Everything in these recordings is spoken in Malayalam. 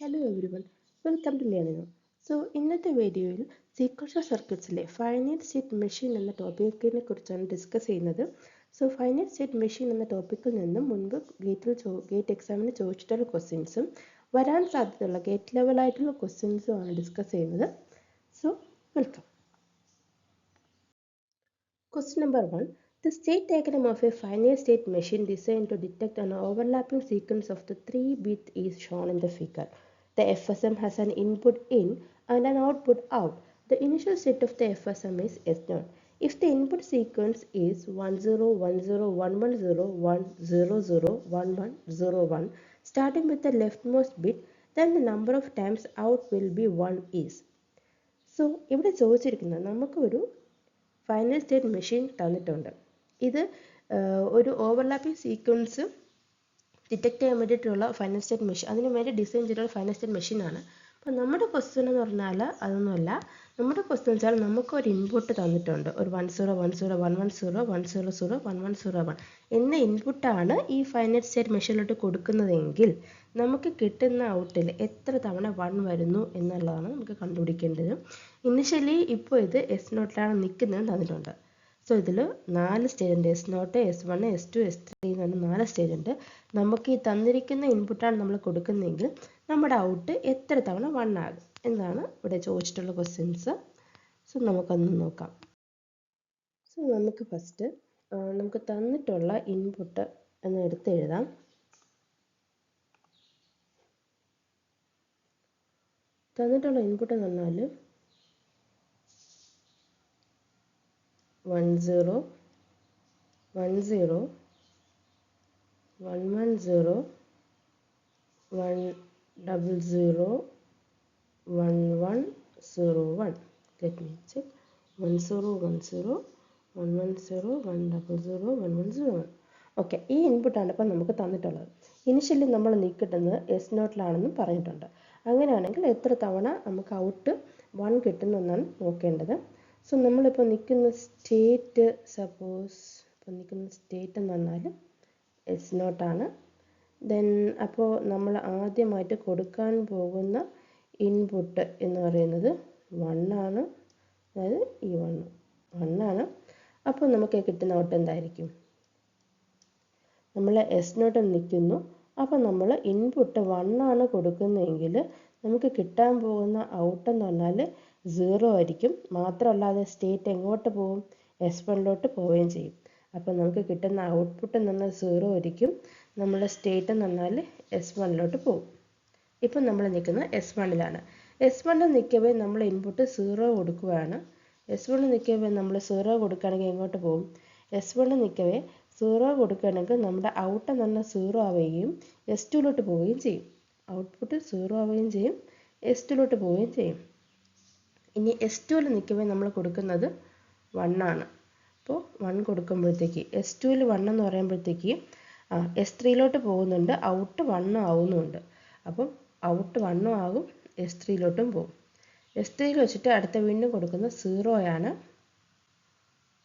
Hello everyone, welcome to Learning. ഇന്നത്തെ വീഡിയോയിൽ സീക്വൻഷ്യൽ സർക്യൂട്ട്സിലെ ഫൈനൈറ്റ് സ്റ്റേറ്റ് മെഷീൻ എന്ന ടോപ്പിക്കിനെ കുറിച്ചാണ് ഡിസ്കസ് ചെയ്യുന്നത്. ഫൈനൈറ്റ് സ്റ്റേറ്റ് മെഷീൻ എന്ന ടോപ്പിക്കിൽ നിന്നും മുൻപ് ഗേറ്റ് എക്സാമിന് ചോദിച്ചിട്ടുള്ള ക്വസ്റ്റ്യൻസും വരാൻ സാധ്യതയുള്ള ഗേറ്റ് ലെവലായിട്ടുള്ള ക്വസ്റ്റ്യൻസും ആണ് ഡിസ്കസ് ചെയ്യുന്നത്. Welcome. Question number 1. The state diagram of a finite state machine designed to detect an overlapping sequence of the 3 bits is shown in the figure. The FSM has an input in and an output out. The initial state of the FSM is S0. If the input sequence is 101011001001 starting with the leftmost bit, then the number of times out will be 1 is. ഇവിടെ ചോദിച്ചിരിക്കുന്നത് നമുക്കൊരു ഫൈനൽ സ്റ്റേറ്റ് മെഷീൻ തന്നിട്ടുണ്ട്. ഇത് ഒരു ഓവർലാപ്പിംഗ് സീക്വൻസ് ഡിറ്റക്ട് ചെയ്യാൻ വേണ്ടിയിട്ടുള്ള ഫൈനൽ സ്റ്റേറ്റ് മെഷീൻ, അതിന് വേണ്ടി ഡിസൈൻ ചെയ്തിട്ടുള്ള ഫൈനൽ സ്റ്റേറ്റ് മെഷീനാണ്. അപ്പോൾ നമ്മുടെ ക്വസ്റ്റ്യൻ എന്ന് പറഞ്ഞാൽ അതൊന്നുമല്ല. നമ്മുടെ ക്വസ്റ്റ്യൻ വെച്ചാൽ നമുക്കൊരു ഇൻപുട്ട് തന്നിട്ടുണ്ട്, ഒരു 10101101001101 എന്ന ഇൻപുട്ടാണ് ഈ ഫൈനൽ സ്റ്റേറ്റ് മെഷീനിലോട്ട് കൊടുക്കുന്നതെങ്കിൽ നമുക്ക് കിട്ടുന്ന ഔട്ടിൽ എത്ര തവണ 1 വരുന്നു എന്നുള്ളതാണ് നമുക്ക് കണ്ടുപിടിക്കേണ്ടത്. ഇനിഷ്യലി ഇപ്പോൾ ഇത് S0ലാണ് നിൽക്കുന്നത് തന്നിട്ടുണ്ട്. ഇതിൽ 4 സ്റ്റേജ് ഉണ്ട്. S0, S1, S2, S3 എന്ന് പറഞ്ഞ 4 സ്റ്റേജ് ഉണ്ട്. നമുക്ക് ഈ തന്നിരിക്കുന്ന ഇൻപുട്ടാണ് നമ്മൾ കൊടുക്കുന്നതെങ്കിൽ നമ്മുടെ ഔട്ട് എത്ര തവണ 1 ആകും എന്നാണ് ഇവിടെ ചോദിച്ചിട്ടുള്ള ക്വസ്റ്റ്യൻസ്. നമുക്കൊന്ന് നോക്കാം. നമുക്ക് ഫസ്റ്റ് നമുക്ക് തന്നിട്ടുള്ള ഇൻപുട്ട് എന്ന് എടുത്ത് എഴുതാം. തന്നിട്ടുള്ള ഇൻപുട്ട് എന്ന് പറഞ്ഞാൽ 10 10 110 100 1101. Let me check. 1010 110 100 1101. ഓക്കെ, ഈ ഇൻപുട്ടാണ് ഇപ്പം നമുക്ക് തന്നിട്ടുള്ളത്. ഇനിഷ്യലി നമ്മൾ നിൽക്കുന്നത് S0ലാണെന്നും പറഞ്ഞിട്ടുണ്ട്. അങ്ങനെയാണെങ്കിൽ എത്ര തവണ നമുക്ക് ഔട്ട് 1 കിട്ടുന്നെന്നാണ് നോക്കേണ്ടത്. നമ്മളിപ്പോൾ നിൽക്കുന്ന സ്റ്റേറ്റ്, സപ്പോസ് ഇപ്പോൾ നിൽക്കുന്ന സ്റ്റേറ്റ് എന്ന് പറഞ്ഞാൽ S0 ആണ്. ദെൻ അപ്പോൾ നമ്മൾ ആദ്യമായിട്ട് കൊടുക്കാൻ പോകുന്ന ഇൻപുട്ട് എന്ന് പറയുന്നത് 1 ആണ്, അതായത് ഈ 1 ആണ്. അപ്പോൾ നമുക്ക് കിട്ടുന്ന ഔട്ട് എന്തായിരിക്കും? നമ്മൾ S0 നിൽക്കുന്നു. അപ്പോൾ നമ്മൾ ഇൻപുട്ട് 1 ആണ് കൊടുക്കുന്നതെങ്കിൽ നമുക്ക് കിട്ടാൻ പോകുന്ന ഔട്ട് എന്ന് പറഞ്ഞാൽ 0 ആയിരിക്കും. മാത്രമല്ലാതെ സ്റ്റേറ്റ് എങ്ങോട്ട് പോകും? S1ലോട്ട് പോവുകയും ചെയ്യും. അപ്പോൾ നമുക്ക് കിട്ടുന്ന ഔട്ട്പുട്ട് എന്ന് പറഞ്ഞാൽ 0 ആയിരിക്കും. നമ്മുടെ സ്റ്റേറ്റ് എന്ന് പറഞ്ഞാൽ S1ലോട്ട് പോകും. ഇപ്പം നമ്മൾ നിൽക്കുന്നത് S1ലാണ്. S1 നിൽക്കവേ നമ്മൾ ഇൻപുട്ട് 0 കൊടുക്കുകയാണ്. S1 നിൽക്കവേ നമ്മൾ 0 കൊടുക്കുകയാണെങ്കിൽ എങ്ങോട്ട് പോകും? S1 നിൽക്കവേ 0 കൊടുക്കുകയാണെങ്കിൽ നമ്മുടെ ഔട്ട് എന്ന് പറഞ്ഞാൽ 0 ആവുകയും S2ലോട്ട് പോവുകയും ചെയ്യും. ഔട്ട്പുട്ട് 0 ആവുകയും ചെയ്യും, S2ലോട്ട് പോവുകയും ചെയ്യും. ഇനി S2ൽ നിൽക്കവേ നമ്മൾ കൊടുക്കുന്നത് 1 ആണ്. അപ്പോൾ 1 കൊടുക്കുമ്പോഴത്തേക്ക് S2ൽ 1 എന്ന് പറയുമ്പോഴത്തേക്ക് S3ലോട്ട് പോകുന്നുണ്ട്, ഔട്ട് 1 ആവുന്നുണ്ട്. അപ്പം ഔട്ട് 1 ആകും, S3ലോട്ടും പോകും. S3ൽ വെച്ചിട്ട് അടുത്ത വീണ്ടും കൊടുക്കുന്നത് 0 ആണ്.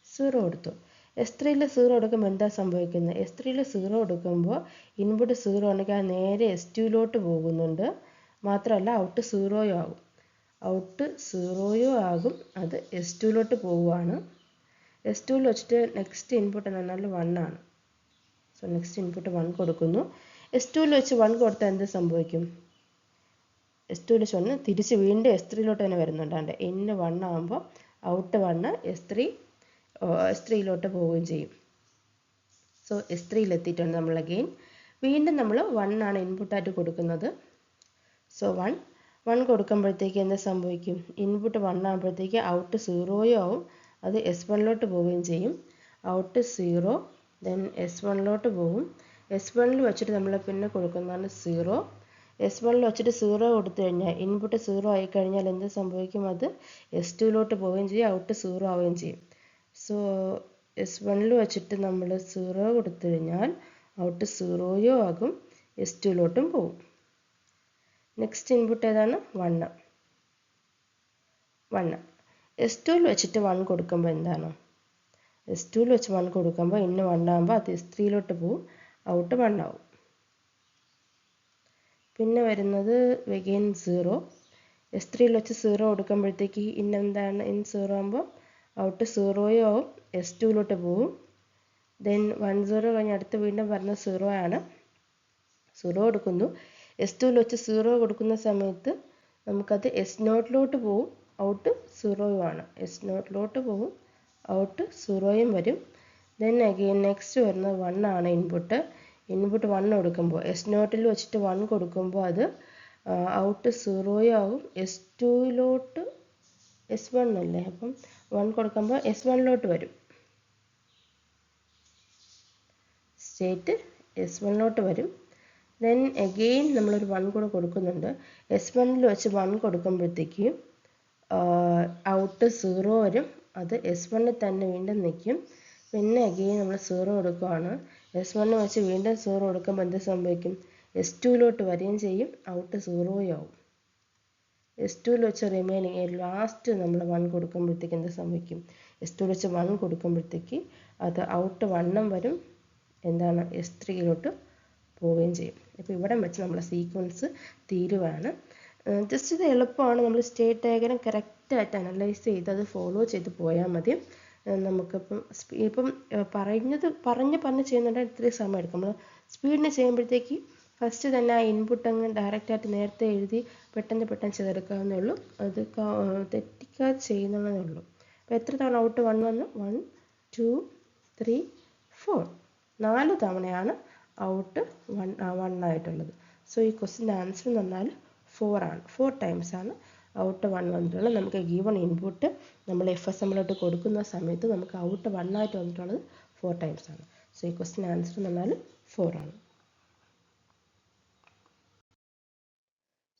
0 കൊടുത്തു. S3ൽ 0 കൊടുക്കുമ്പോൾ എന്താ സംഭവിക്കുന്നത്? S3ൽ 0 കൊടുക്കുമ്പോൾ ഇൻപുട്ട് 0 ആണെങ്കിൽ അത് നേരെ S2ലോട്ട് പോകുന്നുണ്ട്. മാത്രമല്ല ഔട്ട് 0 ആകും. ഔട്ട് 0 ആകും, അത് S2ലോട്ട് പോവുകയാണ്. S2ൽ വെച്ചിട്ട് നെക്സ്റ്റ് ഇൻപുട്ട് എന്ന് പറഞ്ഞാൽ 1 ആണ്. നെക്സ്റ്റ് ഇൻപുട്ട് 1 കൊടുക്കുന്നു. S2ൽ വെച്ച് 1 കൊടുത്താൽ എന്ത് സംഭവിക്കും? S2ൽ വെച്ച് 1 തിരിച്ച് വീണ്ടും S3ലോട്ട് തന്നെ വരുന്നുണ്ട്. N 1 ആകുമ്പോൾ ഔട്ട് 1, S3ലോട്ട് പോവുകയും ചെയ്യും. S3ൽ എത്തിയിട്ടുണ്ട് നമ്മൾ. അഗെയിൻ വീണ്ടും നമ്മൾ 1 ആണ് ഇൻപുട്ടായിട്ട് കൊടുക്കുന്നത്. 1 കൊടുക്കുമ്പോഴത്തേക്ക് എന്താ സംഭവിക്കും? ഇൻപുട്ട് 1 ആകുമ്പോഴത്തേക്ക് ഔട്ട് 0 ആവും, അത് S1ലോട്ട് പോവുകയും ചെയ്യും. ഔട്ട് 0, ദെൻ S1ലോട്ട് പോകും. S1ൽ വെച്ചിട്ട് നമ്മൾ പിന്നെ കൊടുക്കുന്നതാണ് 0. S1ൽ വെച്ചിട്ട് 0 കൊടുത്തു കഴിഞ്ഞാൽ ഇൻപുട്ട് 0 ആയിക്കഴിഞ്ഞാൽ എന്ത് സംഭവിക്കും? അത് S2ലോട്ട് പോവുകയും ചെയ്യും, ഔട്ട് 0 ആവുകയും ചെയ്യും. S1ൽ വെച്ചിട്ട് നമ്മൾ 0 കൊടുത്തു കഴിഞ്ഞാൽ ഔട്ട് 0 ആകും, S2ലോട്ടും പോകും. നെക്സ്റ്റ് ഇൻപുട്ട് ഏതാണ്? 1. S2ൽ വെച്ചിട്ട് 1 കൊടുക്കുമ്പോൾ എന്താണ്? S2ൽ വെച്ച് 1 കൊടുക്കുമ്പോൾ N 1 ആകുമ്പോൾ അത് S3ലോട്ട് പോകും, ഔട്ട് 1 ആവും. പിന്നെ വരുന്നത് again 0. S3 വെച്ച് 0 കൊടുക്കുമ്പോഴത്തേക്ക് എന്താണ് ഇൻ 0 ആകുമ്പോൾ ഔട്ട് 0 ആവും, S2 പോകും. ദെൻ 10 കഴിഞ്ഞ് അടുത്ത് വീണ്ടും വരുന്ന 0 ആണ്. 0 കൊടുക്കുന്നു. S2 വെച്ച് 0 കൊടുക്കുന്ന സമയത്ത് നമുക്കത് S0 പോകും, ഔട്ട് 0 ആണ്. S0 പോകും, ഔട്ട് 0 വരും. ദെൻ അഗെയിൻ നെക്സ്റ്റ് വരുന്നത് 1 ആണ് ഇൻപുട്ട്. ഇൻപുട്ട് 1 കൊടുക്കുമ്പോൾ S0 വെച്ചിട്ട് 1 കൊടുക്കുമ്പോൾ അത് ഔട്ട് 0 ആവും. S2 S1 അല്ലേ, അപ്പം 1 കൊടുക്കുമ്പോൾ S1 വരും. സ്റ്റേറ്റ് S1 വരും. ദെൻ അഗെയിൻ നമ്മളൊരു 1 കൂടെ കൊടുക്കുന്നുണ്ട്. S1 വെച്ച് 1 കൊടുക്കുമ്പോഴത്തേക്കും ഔട്ട് 0 വരും. അത് S1 തന്നെ വീണ്ടും നിൽക്കും. പിന്നെ അഗെയിൻ നമ്മൾ 0 കൊടുക്കുകയാണ്. S1 വെച്ച് വീണ്ടും 0 കൊടുക്കുമ്പോൾ എന്ത് സംഭവിക്കും? S2 വരികയും ചെയ്യും, ഔട്ട് 0 ആവും. S2 വെച്ച് റിമൈനിങ് ലാസ്റ്റ് നമ്മൾ 1 കൊടുക്കുമ്പോഴത്തേക്ക് എന്ത് സംഭവിക്കും? S2 വെച്ച് 1 കൊടുക്കുമ്പോഴത്തേക്ക് അത് ഔട്ട് 1 വരും, എന്താണ് S3 പോവുകയും ചെയ്യും. അപ്പോൾ ഇവിടെ വെച്ച് നമ്മളെ സീക്വൻസ് തീരുവാണ്. ജസ്റ്റ് ഇത് എളുപ്പമാണ്. നമ്മൾ സ്റ്റേറ്റ് ഡയഗ്രം കറക്റ്റായിട്ട് അനലൈസ് ചെയ്ത് അത് ഫോളോ ചെയ്ത് പോയാൽ മതി. നമുക്കിപ്പം പറഞ്ഞ് ചെയ്യുന്നുണ്ടെങ്കിൽ ഇത്രയും സമയം എടുക്കും. നമ്മൾ സ്പീഡിന് ചെയ്യുമ്പോഴത്തേക്ക് ഫസ്റ്റ് തന്നെ ആ ഇൻപുട്ട് അങ്ങ് ഡയറക്റ്റായിട്ട് നേരത്തെ എഴുതി പെട്ടെന്ന് ചെയ്തെടുക്കാവുന്നേ ഉള്ളൂ. അത് തെറ്റിക്കാതെ ചെയ്യുന്നതേ ഉള്ളൂ. അപ്പോൾ എത്ര തവണ ഔട്ട് 1 വന്നു? 1 2 3 4 4 തവണയാണ് ഔട്ട് 1 ആയിട്ടുള്ളത്. സോ ഈ ക്വസ്റ്റിൻ്റെ ആൻസർ എന്ന് പറഞ്ഞാൽ 4 ആണ്. 4 ടൈംസ് ആണ് ഔട്ട് 1 വന്നിട്ടുള്ളത്. നമുക്ക് ഗീവൺ ഇൻപുട്ട് നമ്മൾ FSMലോട്ട് കൊടുക്കുന്ന സമയത്ത് നമുക്ക് ഔട്ട് 1 ആയിട്ട് വന്നിട്ടുള്ളത് 4 ടൈംസ് ആണ്. സോ ഈ ക്വസ്റ്റിൻ്റെ ആൻസർ എന്ന് പറഞ്ഞാൽ 4 ആണ്.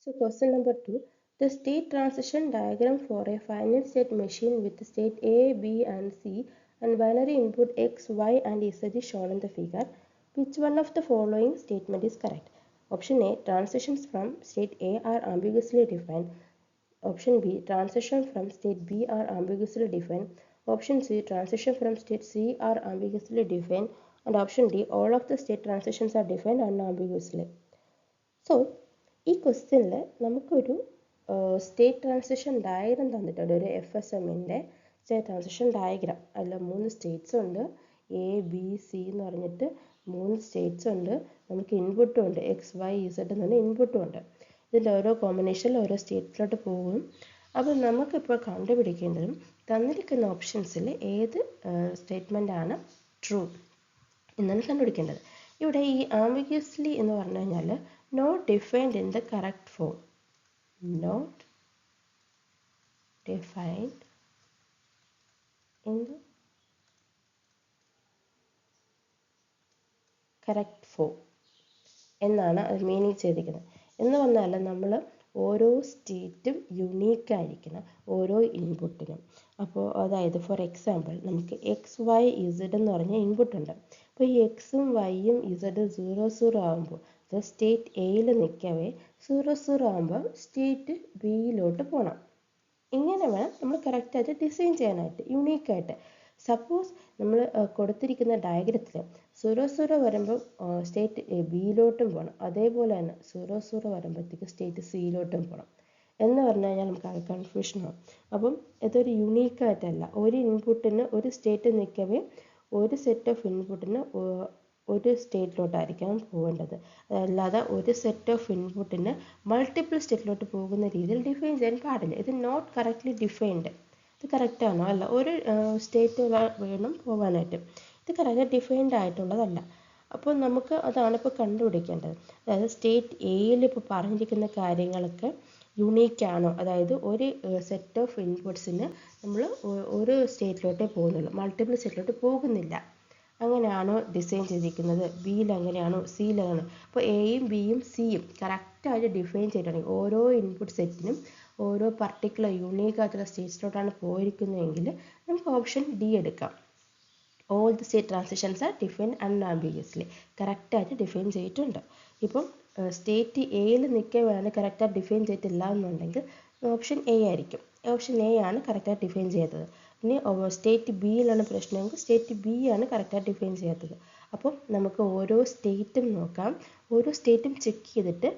So question number 2. The state transition diagram for a finite state machine with state A, B and C and binary input X, Y and Z is shown in the figure. Which one of the following statement is correct? Option A. Transitions from state A are ambiguously defined. Option B. Transition from state B are ambiguously defined. Option C. Transition from state C are ambiguously defined. And option D. All of the state transitions are defined unambiguously. So, ഈ ക്വസ്റ്റ്യനിൽ നമുക്കൊരു സ്റ്റേറ്റ് ട്രാൻസിഷൻ ഡയഗ്രം തന്നിട്ടുണ്ട്. ഒരു FSMൻ്റെ സ്റ്റേറ്റ് ട്രാൻസിഷൻ ഡയഗ്രാം. അതിൽ 3 സ്റ്റേറ്റ്സ് ഉണ്ട്. A, B, C എന്ന് പറഞ്ഞിട്ട് 3 സ്റ്റേറ്റ്സ് ഉണ്ട്. നമുക്ക് ഇൻപുട്ടും ഉണ്ട്, XYZ എന്ന് പറഞ്ഞ ഇൻപുട്ടും ഉണ്ട്. ഇതിൻ്റെ ഓരോ കോമ്പിനേഷനിൽ ഓരോ സ്റ്റേറ്റിലോട്ട് പോകും. അപ്പോൾ നമുക്കിപ്പോൾ കണ്ടുപിടിക്കേണ്ടതും തന്നിരിക്കുന്ന ഓപ്ഷൻസിൽ ഏത് സ്റ്റേറ്റ്മെൻറ്റാണ് ട്രൂ എന്നാണ് കണ്ടുപിടിക്കേണ്ടത്. ഇവിടെ ഈ ആംബിഗ്യസ്ലി എന്ന് പറഞ്ഞു കഴിഞ്ഞാൽ not defined in the correct form. Not defined in the correct form എന്നാണ് അത് മീനിങ് ചെയ്തിരിക്കുന്നത്. എന്ന് പറഞ്ഞാൽ നമ്മൾ ഓരോ സ്റ്റേറ്റും യുണീക്കായിരിക്കണം ഓരോ ഇൻപുട്ടിനും. അപ്പോൾ അതായത് ഫോർ എക്സാമ്പിൾ നമുക്ക് XYZ എന്ന് പറഞ്ഞ ഇൻപുട്ടുണ്ട്. അപ്പോൾ ഈ Xും Yയും Z 00 ആകുമ്പോൾ അത് സ്റ്റേറ്റ് എയിൽ നിൽക്കവേ 00 ആകുമ്പോൾ സ്റ്റേറ്റ് ബിയിലോട്ട് പോകണം. ഇങ്ങനെ വേണം നമ്മൾ കറക്റ്റായിട്ട് ഡിസൈൻ ചെയ്യാനായിട്ട്, യുണീക്കായിട്ട്. സപ്പോസ് നമ്മൾ കൊടുത്തിരിക്കുന്ന ഡയഗ്രത്തിൽ 00 വരുമ്പോൾ സ്റ്റേറ്റ് ബിയിലോട്ടും പോകണം, അതേപോലെ തന്നെ 00 വരുമ്പോഴത്തേക്ക് സ്റ്റേറ്റ് സിയിലോട്ടും പോകണം എന്ന് പറഞ്ഞു കഴിഞ്ഞാൽ നമുക്ക് അത് കൺഫ്യൂഷനാകും. അപ്പം ഇതൊരു യുണീക്കായിട്ടല്ല. ഒരു ഇൻപുട്ടിന് ഒരു സ്റ്റേറ്റ് നിൽക്കവേ ഒരു സെറ്റ് ഓഫ് ഇൻപുട്ടിന് ഒരു സ്റ്റേറ്റിലോട്ടായിരിക്കണം പോകേണ്ടത്. അല്ലാതെ ഒരു സെറ്റ് ഓഫ് ഇൻപുട്ടിന് മൾട്ടിപ്പിൾ സ്റ്റേറ്റിലോട്ട് പോകുന്ന രീതിയിൽ ഡിഫൈൻ ചെയ്യാൻ പാടില്ല. ഇത് നോട്ട് കറക്റ്റ്ലി ഡിഫൈൻഡ്. ഇത് കറക്റ്റാണോ? അല്ല. ഒരു സ്റ്റേറ്റ് വേണം പോകാനായിട്ട്. ഇത് കറക്റ്റ് ഡിഫൈൻഡ് ആയിട്ടുള്ളതല്ല. അപ്പോൾ നമുക്ക് അതാണ് ഇപ്പോൾ കണ്ടുപിടിക്കേണ്ടത്. അതായത് സ്റ്റേറ്റ് എയിൽ ഇപ്പോൾ പറഞ്ഞിരിക്കുന്ന കാര്യങ്ങളൊക്കെ യുണീക്കാണോ, അതായത് ഒരു സെറ്റ് ഓഫ് ഇൻപുട്സിന് നമ്മൾ ഒരു സ്റ്റേറ്റിലോട്ടേ പോകുന്നുള്ളൂ, മൾട്ടിപ്പിൾ സ്റ്റേറ്റിലോട്ട് പോകുന്നില്ല. അങ്ങനെയാണോ ഡിസൈൻ ചെയ്തിരിക്കുന്നത്? ബിയിൽ അങ്ങനെയാണോ, സിയിലാണോ? അപ്പോൾ എയും ബിയും സിയും കറക്റ്റായിട്ട് ഡിഫൈൻ ചെയ്തിട്ടുണ്ടെങ്കിൽ ഓരോ ഇൻപുട്ട് സെറ്റിനും ഓരോ പർട്ടിക്കുലർ യൂണീക്കായിട്ടുള്ള സ്റ്റേറ്റ്സിലോട്ടാണ് പോയിരിക്കുന്നതെങ്കിൽ നമുക്ക് ഓപ്ഷൻ ഡി എടുക്കാം. All the state transitions are defined unambiguously. കറക്റ്റായിട്ട് ഡിഫൈൻ ചെയ്തിട്ടുണ്ട്. ഇപ്പം സ്റ്റേറ്റ് എയിൽ നിൽക്കവേയാണ് കറക്റ്റായിട്ട് ഡിഫൈൻ ചെയ്തിട്ടില്ല എന്നുണ്ടെങ്കിൽ ഓപ്ഷൻ എ ആയിരിക്കും. ഓപ്ഷൻ എ ആണ് കറക്റ്റായിട്ട് ഡിഫൈൻ ചെയ്തത്. ഇനി സ്റ്റേറ്റ് ബിയിലാണ് പ്രശ്നമെങ്കിൽ സ്റ്റേറ്റ് ബി ആണ് കറക്റ്റായിട്ട് ഡിഫൈൻ ചെയ്യാത്തത്. അപ്പം നമുക്ക് ഓരോ സ്റ്റേറ്റും നോക്കാം. ഓരോ സ്റ്റേറ്റും ചെക്ക് ചെയ്തിട്ട്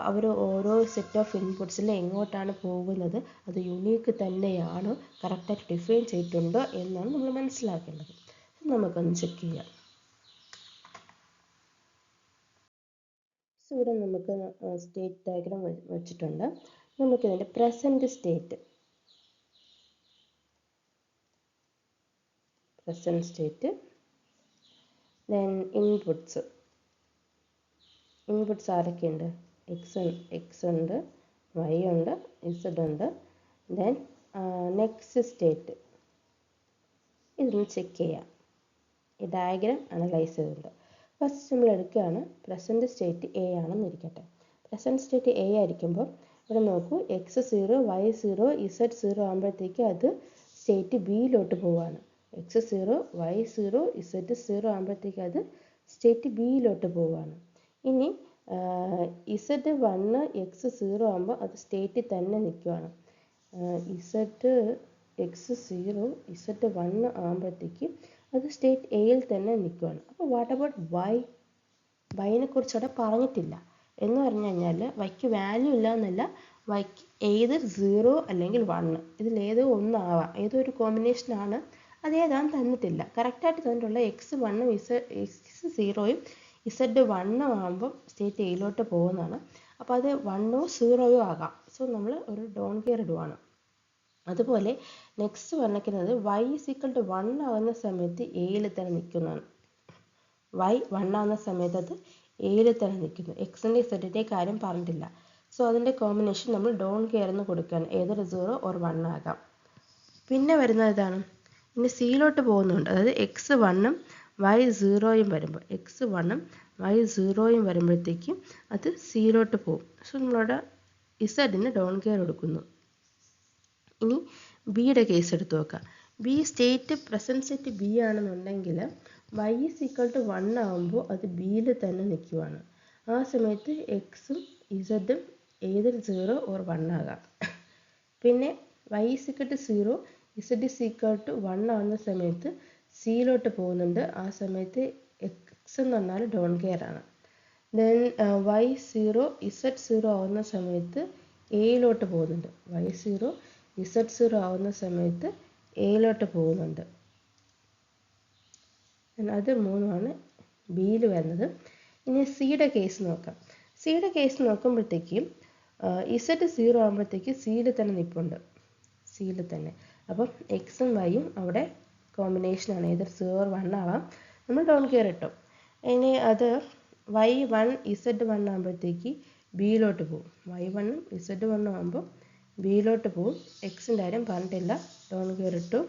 അവർ ഓരോ സെറ്റ് ഓഫ് ഇൻപുട്സിൽ എങ്ങോട്ടാണ് പോകുന്നത് അത് യുണീക്ക് തന്നെയാണോ, കറക്റ്റായിട്ട് ഡിഫൈൻ ചെയ്തിട്ടുണ്ടോ എന്നാണ് നമ്മൾ മനസ്സിലാക്കേണ്ടത്. നമുക്കൊന്ന് ചെക്ക് ചെയ്യാം. സോ ഇവിടെ നമുക്ക് സ്റ്റേറ്റ് ഡയഗ്രാം വെച്ചിട്ടുണ്ട്. നമുക്കിതിൻ്റെ പ്രസൻറ്റ് സ്റ്റേറ്റ് ദെൻ ഇൻപുട്സ് ആരൊക്കെയുണ്ട്? എക്സ് ഉണ്ട്, വൈ ഉണ്ട്, ഇസഡ് ഉണ്ട്. ദെൻ നെക്സ്റ്റ് സ്റ്റേറ്റ് ഇതൊന്ന് ചെക്ക് ചെയ്യാം. ഈ ഡയഗ്രാം അനലൈസ് ചെയ്തിട്ടുണ്ട്. ഫസ്റ്റ് നമ്മൾ എടുക്കുകയാണ് പ്രസൻറ്റ് സ്റ്റേറ്റ് എ ആണെന്ന് ഇരിക്കട്ടെ. പ്രസൻറ്റ് സ്റ്റേറ്റ് എ ആയിരിക്കുമ്പോൾ ഇവിടെ നോക്കൂ, x0 y0 z0 ആകുമ്പോഴത്തേക്ക് അത് സ്റ്റേറ്റ് ബിയിലോട്ട് പോവുകയാണ്. x0 y0 z0 ആകുമ്പോഴത്തേക്ക് അത് സ്റ്റേറ്റ് ബിയിലോട്ട് പോവുകയാണ്. ഇനി z1 x0 ആകുമ്പോൾ അത് സ്റ്റേറ്റിൽ തന്നെ നിൽക്കുകയാണ്. x0 z1 ആകുമ്പോഴത്തേക്ക് അത് സ്റ്റേറ്റ് എയിൽ തന്നെ നിൽക്കുകയാണ്. അപ്പോൾ വാട്ട് അബൌട്ട് വൈനെ കുറിച്ച് അവിടെ പറഞ്ഞിട്ടില്ല. എന്ന് പറഞ്ഞു കഴിഞ്ഞാൽ വൈക്ക് വാല്യൂ ഇല്ല എന്നല്ല, വൈക്ക് ഏത് 0 അല്ലെങ്കിൽ 1 ഇതിലേതോ ഒന്നാവാം, ഏതോ ഒരു കോമ്പിനേഷനാണ്, അതേതാന്ന് തന്നിട്ടില്ല. കറക്റ്റായിട്ട് തന്നിട്ടുള്ള x1 x0 z1 ആകുമ്പോൾ സ്റ്റേറ്റ് എയിലോട്ട് പോകുന്നതാണ്. അപ്പോൾ അത് 1 0 ആകാം. സോ നമ്മൾ ഒരു ഡോൺ കെയർ ഇടുവാണ്. അതുപോലെ നെക്സ്റ്റ് പറഞ്ഞിരിക്കുന്നത് y = 1 ആകുന്ന സമയത്ത് എയിൽ തന്നെ നിൽക്കുന്നതാണ്. y 1 ആകുന്ന സമയത്ത് അത് എയിൽ തന്നെ നിൽക്കുന്നു. എക്സിൻ്റെ സെറ്റിൻ്റെ കാര്യം പറഞ്ഞിട്ടില്ല. സോ അതിൻ്റെ കോമ്പിനേഷൻ നമ്മൾ ഡോൺ കെയർ എന്ന് കൊടുക്കുകയാണ്. ഏതൊരു 0 or 1 ആകാം. പിന്നെ വരുന്നത് ഇതാണ്, ഇനി സിയിലോട്ട് പോകുന്നുണ്ട്. അതായത് x1 y0 വരുമ്പോൾ x1 y0 വരുമ്പോഴത്തേക്കും അത് സിയിലോട്ട് പോകും. സോ നമ്മളവിടെ ഇസഡിന് ഡോൺ കെയർ കൊടുക്കുന്നു. ഇനി ബിയുടെ കേസ് എടുത്ത് നോക്കാം. B state present state B ആണെന്നുണ്ടെങ്കിൽ y = 1 ആകുമ്പോൾ അത് ബിയിൽ തന്നെ നിൽക്കുവാണ്. ആ സമയത്ത് എക്സും ഇസഡും ഏതൊരു 0 or 1 ആകാം. പിന്നെ y = 0 z = 1 ആകുന്ന സമയത്ത് സിയിലോട്ട് പോകുന്നുണ്ട്. ആ സമയത്ത് എക്സ് എന്ന് പറഞ്ഞാൽ ഡോൺ കെയർ ആണ്. ദെൻ y0 z0 ആവുന്ന സമയത്ത് എയിലോട്ട് പോകുന്നുണ്ട്. y0 z0 ആവുന്ന സമയത്ത് എയിലോട്ട് പോകുന്നുണ്ട്. അത് മൂന്നുമാണ് ബിയിൽ വരുന്നത്. ഇനി സിയുടെ കേസ് നോക്കാം. സിയുടെ കേസ് നോക്കുമ്പോഴത്തേക്കും z0 ആകുമ്പോഴത്തേക്ക് സിയിൽ തന്നെ നിൽപ്പുണ്ട്, സിയിൽ തന്നെ. അപ്പം എക്സും വൈയും അവിടെ കോമ്പിനേഷനാണ്, ഏതൊരു 0 or 1 ആവാം. നമ്മൾ ഡോൺ കെയർ ഇട്ടു. ഇനി അത് y1 z1 ആകുമ്പോഴത്തേക്ക് ബിയിലോട്ട് പോകും. y1 z1 ആകുമ്പോൾ ബിയിലോട്ട് പോകും. എക്സിൻ്റെ കാര്യം പറഞ്ഞിട്ടില്ല, ഡോൺ കെയർ ഇട്ടു.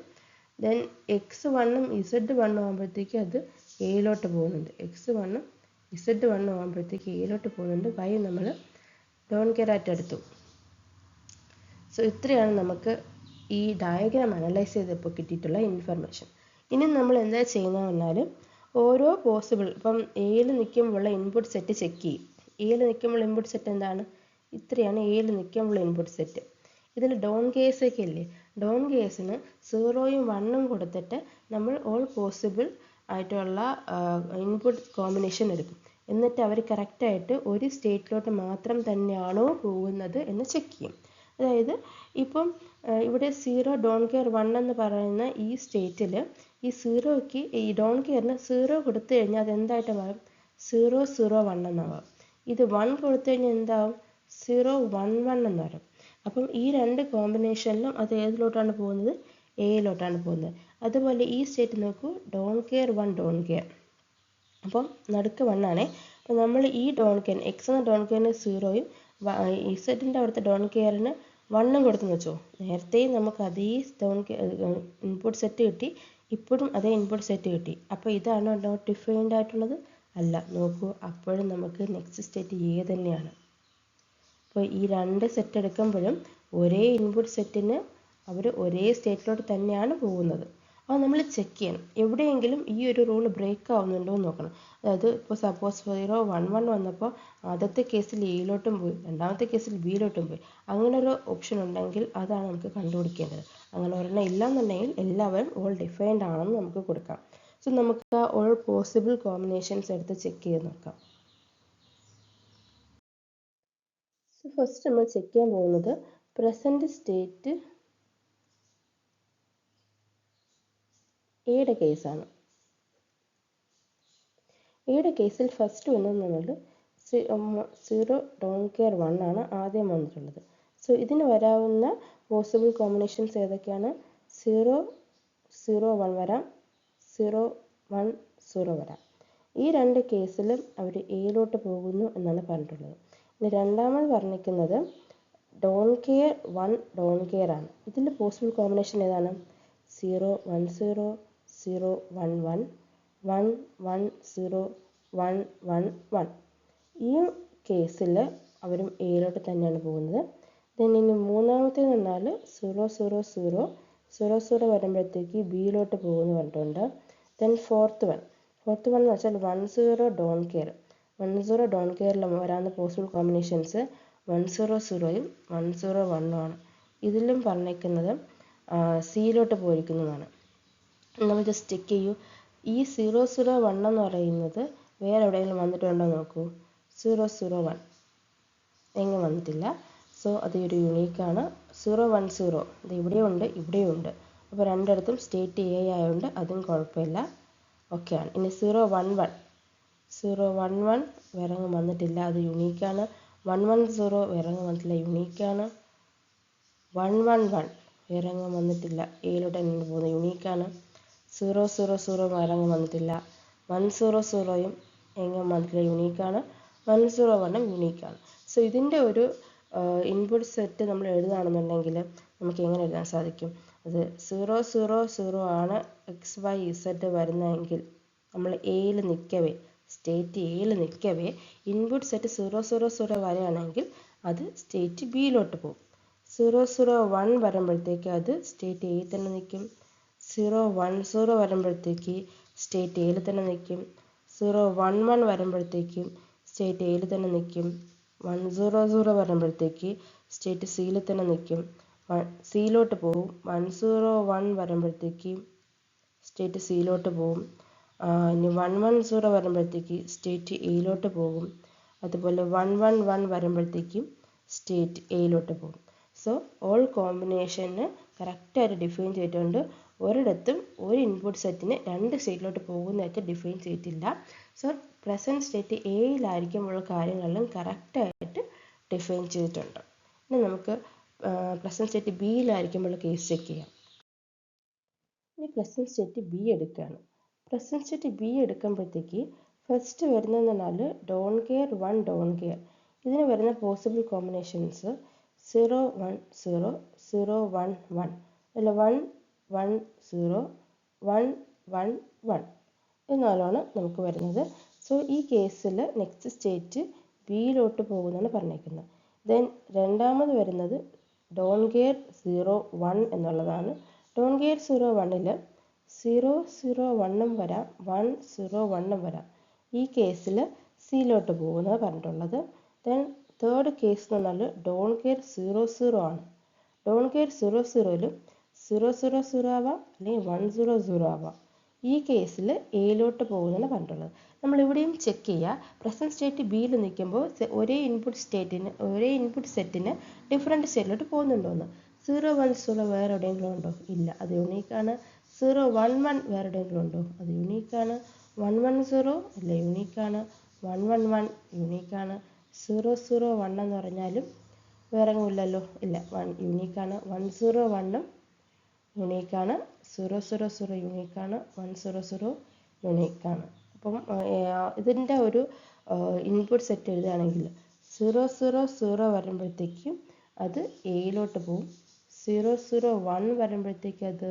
ദെൻ x1 z1 ആകുമ്പോഴത്തേക്ക് അത് എയിലോട്ട് പോകുന്നുണ്ട്. x1 z1 ആകുമ്പോഴത്തേക്ക് എയിലോട്ട് പോകുന്നുണ്ട്. y നമ്മൾ ഡോൺ കെയർ ആയിട്ട് എടുത്തു. സോ ഇത്രയാണ് നമുക്ക് ഈ ഡയഗ്രാം അനലൈസ് ചെയ്തപ്പോൾ കിട്ടിയിട്ടുള്ള ഇൻഫർമേഷൻ. ഇനി നമ്മൾ എന്താ ചെയ്യുന്നത് പറഞ്ഞാൽ ഓരോ പോസിബിൾ, ഇപ്പം എയിൽ നിൽക്കുമ്പോഴുള്ള ഇൻപുട്ട് സെറ്റ് ചെക്ക് ചെയ്യും. എയിൽ നിൽക്കുമ്പോൾ ഇൻപുട്ട് സെറ്റ് എന്താണ്? ഇത്രയാണ് എയിൽ നിൽക്കുമ്പോൾ ഇൻപുട്ട് സെറ്റ്. ഇതിൽ ഡോൺ കേസൊക്കെ ഇല്ലേ, ഡോൺ കേസിന് 0 1 കൊടുത്തിട്ട് നമ്മൾ ഓൾ പോസിബിൾ ആയിട്ടുള്ള ഇൻപുട്ട് കോമ്പിനേഷൻ എടുക്കും. എന്നിട്ട് അവർ കറക്റ്റായിട്ട് ഒരു സ്റ്റേറ്റിലോട്ട് മാത്രം തന്നെയാണോ പോകുന്നത് എന്ന് ചെക്ക് ചെയ്യും. അതായത് ഇപ്പം ഇവിടെ 0 ഡോൺ കെയർ 1 എന്ന് പറയുന്ന ഈ സ്റ്റേറ്റിൽ ഈ 0ക്ക് ഈ ഡോൺ കെയറിന് 0 കൊടുത്തു കഴിഞ്ഞാൽ അതെന്തായിട്ട് മാറും? 0 0 1 എന്നാവും. ഇത് 1 കൊടുത്തു കഴിഞ്ഞാൽ എന്താവും? 0 1 1 എന്ന് വരും. അപ്പം ഈ രണ്ട് കോമ്പിനേഷനിലും അത് ഏതിലോട്ടാണ് പോകുന്നത്? എയിലോട്ടാണ് പോകുന്നത്. അതുപോലെ ഈ സ്റ്റേറ്റ് നോക്കൂ, ഡോൺ കെയർ 1 ഡോൺ കെയർ, അപ്പം നടുക്ക് 1 ആണേ. അപ്പം നമ്മൾ ഈ ഡോൺ കെയർ എക്സ് എന്ന ഡോൺ കെയറിന് 0യും ഇസഡിൻ്റെ അവിടുത്തെ ഡോൺ കെയറിന് 1 കൊടുത്തെന്ന് വെച്ചോ. നേരത്തെയും നമുക്ക് അതേ ഡോൺ ഇൻപുട്ട് സെറ്റ് കിട്ടി, ഇപ്പോഴും അതേ ഇൻപുട്ട് സെറ്റ് കിട്ടി. അപ്പോൾ ഇതാണോ നോട്ട് ഡിഫൈൻഡ് ആയിട്ടുള്ളത്? അല്ല. നോക്കൂ, അപ്പോഴും നമുക്ക് നെക്സ്റ്റ് സ്റ്റേറ്റ് എ തന്നെയാണ്. അപ്പോൾ ഈ രണ്ട് സെറ്റ് എടുക്കുമ്പോഴും ഒരേ ഇൻപുട്ട് സെറ്റിന് അവർ ഒരേ സ്റ്റേറ്റിലോട്ട് തന്നെയാണ് പോകുന്നത്. അപ്പോൾ നമ്മൾ ചെക്ക് ചെയ്യണം, എവിടെയെങ്കിലും ഈ ഒരു റൂൾ ബ്രേക്ക് ആവുന്നുണ്ടോ എന്ന് നോക്കണം. അതായത് ഇപ്പോൾ സപ്പോസ് 0 1 1 വന്നപ്പോൾ ആദ്യത്തെ കേസിൽ എയിലോട്ടും പോയി, രണ്ടാമത്തെ കേസിൽ ബിയിലോട്ടും പോയി. അങ്ങനെ ഒരു ഓപ്ഷൻ ഉണ്ടെങ്കിൽ അതാണ് നമുക്ക് കണ്ടുപിടിക്കേണ്ടത്. അങ്ങനെ ഒരെണ്ണം ഇല്ലയെന്നുണ്ടെങ്കിൽ എല്ലാവരും ഓൾ ഡിഫൈൻഡ് ആണെന്ന് നമുക്ക് കൊടുക്കാം. സോ നമുക്ക് ഓൾ പോസിബിൾ കോമ്പിനേഷൻസ് എടുത്ത് ചെക്ക് ചെയ്ത് നോക്കാം. ഫസ്റ്റ് നമ്മൾ ചെക്ക് ചെയ്യാൻ പോകുന്നത് പ്രസൻറ്റ് സ്റ്റേറ്റ് എയുടെ കേസാണ്. എയുടെ കേസിൽ ഫസ്റ്റ് വന്നത് 0 ഡോണ്ട് കെയർ 1 ആണ് ആദ്യം വന്നിട്ടുള്ളത്. സോ ഇതിന് വരാവുന്ന പോസിബിൾ കോമ്പിനേഷൻസ് ഏതൊക്കെയാണ്? 0 0 1 വരാം, 0 1 0 വരാം. ഈ രണ്ട് കേസിലും അവർ എയിലോട്ട് പോകുന്നു എന്നാണ് പറഞ്ഞിട്ടുള്ളത്. ഇനി രണ്ടാമത് പറഞ്ഞിരിക്കുന്നത് ഡോണ്ട് കെയർ 1 ഡോണ്ട് കെയർ ആണ്. ഇതിൽ പോസിബിൾ കോമ്പിനേഷൻ ഏതാണ്? 0 1 0 0 1 1 1 1 0 1 1 1. ഈ കേസിൽ അവരും എയിലോട്ട് തന്നെയാണ് പോകുന്നത്. ദെൻ ഇനി മൂന്നാമത്തേത് പറഞ്ഞാൽ 0 0 0 0 0 വരുമ്പോഴത്തേക്ക് ബിയിലോട്ട് പോകുമെന്ന് പറഞ്ഞിട്ടുണ്ട്. ദെൻ ഫോർത്ത് വൺ എന്ന് വെച്ചാൽ 1 0 ഡോണ്ട് കെയർ. 1 0 ഡോണ്ട് കെയറിൽ വരാവുന്ന പോസിബിൾ കോമ്പിനേഷൻസ് 1 0 0യും 1 0 1ഉം ആണ്. ഇതിലും പറഞ്ഞേക്കുന്നത് സിയിലോട്ട് പോയിരിക്കുന്നതാണ്. നമ്മൾ ജസ്റ്റ് ചെക്ക് ചെയ്യൂ. ഈ 0 0 1 എന്ന് പറയുന്നത് വേറെ എവിടെയെങ്കിലും വന്നിട്ടുണ്ടോ നോക്കൂ. 0 0 1 എങ്ങും വന്നിട്ടില്ല. സോ അത് ഒരു യുണീക്കാണ്. 0 1 0 ഇത് ഇവിടെയുണ്ട് ഇവിടെയുണ്ട്. അപ്പോൾ രണ്ടിടത്തും സ്റ്റേറ്റ് എ ആയതുകൊണ്ട് അതും കുഴപ്പമില്ല, ഓക്കെയാണ്. ഇനി 0 1 1 വേറെങ്ങും വന്നിട്ടില്ല, അത് യുണീക്കാണ്. 1 1 0 വേറെങ്ങും വന്നിട്ടില്ല, യുണീക്കാണ്. 1 1 1 വേറെങ്ങും വന്നിട്ടില്ല, എയിലോട്ട് തന്നെ പോകുന്നത് യുണീക്കാണ്. 0 0 0 വേറെങ്ങും വന്നിട്ടില്ല. 1 0 0യും എങ്ങും വന്നിട്ടില്ല, യുണീക്കാണ്. 1 0 1ഉം യുണീക്കാണ്. സോ ഇതിൻ്റെ ഒരു ഇൻപുട്ട് സെറ്റ് നമ്മൾ എഴുതുകയാണെന്നുണ്ടെങ്കിൽ നമുക്ക് എങ്ങനെ എഴുതാൻ സാധിക്കും? അത് 0 0 0 ആണ് എക്സ് വൈ ഇസഡ് വരുന്നതെങ്കിൽ നമ്മൾ എയിൽ നിൽക്കവേ, സ്റ്റേറ്റ് എയിൽ നിൽക്കവേ ഇൻപുട്ട് സെറ്റ് 0 0 0 വരികയാണെങ്കിൽ അത് സ്റ്റേറ്റ് ബിയിലോട്ട് പോകും. 0 0 1 വരുമ്പോഴത്തേക്ക് അത് സ്റ്റേറ്റ് എയിൽ തന്നെ നിൽക്കും. 0 1 0 വരുമ്പോഴത്തേക്ക് സ്റ്റേറ്റ് എയിൽ തന്നെ നിൽക്കും. 0 1 1 വരുമ്പോഴത്തേക്കും സ്റ്റേറ്റ് എയിൽ തന്നെ നിൽക്കും. 1 0 0 വരുമ്പോഴത്തേക്ക് സ്റ്റേറ്റ് സിയിൽ തന്നെ നിൽക്കും, സിയിലോട്ട് പോകും. 1 0 1 വരുമ്പോഴത്തേക്ക് സ്റ്റേറ്റ് സിയിലോട്ട് പോകും. ഇനി 1 1 0 വരുമ്പോഴത്തേക്ക് സ്റ്റേറ്റ് എയിലോട്ട് പോകും. അതുപോലെ 1 1 1 വരുമ്പോഴത്തേക്കും സ്റ്റേറ്റ് എയിലോട്ട് പോകും. സോ ഓൾ കോമ്പിനേഷന് കറക്റ്റായിട്ട് ഡിഫൈൻ ചെയ്തിട്ടുണ്ട്. ഒരിടത്തും ഒരു ഇൻപുട്ട് സെറ്റിന് രണ്ട് സ്റ്റേറ്റിലോട്ട് പോകുന്നതായിട്ട് ഡിഫൈൻ ചെയ്തിട്ടില്ല. സോ പ്രസൻറ്റ് സ്റ്റേറ്റ് എയിലായിരിക്കുമുള്ള കാര്യങ്ങളെല്ലാം കറക്റ്റായിട്ട് ഡിഫൈൻ ചെയ്തിട്ടുണ്ട്. ഇനി നമുക്ക് പ്രസൻറ്റ് സ്റ്റേറ്റ് ബിയിലായിരിക്കുമ്പോൾ കേസ് ചെക്ക് ചെയ്യാം. ഇനി പ്രസൻറ്റ് സ്റ്റേറ്റ് ബി എടുക്കുകയാണ്. പ്രസൻറ്റ് സ്റ്റേറ്റ് ബി എടുക്കുമ്പോഴത്തേക്ക് ഫസ്റ്റ് വരുന്നതെന്ന് പറഞ്ഞാൽ ഡോണ്ട് കെയർ 1 ഡോണ്ട് കെയർ. ഇതിന് വരുന്ന പോസിബിൾ കോമ്പിനേഷൻസ് 0 1 0 0 1 1 അല്ല 1 1 0 1 1 1 എന്നാലാണ് നമുക്ക് വരുന്നത്. സോ ഈ കേസിൽ നെക്സ്റ്റ് സ്റ്റേറ്റ് ബിയിലോട്ട് പോകുന്നതാണ് പറഞ്ഞേക്കുന്നത്. ദെൻ രണ്ടാമത് വരുന്നത് ഡോണ്ട് കെയർ 0 1 എന്നുള്ളതാണ്. ഡോണ്ട് കെയർ 0 1ൽ 0 0 1ഉം വരാം, 1 0 1ഉം വരാം. ഈ കേസിൽ സിയിലോട്ട് പോകുന്നത് പറഞ്ഞിട്ടുള്ളത്. ദെൻ തേർഡ് കേസ് എന്ന് പറഞ്ഞാൽ ഡോണ്ട് കെയർ 0 0 ആണ്. ഡോണ്ട് കെയർ 0 0ലും 0 0 0 ആവാം, അല്ലെങ്കിൽ 1 0 0 ആവാം. ഈ കേസിൽ എയിലോട്ട് പോകുന്നതാണ് പറഞ്ഞിട്ടുള്ളത്. നമ്മളിവിടെയും ചെക്ക് ചെയ്യുക. പ്രസൻറ്റ് സ്റ്റേറ്റ് ബിയിൽ നിൽക്കുമ്പോൾ ഒരേ ഇൻപുട്ട് സെറ്റിന് ഡിഫറെൻറ്റ് സ്റ്റേറ്റിലോട്ട് പോകുന്നുണ്ടോയെന്ന്. 0 1 0 വേറെ എവിടെയെങ്കിലും ഉണ്ടോ? ഇല്ല, അത് യുണീക്കാണ്. 0 1 1 വേറെ എവിടെയെങ്കിലും ഉണ്ടോ? അത് യുണീക്കാണ്. 1 1 0 ഇല്ല, യുണീക്കാണ്. 1 1 1 യുണീക്കാണ്. 0 0 1 എന്ന് പറഞ്ഞാലും വേറെ എങ്ങും ഇല്ലല്ലോ, ഇല്ല, യുണീക്കാണ്. 1 0 1ഉം യുണീക്കാണ്. 0 0 0 യുണീക്കാണ്. 1 0 0 യുണീക്കാണ്. അപ്പം ഇതിൻ്റെ ഒരു ഇൻപുട്ട് സെറ്റ് എഴുതുകയാണെങ്കിൽ 0 0 0 വരുമ്പോഴത്തേക്കും അത് എയിലോട്ട് പോകും. 0 0 1 വരുമ്പോഴത്തേക്ക് അത്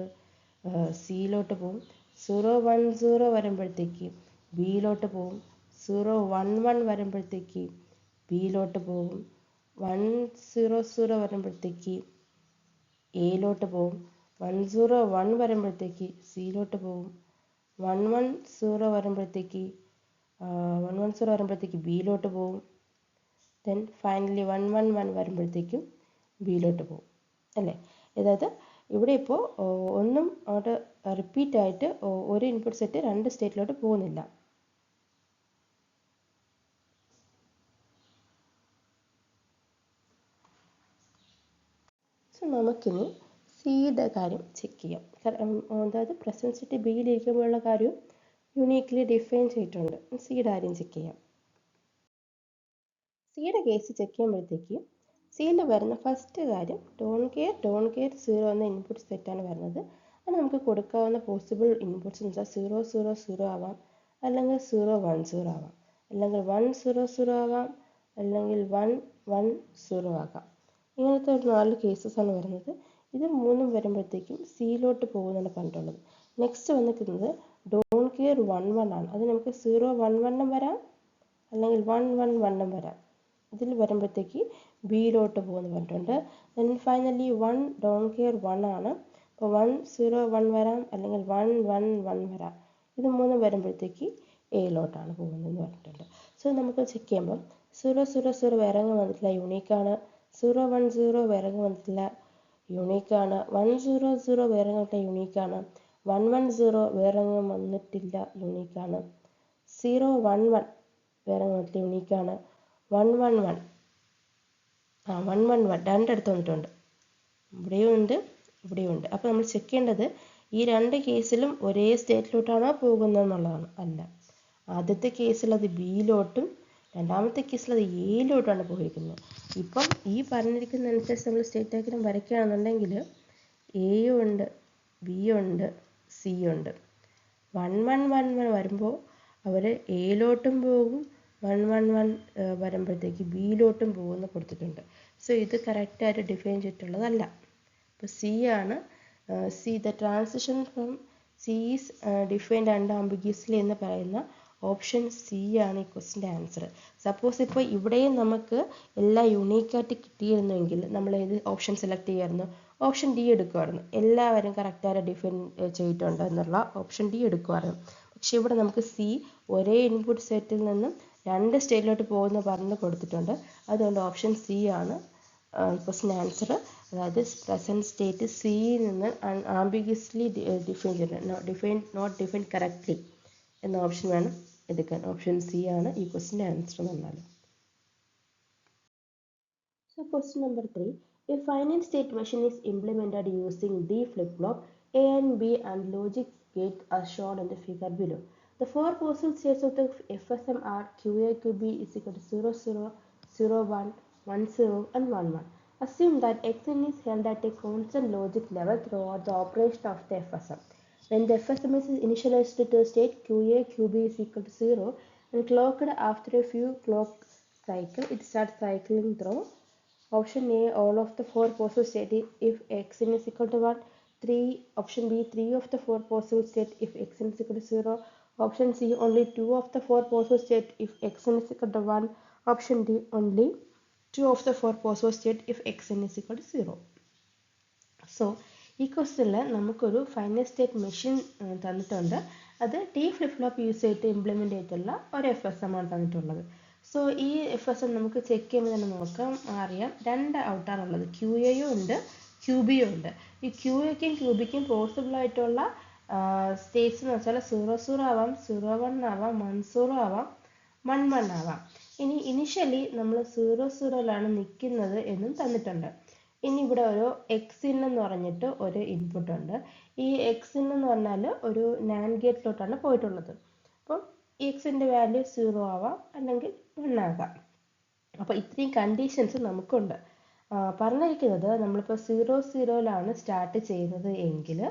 സിയിലോട്ട് പോകും. 0 1 0 വരുമ്പോഴത്തേക്ക് ബിയിലോട്ട് പോകും. 0 1 1 വരുമ്പോഴത്തേക്ക് ബിയിലോട്ട് പോകും. 1 0 0 വരുമ്പോഴത്തേക്ക് എയിലോട്ട് പോകും. 1 0 1 വരുമ്പോഴത്തേക്ക് സിയിലോട്ട് പോകും. 1 1 0 വരുമ്പോഴത്തേക്ക് 1 1 0 വരുമ്പോഴത്തേക്ക് ബിയിലോട്ട് പോകും. ദെൻ ഫൈനലി 1 1 1 വരുമ്പോഴത്തേക്കും ബിയിലോട്ട് പോകും, അല്ലേ? അതായത് ഇവിടെ ഇപ്പോൾ ഒന്നും അവിടെ റിപ്പീറ്റായിട്ട് ഒരു ഇൻപുട്ട് സെറ്റ് രണ്ട് സ്റ്റേറ്റിലോട്ട് പോകുന്നില്ല. സോ നമുക്കിനി സിയുടെ കാര്യം ചെക്ക് ചെയ്യാം. അതായത് പ്രസൻറ്റ് സ്റ്റേറ്റ് ബിയിലിരിക്കുമ്പോഴുള്ള കാര്യം യുണീക്ക്ലി ഡിഫൈൻ ചെയ്തിട്ടുണ്ട്. സിയുടെ കാര്യം ചെക്ക് ചെയ്യാം. സിയുടെ കേസ് ചെക്ക് ചെയ്യുമ്പോഴത്തേക്ക് സിയിൽ വരുന്ന ഫസ്റ്റ് കാര്യം ഡോൺ കെയർ 0 എന്ന ഇൻപുട്ട് സെറ്റാണ് വരുന്നത്. അത് നമുക്ക് കൊടുക്കാവുന്ന പോസിബിൾ ഇൻപുട്ട്സ് എന്ന് വെച്ചാൽ 0 ആവാം, അല്ലെങ്കിൽ 0 ആവാം, അല്ലെങ്കിൽ 1 ആവാം, അല്ലെങ്കിൽ 1 ആകാം. ഇങ്ങനത്തെ ഒരു 4 കേസസാണ് വരുന്നത്. ഇത് മൂന്നും വരുമ്പോഴത്തേക്കും സിയിലോട്ട് പോകുന്നതാണ് പറഞ്ഞിട്ടുള്ളത്. നെക്സ്റ്റ് വന്നിരിക്കുന്നത് ഡോൺ കെയർ 1 ആണ്. അത് നമുക്ക് 0 വരാം, അല്ലെങ്കിൽ 1 വരാം. ഇതിൽ വരുമ്പോഴത്തേക്ക് ബിയിലോട്ട് പോകുന്ന പറഞ്ഞിട്ടുണ്ട്. ദെൻ ഫൈനലി 1 ഡോൺ കെയർ 1 ആണ്. അപ്പോൾ 1 വരാം, അല്ലെങ്കിൽ 1 വരാം. ഇത് മൂന്നും വരുമ്പോഴത്തേക്ക് എയിലോട്ടാണ് പോകുന്നതെന്ന് പറഞ്ഞിട്ടുണ്ട്. സോ നമുക്ക് ചെക്ക് ചെയ്യുമ്പം 0 വേറെങ്ങും വന്നിട്ടില്ല, യുണീക്കാണ്. 0 വേറെങ്ങും വന്നിട്ടില്ല, യുണീക്കാണ്. 1 വേറെങ്ങും വന്നിട്ടില്ല, യുണീക്കാണ്. 1 വേറെങ്ങും വന്നിട്ടില്ല, യുണീക്കാണ്. 0 വേറെങ്ങും വന്നിട്ടില്ല, യുണീക്കാണ്. 1 രണ്ടിടത്ത് വന്നിട്ടുണ്ട്, ഇവിടെയും ഉണ്ട്, ഇവിടെയും ഉണ്ട്. അപ്പോൾ നമ്മൾ ചെക്ക് ചെയ്യേണ്ടത് ഈ രണ്ട് കേസിലും ഒരേ സ്റ്റേറ്റിലോട്ടാണോ പോകുന്നത് എന്നുള്ളതാണ്. അല്ല, ആദ്യത്തെ കേസിൽ അത് ബിയിലോട്ടും രണ്ടാമത്തെ കേസിൽ അത് എയിലോട്ടാണ് പോയിരിക്കുന്നത്. ഇപ്പം ഈ പറഞ്ഞിരിക്കുന്ന അനുസരിച്ച് നമ്മൾ സ്റ്റേറ്റ് ഡയഗ്രം വരയ്ക്കുകയാണെന്നുണ്ടെങ്കിൽ എയും ഉണ്ട്, ബിയും ഉണ്ട്, സിയും ഉണ്ട്. 1 വരുമ്പോൾ അവർ എയിലോട്ടും പോകും, 1 വരുമ്പോഴത്തേക്ക് ബിയിലോട്ടും പോകുമെന്ന് കൊടുത്തിട്ടുണ്ട്. സോ ഇത് കറക്റ്റായിട്ട് ഡിഫൈൻ ചെയ്തിട്ടുള്ളതല്ല. അപ്പോൾ സി ആണ് the transition from C is defined and ambiguously എന്ന് പറയുന്ന ഓപ്ഷൻ സി ആണ് ഈ ക്വസ്റ്റിൻ്റെ ആൻസർ. സപ്പോസ് ഇപ്പോൾ ഇവിടെയും നമുക്ക് എല്ലാം യുണീക്കായിട്ട് കിട്ടിയിരുന്നെങ്കിൽ നമ്മൾ ഏത് ഓപ്ഷൻ സെലക്ട് ചെയ്യുമായിരുന്നു? ഓപ്ഷൻ ഡി എടുക്കുമായിരുന്നു. എല്ലാവരും കറക്റ്റായിട്ട് ഡിഫൈൻ ചെയ്തിട്ടുണ്ട് എന്നുള്ള ഓപ്ഷൻ ഡി എടുക്കുമായിരുന്നു. പക്ഷെ ഇവിടെ നമുക്ക് സി ഒരേ ഇൻപുട്ട് സെറ്റിൽ നിന്നും 2 സ്റ്റേറ്റിലോട്ട് പോകുന്ന പറഞ്ഞ് കൊടുത്തിട്ടുണ്ട്. അതുകൊണ്ട് ഓപ്ഷൻ സി ആണ് ക്വസ്റ്റിൻ്റെ ആൻസർ. അതായത് പ്രസൻറ്റ് സ്റ്റേറ്റ് സിയിൽ നിന്ന് ആംബിഗ്യസ്ലി ഡിഫൈൻ ചെയ്തിട്ടുണ്ട്, നോട്ട് ഡിഫൈൻ കറക്റ്റ്ലി എന്ന ഓപ്ഷൻ വേണം എടുക്കാൻ. ഓപ്ഷൻ സി ആണ് ഈ ക്വസ്റ്റിൻ്റെ ആൻസർ എന്ന് പറഞ്ഞാൽ. So question number 3. A finite state machine is implemented using D flip-flop, A and B and logic gate as shown in the figure below. The four possible states of the FSM are QA, QB is equal to 0, 0, 0, 1, 1, 0 and 1, 1. Assume that Xn is held at a constant logic level throughout the operation of the FSM. When the FSM is initialized to the state QA, QB is equal to 0 and clocked after a few clock cycle, it starts cycling through option A all of the four possible states if Xn is equal to 1, 3, option B 3 of the four possible states if Xn is equal to 0, option C only 2 of the four possible states if Xn is equal to 1, option D only 2 of the four possible states if Xn is equal to 0. So ഈ ക്വസ്റ്റ്യനിൽ നമുക്കൊരു ഫൈനൈറ്റ് സ്റ്റേറ്റ് മെഷീൻ തന്നിട്ടുണ്ട്. അത് ടി ഫ്ലിപ്പ് ഫ്ലോപ്പ് യൂസ് ചെയ്തിട്ട് ഇംപ്ലിമെൻ്റ് ചെയ്തിട്ടുള്ള ഒരു FSM ആണ് തന്നിട്ടുള്ളത്. സോ ഈ FSM നമുക്ക് ചെക്ക് ചെയ്യുമ്പോൾ തന്നെ നോക്കാം, അറിയാം 2 ഔട്ടാണുള്ളത്, QAയും ഉണ്ട്, QBയും ഉണ്ട്. ഈ QAയ്ക്കും QBക്കും പോസിബിൾ ആയിട്ടുള്ള സ്റ്റേറ്റ്സ് എന്ന് വെച്ചാൽ 0 ആവാം, 01 ആവാം, 10 ആവാം, 11 ആവാം. ഇനി ഇനിഷ്യലി നമ്മൾ 00ലാണ് നിൽക്കുന്നത് എന്നും തന്നിട്ടുണ്ട്. ഇനി ഇവിടെ ഒരു Xin എന്ന് പറഞ്ഞിട്ട് ഒരു ഇൻപുട്ട് ഉണ്ട്. ഈ Xin എന്ന് പറഞ്ഞാൽ ഒരു NAND ഗേറ്റിലോട്ടാണ് പോയിട്ടുള്ളത്. അപ്പം Xൻ്റെ വാല്യൂ 0 ആവാം, അല്ലെങ്കിൽ 1 ആകാം. അപ്പോൾ ഇത്രയും കണ്ടീഷൻസ് നമുക്കുണ്ട്. പറഞ്ഞിരിക്കുന്നത് നമ്മളിപ്പോൾ 00ലാണ് സ്റ്റാർട്ട് ചെയ്യുന്നത് എങ്കിൽ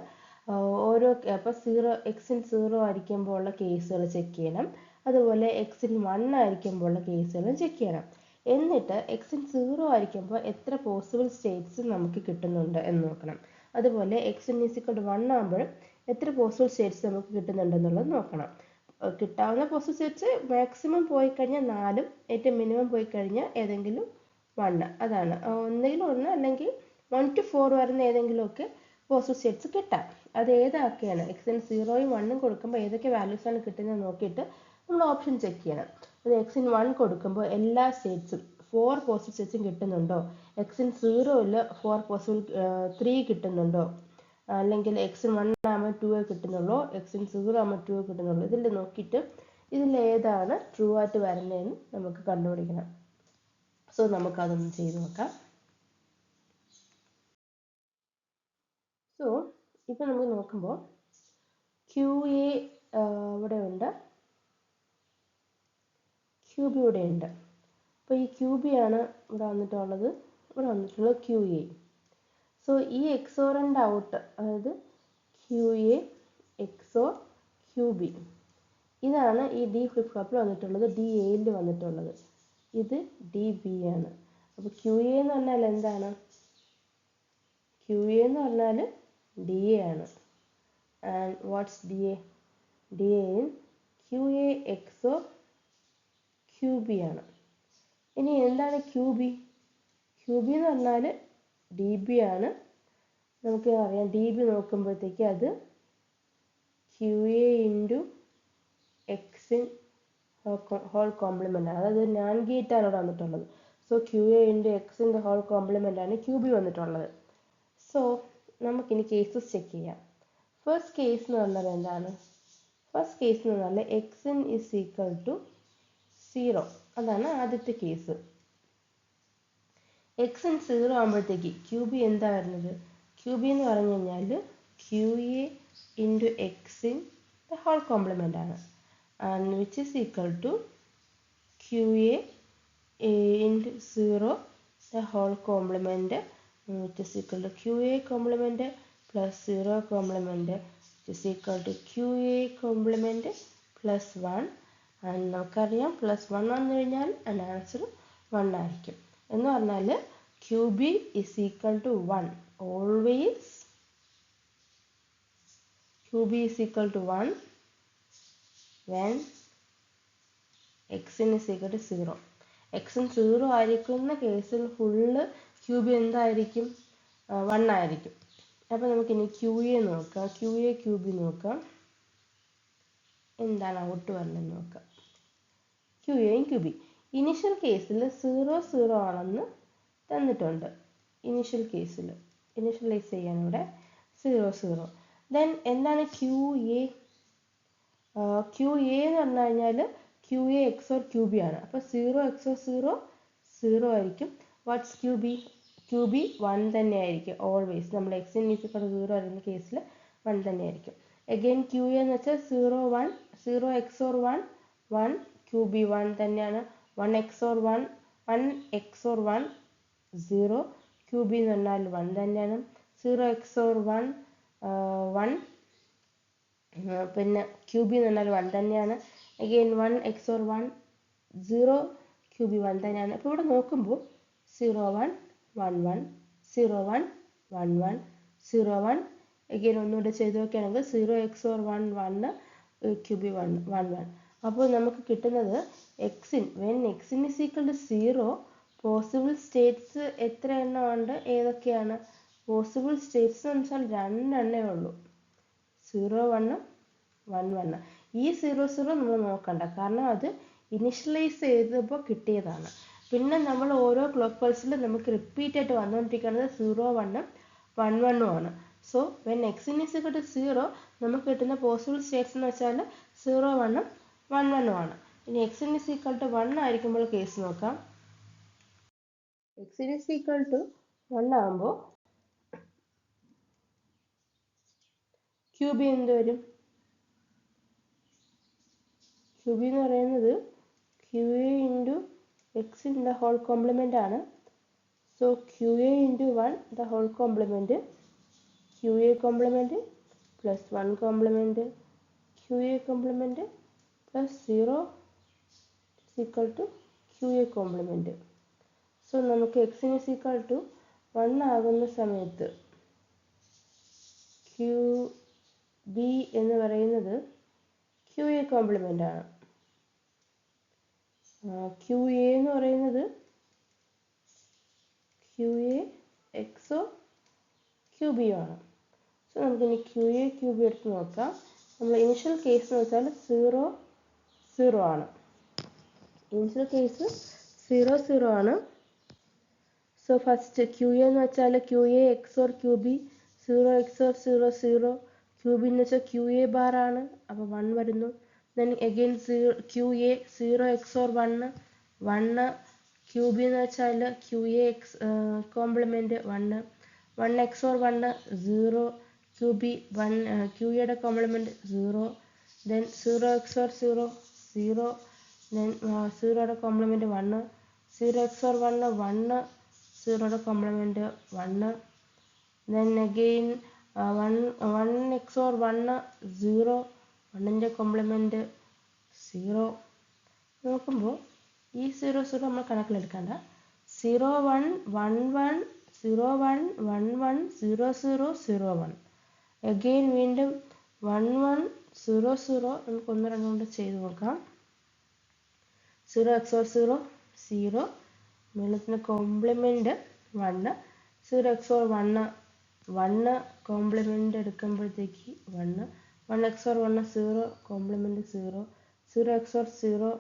ഓരോ അപ്പോൾ Xin 0 ആയിരിക്കുമ്പോൾ ഉള്ള കേസുകൾ ചെക്ക് ചെയ്യണം. അതുപോലെ Xin 1 ആയിരിക്കുമ്പോൾ ഉള്ള കേസുകളും ചെക്ക് ചെയ്യണം. എന്നിട്ട് Xin 0 ആയിരിക്കുമ്പോൾ എത്ര പോസിബിൾ സ്റ്റേറ്റ്സ് നമുക്ക് കിട്ടുന്നുണ്ട് എന്ന് നോക്കണം. അതുപോലെ Xin is equal to 1 ആകുമ്പോഴും എത്ര പോസിബിൾ സ്റ്റേറ്റ്സ് നമുക്ക് കിട്ടുന്നുണ്ടെന്നുള്ളത് നോക്കണം. കിട്ടാവുന്ന പോസിബിൾ സ്റ്റേറ്റ്സ് മാക്സിമം പോയി കഴിഞ്ഞാൽ 4, ഏറ്റവും മിനിമം പോയി കഴിഞ്ഞാൽ ഏതെങ്കിലും 1, അതാണ് ഒന്നെങ്കിലും 1 അല്ലെങ്കിൽ 1 to 4 വരുന്ന ഏതെങ്കിലുമൊക്കെ പോസിബിൾ സ്റ്റേറ്റ്സ് കിട്ടാം. അത് ഏതൊക്കെയാണ് Xin 0യും 1ഉം കൊടുക്കുമ്പോൾ ഏതൊക്കെ വാല്യൂസാണ് കിട്ടുന്നത് നോക്കിയിട്ട് നമ്മൾ ഓപ്ഷൻ ചെക്ക് ചെയ്യണം. അത് Xin 1 കൊടുക്കുമ്പോൾ എല്ലാ സ്റ്റേറ്റ്സും 4 പോസിബിൾ സ്റ്റേറ്റ്സും കിട്ടുന്നുണ്ടോ, Xin 0യിൽ 4 പോസിബിൾ 3 കിട്ടുന്നുണ്ടോ, അല്ലെങ്കിൽ Xin 1 ആകുമ്പോൾ 2 കിട്ടുന്നുള്ളൂ, Xin 0 ആകുമ്പോൾ 2 കിട്ടുന്നുള്ളൂ. ഇതിൽ നോക്കിയിട്ട് ഇതിൽ ഏതാണ് ട്രൂ ആയിട്ട് വരുന്നതെന്ന് നമുക്ക് കണ്ടുപിടിക്കണം. സോ നമുക്കതൊന്ന് ചെയ്ത് നോക്കാം. ഇപ്പം നമുക്ക് നോക്കുമ്പോൾ ക്യു എ ഇവിടെ ഉണ്ട്, ക്യു ബി ഇവിടെ ഉണ്ട്. അപ്പോൾ ഈ ക്യു ബി ആണ് ഇവിടെ വന്നിട്ടുള്ളത്, ഇവിടെ വന്നിട്ടുള്ളത് ക്യു എ. സോ ഈ എക്സോറിൻ്റെ ഔട്ട്, അതായത് Q A XOR Q B, ഇതാണ് ഈ ഡി ഫ്ലിപ്പ് ഫ്ലോപ്പിൽ വന്നിട്ടുള്ളത്, ഡി എയിൽ വന്നിട്ടുള്ളത്. ഇത് ഡി ബി ആണ്. അപ്പോൾ ക്യു എ എന്ന് പറഞ്ഞാൽ എന്താണ്? ക്യു എ എന്ന് പറഞ്ഞാൽ ഡി എ ആണ്. And what's D A? D A in Q A XOR Q B ആണ്. ഇനി എന്താണ് ക്യു ബി? ക്യു ബി എന്ന് പറഞ്ഞാൽ ഡി ബി ആണ്. നമുക്ക് അറിയാം, ഡി ബി നോക്കുമ്പോഴത്തേക്ക് അത് Q A into X n whole complement ആണ്. അതായത് നാൻ ഗേറ്റ് ആണ് ഇവിടെ വന്നിട്ടുള്ളത്. സോ ക്യു എ ഇൻറ്റു എക്സിൻ്റെ ഹോൾ കോംപ്ലിമെൻ്റ് ആണ് ക്യു ബി വന്നിട്ടുള്ളത്. സോ നമുക്കിനി കേസസ് ചെക്ക് ചെയ്യാം. ഫസ്റ്റ് കേസ് എന്ന് പറഞ്ഞാൽ എന്താണ്? ഫസ്റ്റ് കേസ് എന്ന് പറഞ്ഞാൽ എക്സിൻ ഇസ് ഈക്വൽ ടു 0. അതാണ് ആദ്യത്തെ കേസ്. എക്സിൻ 0 ആകുമ്പോഴത്തേക്ക് ക്യു ബി എന്താ വരുന്നത്? ക്യു ബി എന്ന് പറഞ്ഞു കഴിഞ്ഞാൽ Q A into X in the whole complement ആണ്. And which is equal to Q A into 0 the whole complement, which is equal to QA complement plus 0 complement, which is equal to QA complement plus 1. And നമുക്കറിയാം പ്ലസ് 1 വന്നു കഴിഞ്ഞാൽ അതിൻ്റെ ആൻസർ 1 ആയിരിക്കും. എന്ന് പറഞ്ഞാൽ Q B is equal to 1. Always Q B is equal to 1 when എക്സിൻ is equal to 0. X n 0 ആയിരിക്കുന്ന കേസിൽ ഫുള്ള് ക്യു ബി എന്തായിരിക്കും? 1 ആയിരിക്കും. അപ്പോൾ നമുക്കിനി ക്യു എ നോക്കാം, ക്യു എ ക്യു ബി നോക്കാം, എന്താണ് ഔട്ട് വരണമെന്ന് നോക്കാം. ക്യു എയും ക്യു ബി ഇനിഷ്യൽ കേസിൽ 0 ആണെന്ന് തന്നിട്ടുണ്ട്. ഇനിഷ്യൽ കേസിൽ ഇനിഷ്യലൈസ് ചെയ്യാൻ ഇവിടെ 0. ദെൻ എന്താണ് ക്യു എ? ക്യു എ എന്ന് പറഞ്ഞു കഴിഞ്ഞാൽ Q A XOR Q B ആണ്. അപ്പോൾ 0 എക്സോർ 0 ആയിരിക്കും. What's Q B? Q B 1 തന്നെ ആയിരിക്കും ഓൾവേസ്. നമ്മൾ എക്സിൻ ഈക്വൽ ടു 0 ആയിരുന്ന കേസിൽ 1 തന്നെ ആയിരിക്കും. അഗെയിൻ ക്യു എ എന്ന് വെച്ചാൽ 0 എക്സോർ 1 ക്യു ബി 1 തന്നെയാണ്. 1 എക്സോർ 1 0 ക്യു ബി എന്ന് പറഞ്ഞാൽ 1 തന്നെയാണ്. 0 എക്സോർ 1 പിന്നെ ക്യു ബി എന്ന് പറഞ്ഞാൽ 1 തന്നെയാണ്. അഗെയിൻ 1 എക്സോർ 1 0 ക്യു ബി 1 തന്നെയാണ്. അപ്പോൾ ഇവിടെ നോക്കുമ്പോൾ 0 1 1 1 0 1 1 1 0 1. അഗെയിൻ ഒന്നുകൂടെ ചെയ്ത് നോക്കുകയാണെങ്കിൽ 0 എക്സോർ 1 1 ക്യു ബി 1 1 1. അപ്പോൾ നമുക്ക് കിട്ടുന്നത് X in when എക്സിൻ is equal to 0 possible states എത്ര എണ്ണം ഉണ്ട്? ഏതൊക്കെയാണ് പോസിബിൾ സ്റ്റേറ്റ്സ് എന്ന് വെച്ചാൽ 2 എണ്ണേ ഉള്ളൂ, 0 1 1 1. ഈ 0 നമ്മൾ നോക്കണ്ട, കാരണം അത് ഇനിഷ്യലൈസ് ചെയ്തപ്പോൾ കിട്ടിയതാണ്. പിന്നെ നമ്മൾ ഓരോ ക്ലോക്ക് പൾസിലും നമുക്ക് റിപ്പീറ്റ് ആയിട്ട് വന്നുകൊണ്ടിരിക്കുന്നത് 0 1 1 1 ആണ്. So when എക്സിൻ is equal to 0 നമുക്ക് കിട്ടുന്ന പോസിബിൾ സ്റ്റേറ്റ്സ് എന്ന് വെച്ചാൽ 0 1 1 1 ആണ്. ഇനി എക്സിൻ ഇസ് ഈക്വൽ ടു 1 ആയിരിക്കുമ്പോൾ കേസ് നോക്കാം. എക്സിൻ ഇസ് ഈക്വൽ ടു 1 ആകുമ്പോൾ ക്യു ബി എന്ത് വരും? ക്യു ബി എന്ന് പറയുന്നത് Q A into X in the whole complement ആണ്. So Q A into 1 the whole complement, Q A complement plus 1 complement Q A complement plus 0 is equal to Q A complement. So നമുക്ക് എക്സിൻ ഇസ് ഈക്വൽ ടു 1 ആകുന്ന സമയത്ത് ക്യു ബി എന്ന് പറയുന്നത് ക്യു എ കോംപ്ലിമെൻ്റ് ആണ്. ക്യു എ എന്ന് പറയുന്നത് Q A XOR Q B ആണ്. സോ നമുക്കിനി ക്യു എ ക്യു ബി എടുത്ത് നോക്കാം. നമ്മൾ ഇനിഷ്യൽ കേസ് എന്ന് വെച്ചാൽ 0 ആണ്. ഇനിഷ്യൽ കേസ് 0 ആണ്. സോ ഫസ്റ്റ് ക്യു എ എന്ന് വെച്ചാൽ Q A XOR Q B 0 XOR 0 Q B എന്ന് വെച്ചാൽ ക്യു എ ബാർ ആണ്, അപ്പോൾ 1 വരുന്നു. Then again Q A 0 XOR 1 Q B എന്ന് വെച്ചാൽ Q A complement 1 XOR 1 0 QB 1 QAയുടെ കോംപ്ലിമെൻറ്റ് 0, then 0 XOR 0 0, then 0യുടെ കോംപ്ലിമെൻറ്റ് 1, 0 XOR 1 1, 0യുടെ കോംപ്ലിമെൻറ്റ് 1, then again 1 XOR 1 0, 1ൻ്റെ കോംപ്ലിമെൻറ്റ് 0. നോക്കുമ്പോൾ ഈ 0 0 നമ്മൾ കണക്കിലെടുക്കണ്ട. 0 1 1 1 0 1 1 1 0 0 0 1. അഗെയിൻ വീണ്ടും 1 1 0 0. നമുക്ക് ഒന്ന് രണ്ട് കൊണ്ട് ചെയ്ത് നോക്കാം. 0 XOR 0 0, മേളത്തിന് കോംപ്ലിമെൻറ്റ് 1, 0 XOR 1 1, കോംപ്ലിമെൻറ്റ് എടുക്കുമ്പോഴത്തേക്ക് 1, 1 XOR 1 0, complement 0, 0 XOR 0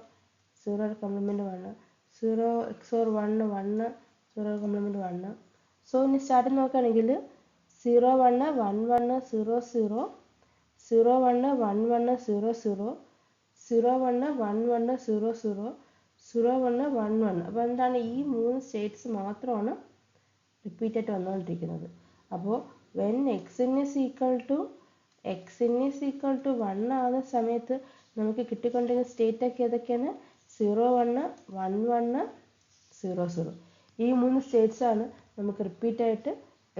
0 complement 1, 0 XOR 1 1, 0 complement 1. So ഇനി സ്റ്റാർട്ട് നോക്കുകയാണെങ്കിൽ 0 1 1 1 0 0, 0 1 1 1 0 0, 0 1 1 1 0 0, 0 1 1 1. അപ്പോൾ എന്താണ്, ഈ 3 സ്റ്റേറ്റ്സ് മാത്രമാണ് റിപ്പീറ്റ് ആയിട്ട് വന്നുകൊണ്ടിരിക്കുന്നത്. അപ്പോൾ when X is equal to 1 ആകുന്ന സമയത്ത് നമുക്ക് കിട്ടിക്കൊണ്ടിരിക്കുന്ന സ്റ്റേറ്റ് ഒക്കെ ഏതൊക്കെയാണ്? 0 1 1 1 0 0. ഈ 3 സ്റ്റേറ്റ്സ് ആണ് നമുക്ക് റിപ്പീറ്റ് ആയിട്ട്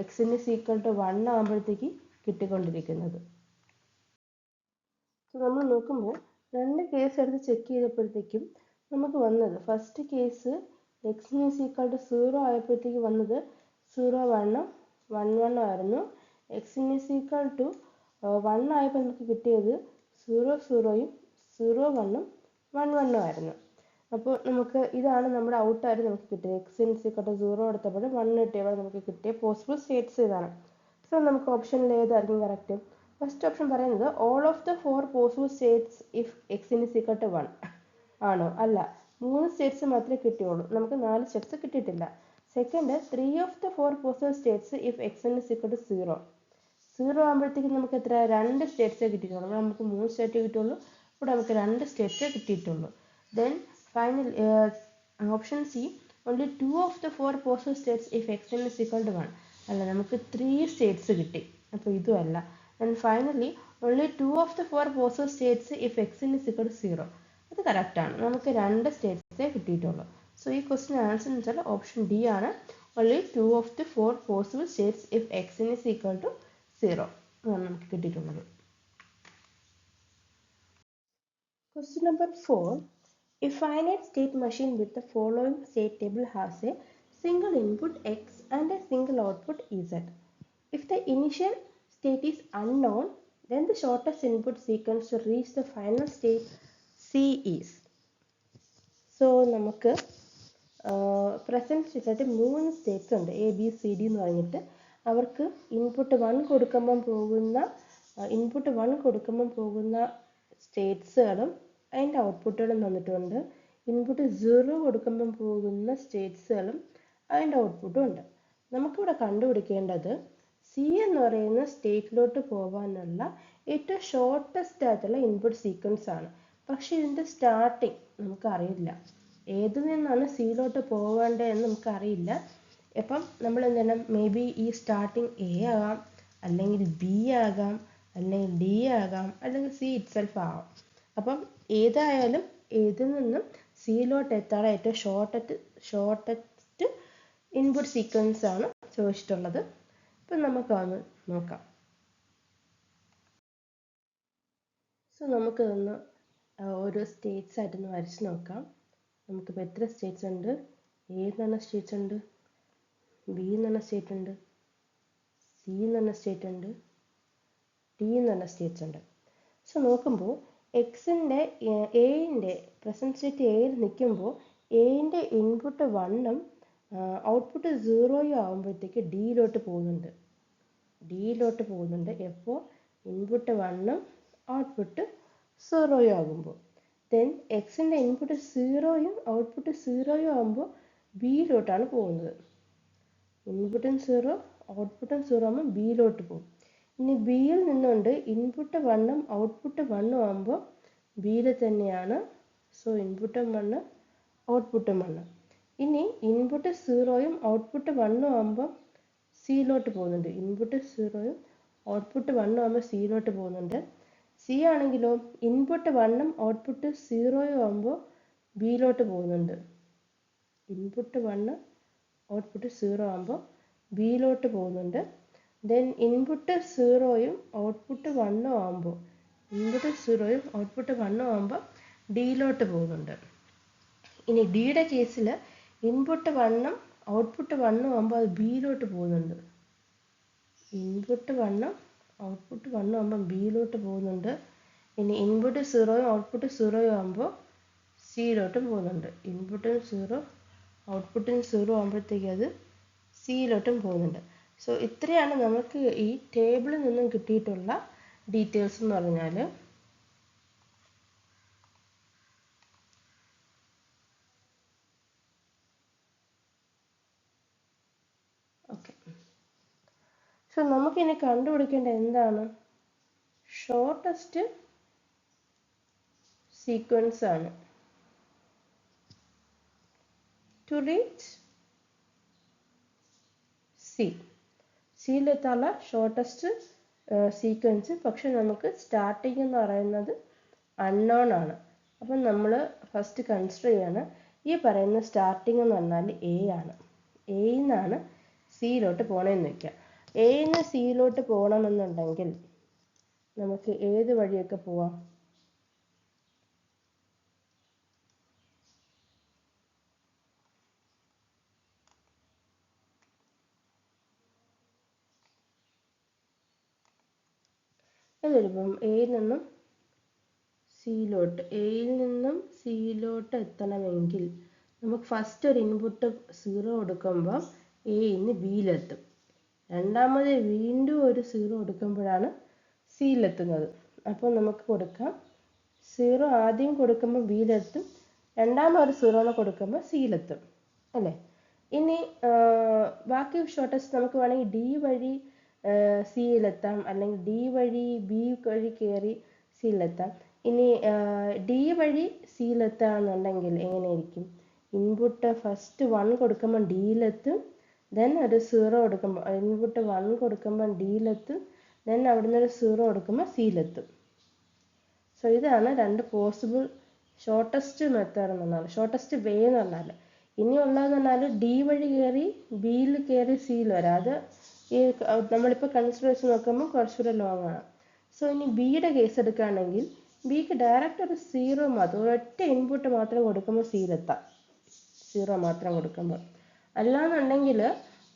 എക്സ് ഈസ് ഈക്വൽ ടു 1 ആകുമ്പോഴത്തേക്ക് കിട്ടിക്കൊണ്ടിരിക്കുന്നത്. സോ നമ്മൾ നോക്കുമ്പോൾ 2 കേസ് എടുത്ത് ചെക്ക് ചെയ്തപ്പോഴത്തേക്കും നമുക്ക് വന്നത്, first case X is equal to 0 ആയപ്പോഴത്തേക്ക് വന്നത് 0 1 1 1 ആയിരുന്നു. എക്സ് ഈസ് ഈക്വൽ ടു 1 ആയപ്പോൾ നമുക്ക് കിട്ടിയത് 0 0യും 0 1 1 1 ആയിരുന്നു. അപ്പോൾ നമുക്ക് ഇതാണ് നമ്മുടെ ഔട്ടായിട്ട് നമുക്ക് കിട്ടിയത്. എക്സ് ഈസ് ഈക്വൽ ടു 0 എടുത്തപ്പോൾ 1 കിട്ടിയപ്പോൾ നമുക്ക് കിട്ടിയ പോസിബിൾ സ്റ്റേറ്റ്സ് ഇതാണ്. സോ നമുക്ക് ഓപ്ഷനിൽ ഏതായിരിക്കും കറക്റ്റ്? ഫസ്റ്റ് ഓപ്ഷൻ പറയുന്നത് all of the 4 possible states if X is equal to 1 ആണോ? അല്ല, 3 സ്റ്റേറ്റ്സ് മാത്രമേ കിട്ടിയുള്ളൂ, നമുക്ക് 4 സ്റ്റെപ്സ് കിട്ടിയിട്ടില്ല. Second 3 of the 4 possible states if X is equal to 0. 0 ആകുമ്പോഴത്തേക്കും നമുക്ക് എത്ര? 2 സ്റ്റേറ്റ്സേ കിട്ടിയിട്ടുള്ളൂ. ഇവിടെ നമുക്ക് 3 സ്റ്റേറ്റ് കിട്ടുള്ളൂ, ഇവിടെ നമുക്ക് 2 സ്റ്റേറ്റ്സേ കിട്ടിയിട്ടുള്ളൂ. Then final option C only 2 of the 4 possible states if X is equal to 1. അല്ല, നമുക്ക് 3 സ്റ്റേറ്റ്സ് കിട്ടി, അപ്പോൾ ഇതും അല്ല. And finally only 2 of the 4 possible states if X is equal to 0. അത് കറക്റ്റാണ്, നമുക്ക് 2 സ്റ്റേറ്റ്സേ കിട്ടിയിട്ടുള്ളൂ. സോ ഈ ക്വസ്റ്റ്യൻ ആൻസർ എന്ന് വെച്ചാൽ ഓപ്ഷൻ ഡി ആണ്. Only 2 of the 4 possible states if X is equal to 0 അതാണ് നമുക്ക് കിട്ടിയിട്ടുള്ളത്. Question number 4. A finite state machine with the following state table has a single input x and a single output z. If the initial state is unknown, then the shortest input sequence to reach the final state C is. So നമുക്ക് പ്രസൻറ്റ് സ്റ്റേറ്റായിട്ട് 3 സ്റ്റേറ്റ്സ് ഉണ്ട്, എ ബി സി ഡി എന്ന് പറഞ്ഞിട്ട്. അവർക്ക് ഇൻപുട്ട് 1 കൊടുക്കുമ്പം പോകുന്ന സ്റ്റേറ്റ്സുകളും അതിൻ്റെ ഔട്ട്പുട്ടുകളും തന്നിട്ടുണ്ട്. ഇൻപുട്ട് 0 കൊടുക്കുമ്പം പോകുന്ന സ്റ്റേറ്റ്സുകളും അതിൻ്റെ ഔട്ട്പുട്ടും ഉണ്ട്. നമുക്കിവിടെ കണ്ടുപിടിക്കേണ്ടത് സി എന്ന് പറയുന്ന സ്റ്റേറ്റിലോട്ട് പോകാനുള്ള ഏറ്റവും ഷോർട്ടസ്റ്റ് ആയിട്ടുള്ള ഇൻപുട്ട് സീക്വൻസ് ആണ്. പക്ഷേ ഇതിൻ്റെ സ്റ്റാർട്ടിങ് നമുക്കറിയില്ല, ഏതിൽ നിന്നാണ് സിയിലോട്ട് പോകേണ്ടതെന്ന് നമുക്കറിയില്ല. അപ്പം നമ്മൾ എന്താണ്, മേ ബി ഈ സ്റ്റാർട്ടിങ് എ ആകാം, അല്ലെങ്കിൽ ബി ആകാം, അല്ലെങ്കിൽ ഡി ആകാം, അല്ലെങ്കിൽ സി ഇറ്റ്സെൽഫ് ആകാം. അപ്പം ഏതായാലും ഇതിൽ നിന്നും സിയിലോട്ട് എത്താനുള്ള ഏറ്റവും ഷോർട്ടസ്റ്റ് ഇൻപുട്ട് സീക്വൻസ് ആണ് ചോദിച്ചിട്ടുള്ളത്. അപ്പം നമുക്കതൊന്ന് നോക്കാം. സോ നമുക്കതൊന്ന് ഓരോ സ്റ്റേറ്റ്സ് ആയിട്ടൊന്ന് വരച്ച് നോക്കാം. നമുക്കിപ്പോൾ എത്ര സ്റ്റേറ്റ്സ് ഉണ്ട്? എ എന്ന് പറഞ്ഞ സ്റ്റേറ്റ്സ് ഉണ്ട്, ബി എന്ന് പറഞ്ഞ സ്റ്റേറ്റ് ഉണ്ട്, സി എന്ന് പറഞ്ഞ സ്റ്റേറ്റ് ഉണ്ട്, ഡി എന്ന് പറഞ്ഞ സ്റ്റേറ്റ്സ് ഉണ്ട്. സോ നോക്കുമ്പോൾ എയുടെ പ്രസൻറ്റ് സ്റ്റേറ്റ് എയിൽ നിൽക്കുമ്പോൾ എയുടെ ഇൻപുട്ട് 1ഉം ഔട്ട്പുട്ട് 0യും ആകുമ്പോഴത്തേക്ക് ഡിയിലോട്ട് പോകുന്നുണ്ട്. എപ്പോൾ ഇൻപുട്ട് 1ഉം ഔട്ട്പുട്ട് 0യും ആകുമ്പോൾ. ദെൻ എക്സിൻ്റെ ഇൻപുട്ട് 0യും ഔട്ട്പുട്ട് 0യും ആകുമ്പോൾ ബിയിലോട്ടാണ് പോകുന്നത്. ഇൻപുട്ടും 0 ഔട്ട്പുട്ടും 0 ആകുമ്പോൾ ബിയിലോട്ട് പോകും. ഇനി ബിയിൽ നിന്നുകൊണ്ട് ഇൻപുട്ട് 1ഉം ഔട്ട്പുട്ട് 1ഉം ആകുമ്പോൾ ബിയിൽ തന്നെയാണ്. സോ ഇൻപുട്ടും 1 ഔട്ട്പുട്ടും 1. ഇനി ഇൻപുട്ട് 0യും ഔട്ട്പുട്ട് 1ഉം ആകുമ്പോൾ സിയിലോട്ട് പോകുന്നുണ്ട്. ഇൻപുട്ട് 0യും ഔട്ട്പുട്ട് 1 ആകുമ്പോൾ സിയിലോട്ട് പോകുന്നുണ്ട്. സി ആണെങ്കിലോ ഇൻപുട്ട് 1ഉം ഔട്ട്പുട്ട് 0 ആകുമ്പോൾ ബിയിലോട്ട് പോകുന്നുണ്ട്. ഇൻപുട്ട് 1 ഔട്ട്പുട്ട് 0 ആകുമ്പോൾ ബിയിലോട്ട് പോകുന്നുണ്ട്. ദെൻ ഇൻപുട്ട് 0ഉം ഔട്ട്പുട്ട് 1ഉം ആകുമ്പോൾ ഡിയിലോട്ട് പോകുന്നുണ്ട്. ഇനി ഡിയുടെ കേസിൽ ഇൻപുട്ട് 1ഉം ഔട്ട്പുട്ട് 1ഉം ആകുമ്പോൾ അത് ബിയിലോട്ട് പോകുന്നുണ്ട്. ഇൻപുട്ട് 1ഉം ഔട്ട്പുട്ട് 1ഉം ആകുമ്പോൾ ബിയിലോട്ട് പോകുന്നുണ്ട്. ഇനി ഇൻപുട്ട് 0ഉം ഔട്ട്പുട്ട് 0ഉം ആകുമ്പോൾ സിയിലോട്ട് പോകുന്നുണ്ട്. ഇൻപുട്ടും 0 ഔട്ട്പുട്ടും 0 ആകുമ്പോഴത്തേക്ക് അത് സിയിലോട്ടും പോകുന്നുണ്ട്. സോ ഇത്രയാണ് നമുക്ക് ഈ ടേബിളിൽ നിന്നും കിട്ടിയിട്ടുള്ള ഡീറ്റെയിൽസ് എന്ന് പറഞ്ഞാൽ. ഓക്കെ, സോ നമുക്കിനി കണ്ടുപിടിക്കേണ്ട എന്താണ്? ഷോർട്ടസ്റ്റ് സീക്വൻസ് ആണ്. ടു റീച്ച് സിയിലെത്താനുള്ള ഷോർട്ടസ്റ്റ് സീക്വൻസ്. പക്ഷെ നമുക്ക് സ്റ്റാർട്ടിങ് എന്ന് പറയുന്നത് അൺനോൺ ആണ്. അപ്പം നമ്മൾ ഫസ്റ്റ് കൺസിഡർ ചെയ്യാണ് ഈ പറയുന്ന സ്റ്റാർട്ടിങ് എന്ന് പറഞ്ഞാൽ എ ആണ്. എയിൽ നിന്നാണ് സിയിലോട്ട് പോകണമെന്ന് വയ്ക്കുക. എയിൽ നിന്ന് സിയിലോട്ട് പോകണമെന്നുണ്ടെങ്കിൽ നമുക്ക് ഏത് വഴിയൊക്കെ പോവാം? അതെടുപ്പം എയിൽ നിന്നും സിയിലോട്ട് എത്തണമെങ്കിൽ നമുക്ക് ഫസ്റ്റ് ഒരു ഇൻപുട്ട് 0 കൊടുക്കുമ്പോൾ എയിന്ന് ബിയിലെത്തും. രണ്ടാമത് വീണ്ടും ഒരു 0 കൊടുക്കുമ്പോഴാണ് സിയിലെത്തുന്നത്. അപ്പോൾ നമുക്ക് കൊടുക്കാം 0 ആദ്യം കൊടുക്കുമ്പോൾ ബിയിലെത്തും, രണ്ടാമതൊരു 0 കൊടുക്കുമ്പോൾ സിയിലെത്തും അല്ലേ. ഇനി ബാക്കി ഷോർട്ടസ്റ്റ് നമുക്ക് വേണമെങ്കിൽ ഡി വഴി സിയിലെത്താം, അല്ലെങ്കിൽ ഡി വഴി ബി വഴി കയറി സിയിലെത്താം. ഇനി ഡി വഴി സിയിലെത്താന്നുണ്ടെങ്കിൽ എങ്ങനെയായിരിക്കും? ഇൻപുട്ട് ഫസ്റ്റ് 1 കൊടുക്കുമ്പോൾ ഡിയിലെത്തും, ദെൻ ഒരു 0 കൊടുക്കുമ്പോൾ ഇൻപുട്ട് 1 കൊടുക്കുമ്പോൾ ഡിയിലെത്തും, ദെൻ അവിടുന്ന് ഒരു 0 കൊടുക്കുമ്പോൾ സിയിലെത്തും. സോ ഇതാണ് രണ്ട് പോസിബിൾ ഷോർട്ടസ്റ്റ് മെത്തേഡ് എന്ന് പറഞ്ഞാൽ, ഷോർട്ടസ്റ്റ് വേ എന്ന് പറഞ്ഞാൽ. ഇനിയുള്ളതെന്ന് പറഞ്ഞാൽ ഡി വഴി കയറി ബിയിൽ കയറി സിയിൽ വരാം. അത് ഈ നമ്മളിപ്പോൾ കൺസിഡർ ചെയ്ത് നോക്കുമ്പോൾ കുറച്ചുകൂടെ ലോങ് ആണ്. സോ ഇനി ബിയുടെ കേസ് എടുക്കുകയാണെങ്കിൽ ബിക്ക് ഡയറക്റ്റ് ഒരു 0 മാത്രം, ഒരൊറ്റ ഇൻപുട്ട് മാത്രം കൊടുക്കുമ്പോൾ സിയിലെത്താം. 0 മാത്രം കൊടുക്കുമ്പോൾ. അല്ലാന്നുണ്ടെങ്കിൽ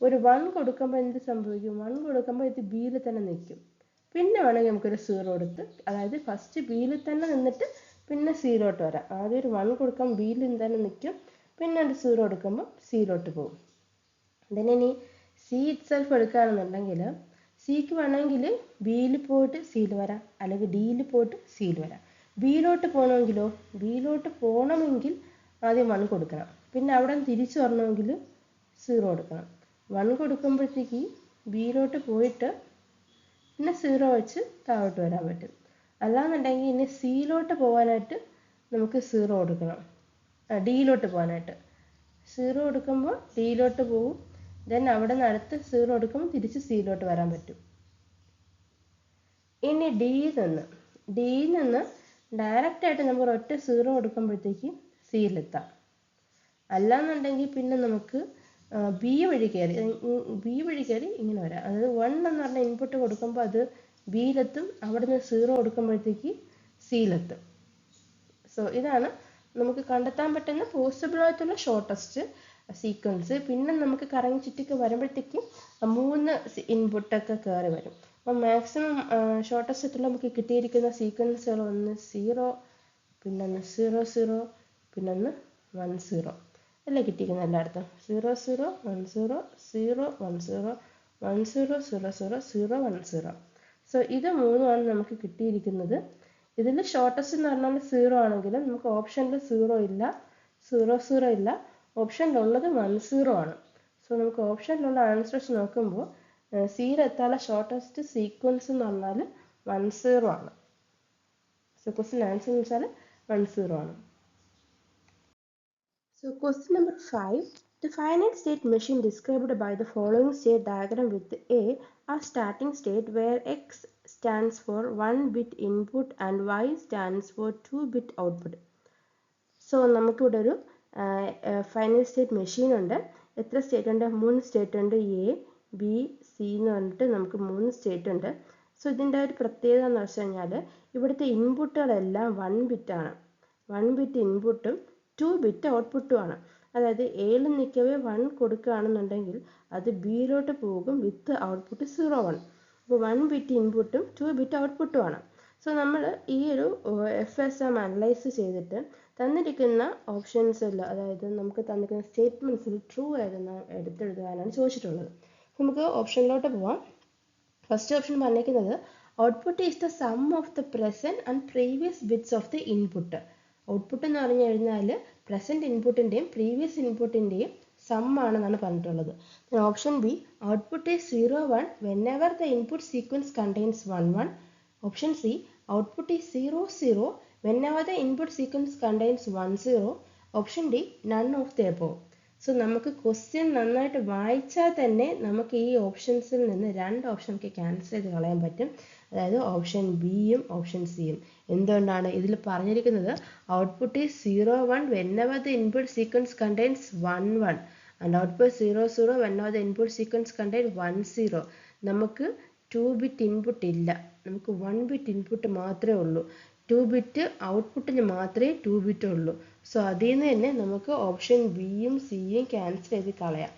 ഒരു 1 കൊടുക്കുമ്പോൾ എന്ത് സംഭവിക്കും? 1 കൊടുക്കുമ്പോൾ ഇത് ബിയിൽ തന്നെ നിൽക്കും. പിന്നെ വേണമെങ്കിൽ നമുക്കൊരു 0 കൊടുത്ത്, അതായത് ഫസ്റ്റ് ബിയിൽ തന്നെ നിന്നിട്ട് പിന്നെ സിയിലോട്ട് വരാം. ആദ്യം ഒരു 1 കൊടുക്കുമ്പോൾ ബിയിൽ തന്നെ നിൽക്കും, പിന്നെ ഒരു 0 കൊടുക്കുമ്പോൾ സിയിലോട്ട് പോകും. ഇനി സി ഇറ്റ്സെൽഫ് എടുക്കുകയാണെന്നുണ്ടെങ്കിൽ സിക്ക് വേണമെങ്കിൽ ബിയിൽ പോയിട്ട് സിയിൽ വരാം, അല്ലെങ്കിൽ ഡിയിൽ പോയിട്ട് സിയിൽ വരാം. ബിയിലോട്ട് പോകണമെങ്കിൽ ആദ്യം 1 കൊടുക്കണം, പിന്നെ അവിടെ നിന്ന് തിരിച്ചു വരണമെങ്കിൽ 0 കൊടുക്കണം. 1 കൊടുക്കുമ്പോഴത്തേക്ക് ബിയിലോട്ട് പോയിട്ട് പിന്നെ 0 വെച്ച് താഴോട്ട് വരാൻ പറ്റും. അല്ലാന്നുണ്ടെങ്കിൽ ഇനി സിയിലോട്ട് പോകാനായിട്ട് നമുക്ക് 0 കൊടുക്കണം. ഡിയിലോട്ട് പോകാനായിട്ട് 0 കൊടുക്കുമ്പോൾ ഡിയിലോട്ട് പോകും, ദെൻ അവിടെ നിന്ന് അടുത്ത് 0 കൊടുക്കുമ്പോൾ തിരിച്ച് സിയിലോട്ട് വരാൻ പറ്റും. ഇനി ഡിയിൽ നിന്ന് ഡയറക്റ്റ് ആയിട്ട് നമുക്ക് ഒറ്റ 0 കൊടുക്കുമ്പോഴത്തേക്ക് സിയിലെത്താം. അല്ലാന്നുണ്ടെങ്കിൽ പിന്നെ നമുക്ക് ബി വഴി കയറി ഇങ്ങനെ വരാം. അതായത് 1 എന്ന് പറഞ്ഞ ഇൻപുട്ട് കൊടുക്കുമ്പോൾ അത് ബിയിലെത്തും, അവിടെ നിന്ന് 0 കൊടുക്കുമ്പോഴത്തേക്ക് സിയിലെത്തും. സോ ഇതാണ് നമുക്ക് കണ്ടെത്താൻ പറ്റുന്ന പോസിബിൾ ആയിട്ടുള്ള ഷോർട്ടസ്റ്റ് സീക്വൻസ്. പിന്നെ നമുക്ക് കറങ്ങി ചുറ്റിക്ക് വരുമ്പോഴത്തേക്കും 3 ഇൻപുട്ടൊക്കെ കയറി വരും. അപ്പം മാക്സിമം ഷോർട്ടസ്റ്റ് ആയിട്ടുള്ള നമുക്ക് കിട്ടിയിരിക്കുന്ന സീക്വൻസുകൾ ഒന്ന് 0, പിന്നൊന്ന് 0 0, പിന്നൊന്ന് 1 0 അല്ലേ കിട്ടിയിരിക്കുന്നത് എല്ലായിടത്തും. 0 0 1 0 0 1 0 1 0 0 0 0 1 0. സോ ഇത് 3ആണ് നമുക്ക് കിട്ടിയിരിക്കുന്നത്. ഇതിൽ ഷോർട്ടസ്റ്റ് എന്ന് പറഞ്ഞാൽ 0 ആണെങ്കിലും നമുക്ക് ഓപ്ഷനിൽ 0 ഇല്ല, 0 0 ഇല്ല, ഓപ്ഷനിലുള്ളത് 1 0 ആണ്. സോ നമുക്ക് ഓപ്ഷനിലുള്ള ആൻസേഴ്സ് നോക്കുമ്പോൾ സിയിലെത്താനുള്ള ഷോർട്ടസ്റ്റ് സീക്വൻസ് എന്ന് പറഞ്ഞാൽ 1 0 ആണ്. സോ ക്വസ്റ്റ്യൻ ആൻസർ എന്ന് വെച്ചാൽ 1 0 ആണ്. So question number 5, The finite state machine described by the following state diagram with A a starting state where X stands for 1 bit input and Y stands for 2 bit output. So നമുക്കിവിടെ ഒരു ഫൈനൽ സ്റ്റേറ്റ് മെഷീൻ ഉണ്ട്. എത്ര സ്റ്റേറ്റ് ഉണ്ട്? 3 സ്റ്റേറ്റ് ഉണ്ട്. എ ബി സി എന്ന് പറഞ്ഞിട്ട് നമുക്ക് 3 സ്റ്റേറ്റ് ഉണ്ട്. സോ ഇതിൻ്റെ ഒരു പ്രത്യേകത എന്ന് വെച്ച് കഴിഞ്ഞാൽ ഇവിടുത്തെ ഇൻപുട്ടുകളെല്ലാം 1 ബിറ്റാണ്. 1 ബിറ്റ് ഇൻപുട്ടും 2 ബിറ്റ് ഔട്ട്പുട്ടും ആണ്. അതായത് എയിൽ നിൽക്കവേ 1 കൊടുക്കുകയാണെന്നുണ്ടെങ്കിൽ അത് ബിയിലോട്ട് പോകും വിത്ത് ഔട്ട്പുട്ട് 0 1. അപ്പോൾ 1 ബിറ്റ് ഇൻപുട്ടും 2 ബിറ്റ് ഔട്ട്പുട്ടും ആണ്. സോ നമ്മൾ ഈ ഒരു FSM അനലൈസ് ചെയ്തിട്ട് തന്നിരിക്കുന്ന ഓപ്ഷൻസിൽ, അതായത് നമുക്ക് തന്നിരിക്കുന്ന സ്റ്റേറ്റ്മെൻറ്റ്സിൽ ട്രൂ ആയിരുന്നു എടുത്തെഴുതാനാണ് ചോദിച്ചിട്ടുള്ളത്. നമുക്ക് ഓപ്ഷനിലോട്ട് പോവാം. ഫസ്റ്റ് ഓപ്ഷൻ പറഞ്ഞിരിക്കുന്നത് output is the sum of the present and previous bits of the input. Output എന്ന് പറഞ്ഞു കഴിഞ്ഞാൽ പ്രസൻറ്റ് ഇൻപുട്ടിൻ്റെയും പ്രീവിയസ് ഇൻപുട്ടിൻ്റെയും സം ആണെന്നാണ് പറഞ്ഞിട്ടുള്ളത്. Option B output is 0 1 whenever the input sequence contains 1 1. Option C output is 0 0 whenever the input sequence contains 1 0. Option D none of the above. So നമുക്ക് ക്വസ്റ്റ്യൻ നന്നായിട്ട് വായിച്ചാൽ തന്നെ നമുക്ക് ഈ ഓപ്ഷൻസിൽ നിന്ന് 2 ഓപ്ഷൻ നമുക്ക് ക്യാൻസൽ ചെയ്ത് കളയാൻ പറ്റും. അതായത് ഓപ്ഷൻ ബിയും ഓപ്ഷൻ സിയും. എന്തുകൊണ്ടാണ് ഇതിൽ പറഞ്ഞിരിക്കുന്നത്? Output is 0 1 whenever the input sequence contains 1 1 and output 0 0 whenever the input sequence contains 1 0. നമുക്ക് 2 ബിറ്റ് ഇൻപുട്ട് ഇല്ല, നമുക്ക് 1 ബിറ്റ് ഇൻപുട്ട് മാത്രമേ ഉള്ളൂ. 2 ബിറ്റ് ഔട്ട്പുട്ടിന് മാത്രമേ 2 ബിറ്റ് ഉള്ളൂ. സോ അതിൽ നിന്ന് തന്നെ നമുക്ക് ഓപ്ഷൻ ബിയും സിയും ക്യാൻസൽ ചെയ്ത് കളയാം.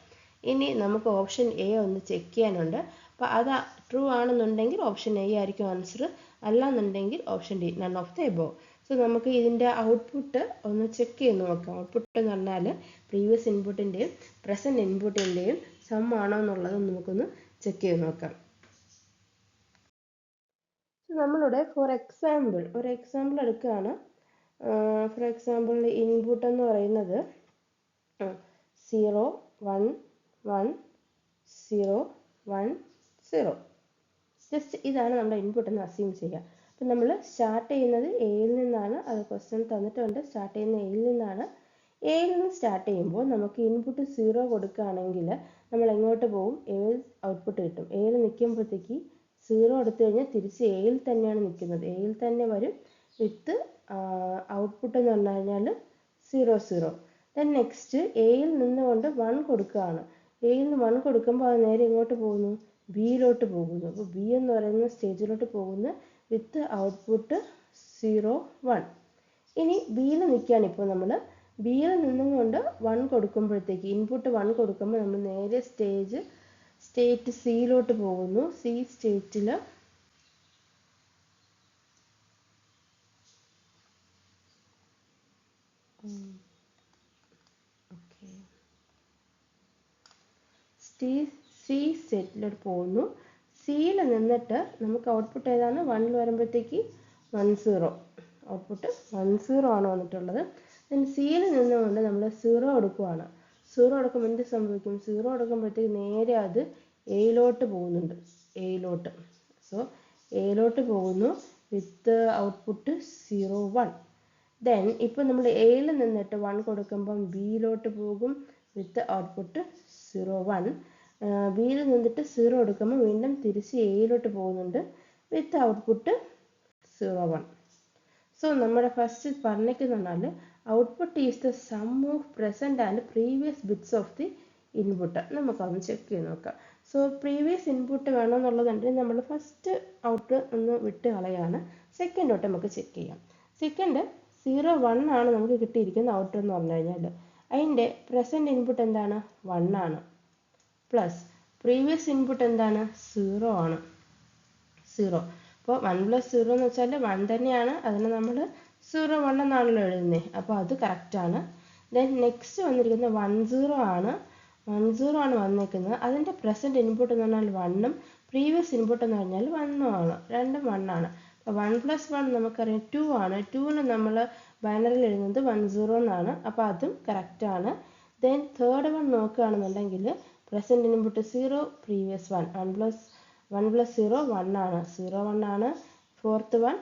ഇനി നമുക്ക് ഓപ്ഷൻ എ ഒന്ന് ചെക്ക് ചെയ്യാനുണ്ട്. അപ്പോൾ അത് ട്രൂ ആണെന്നുണ്ടെങ്കിൽ ഓപ്ഷൻ എ ആയിരിക്കും ആൻസർ, അല്ലാന്നുണ്ടെങ്കിൽ option D none of the above. So നമുക്ക് ഇതിൻ്റെ ഔട്ട്പുട്ട് ഒന്ന് ചെക്ക് ചെയ്ത് നോക്കാം. ഔട്ട്പുട്ട് എന്ന് പറഞ്ഞാൽ പ്രീവിയസ് ഇൻപുട്ടിൻ്റെയും പ്രസൻറ്റ് ഇൻപുട്ടിൻ്റെയും സം ആണോ എന്നുള്ളത് നമുക്കൊന്ന് ചെക്ക് ചെയ്ത് നോക്കാം. നമ്മളിവിടെ ഫോർ എക്സാമ്പിൾ ഒരു എക്സാമ്പിൾ എടുക്കുകയാണ്. ഫോർ എക്സാമ്പിൾ ഇൻപുട്ട് എന്ന് പറയുന്നത് 0 1 1 0 1 0. ജസ്റ്റ് ഇതാണ് നമ്മുടെ ഇൻപുട്ട് എന്ന് അസ്യൂം ചെയ്യുക. അപ്പം നമ്മൾ സ്റ്റാർട്ട് ചെയ്യുന്നത് എയിൽ നിന്നാണ്. അത് ക്വസ്റ്റ്യൻ തന്നിട്ടുണ്ട്. സ്റ്റാർട്ട് ചെയ്യുന്ന എയിൽ നിന്നാണ്. എയിൽ നിന്ന് സ്റ്റാർട്ട് ചെയ്യുമ്പോൾ നമുക്ക് ഇൻപുട്ട് 0 കൊടുക്കുകയാണെങ്കിൽ നമ്മൾ എങ്ങോട്ട് പോകും? എയിൽ ഔട്ട്പുട്ട് കിട്ടും. എയിൽ നിൽക്കുമ്പോഴത്തേക്ക് 0 എടുത്തു കഴിഞ്ഞാൽ തിരിച്ച് എയിൽ തന്നെയാണ് നിൽക്കുന്നത്. എയിൽ തന്നെ വരും വിത്ത് ഔട്ട്പുട്ട് എന്ന് പറഞ്ഞു കഴിഞ്ഞാൽ 0 0. ദെൻ നെക്സ്റ്റ് എയിൽ നിന്നുകൊണ്ട് 1 കൊടുക്കുകയാണ്. എയിൽ നിന്ന് 1 കൊടുക്കുമ്പോൾ അത് നേരെ എങ്ങോട്ട് പോകുന്നു? ബിയിലോട്ട് പോകുന്നു. അപ്പോൾ ബി എന്ന് പറയുന്ന സ്റ്റേജിലോട്ട് പോകുന്നു വിത്ത് ഔട്ട്പുട്ട് 0 1. ഇനി ബിയിൽ നിൽക്കുകയാണ്. ഇപ്പോൾ നമ്മൾ ബിയിൽ നിന്നുകൊണ്ട് 1 കൊടുക്കുമ്പോഴത്തേക്ക് ഇൻപുട്ട് 1 കൊടുക്കുമ്പോൾ നമ്മൾ നേരെ സ്റ്റേറ്റ് സിയിലോട്ട് പോകുന്നു. സി സ്റ്റേറ്റിൽ സി സ്റ്റേറ്റിലോട്ട് പോകുന്നു. സിയിൽ നിന്നിട്ട് നമുക്ക് ഔട്ട്പുട്ട് ഏതാണ്? 1 വരുമ്പോഴത്തേക്ക് 1 0. ഔട്ട്പുട്ട് 1 0 ആണ് വന്നിട്ടുള്ളത്. ദെൻ സിയിൽ നിന്നുകൊണ്ട് നമ്മൾ 0 കൊടുക്കുകയാണ്. 0 കൊടുക്കുമ്പോൾ എന്ത് സംഭവിക്കും? 0 കൊടുക്കുമ്പോഴത്തേക്ക് നേരെ അത് എയിലോട്ട് പോകുന്നുണ്ട്. എയിലോട്ട്. സോ എയിലോട്ട് പോകുന്നു വിത്ത് ഔട്ട്പുട്ട് 0 1. ദെൻ ഇപ്പോൾ നമ്മൾ എയിൽ നിന്നിട്ട് 1 കൊടുക്കുമ്പം ബിയിലോട്ട് പോകും വിത്ത് ഔട്ട്പുട്ട് 0 1. ബിയിൽ നിന്നിട്ട് 0 കൊടുക്കുമ്പോൾ വീണ്ടും തിരിച്ച് എയിലോട്ട് പോകുന്നുണ്ട് വിത്ത് ഔട്ട്പുട്ട് 0 1. സോ നമ്മുടെ ഫസ്റ്റ് പറഞ്ഞിരിക്കുന്നതാണ് output is the sum of present and previous bits of the input. നമുക്കതൊന്ന് ചെക്ക് ചെയ്ത് നോക്കാം. സോ പ്രീവിയസ് ഇൻപുട്ട് വേണമെന്നുള്ളതുണ്ടെങ്കിൽ നമ്മൾ ഫസ്റ്റ് ഔട്ട് ഒന്ന് വിട്ട് കളയാണ്. സെക്കൻഡ് ഔട്ട് നമുക്ക് ചെക്ക് ചെയ്യാം. സെക്കൻഡ് 0 1 ആണ് നമുക്ക് കിട്ടിയിരിക്കുന്ന ഔട്ട് എന്ന് പറഞ്ഞു കഴിഞ്ഞാൽ അതിൻ്റെ പ്രസൻറ്റ് ഇൻപുട്ട് എന്താണ്? 1 ആണ്. പ്ലസ് പ്രീവിയസ് ഇൻപുട്ട് എന്താണ്? 0 ആണ്. 0. അപ്പോൾ 1 + 0 എന്ന് വെച്ചാൽ 1 തന്നെയാണ്. അതിന് നമ്മൾ 0 1 എന്നാണല്ലോ എഴുതുന്നത്. അപ്പോൾ അത് കറക്റ്റാണ്. ദെൻ നെക്സ്റ്റ് വന്നിരിക്കുന്നത് 1 0 ആണ്. 1 0 ആണ് വന്നിരിക്കുന്നത്. അതിൻ്റെ പ്രസൻറ്റ് ഇൻപുട്ട് എന്ന് പറഞ്ഞാൽ 1ഉം പ്രീവിയസ് ഇൻപുട്ട് എന്ന് പറഞ്ഞാൽ 1ഉം ആണ്. രണ്ടും 1 ആണ്. അപ്പോൾ 1 + 1 നമുക്കറിയാം 2 ആണ്. 2ന് നമ്മൾ ബൈനറിയിൽ എഴുതുന്നത് 1 0 എന്നാണ്. അപ്പോൾ അതും കറക്റ്റാണ്. ദെൻ തേർഡ് വൺ നോക്കുകയാണെന്നുണ്ടെങ്കിൽ പ്രസൻറ്റ് ഇൻപുട്ട് 0 പ്രീവിയസ് 1 1 + 0 1 ആണ്. 0 1 ആണ്. Fourth one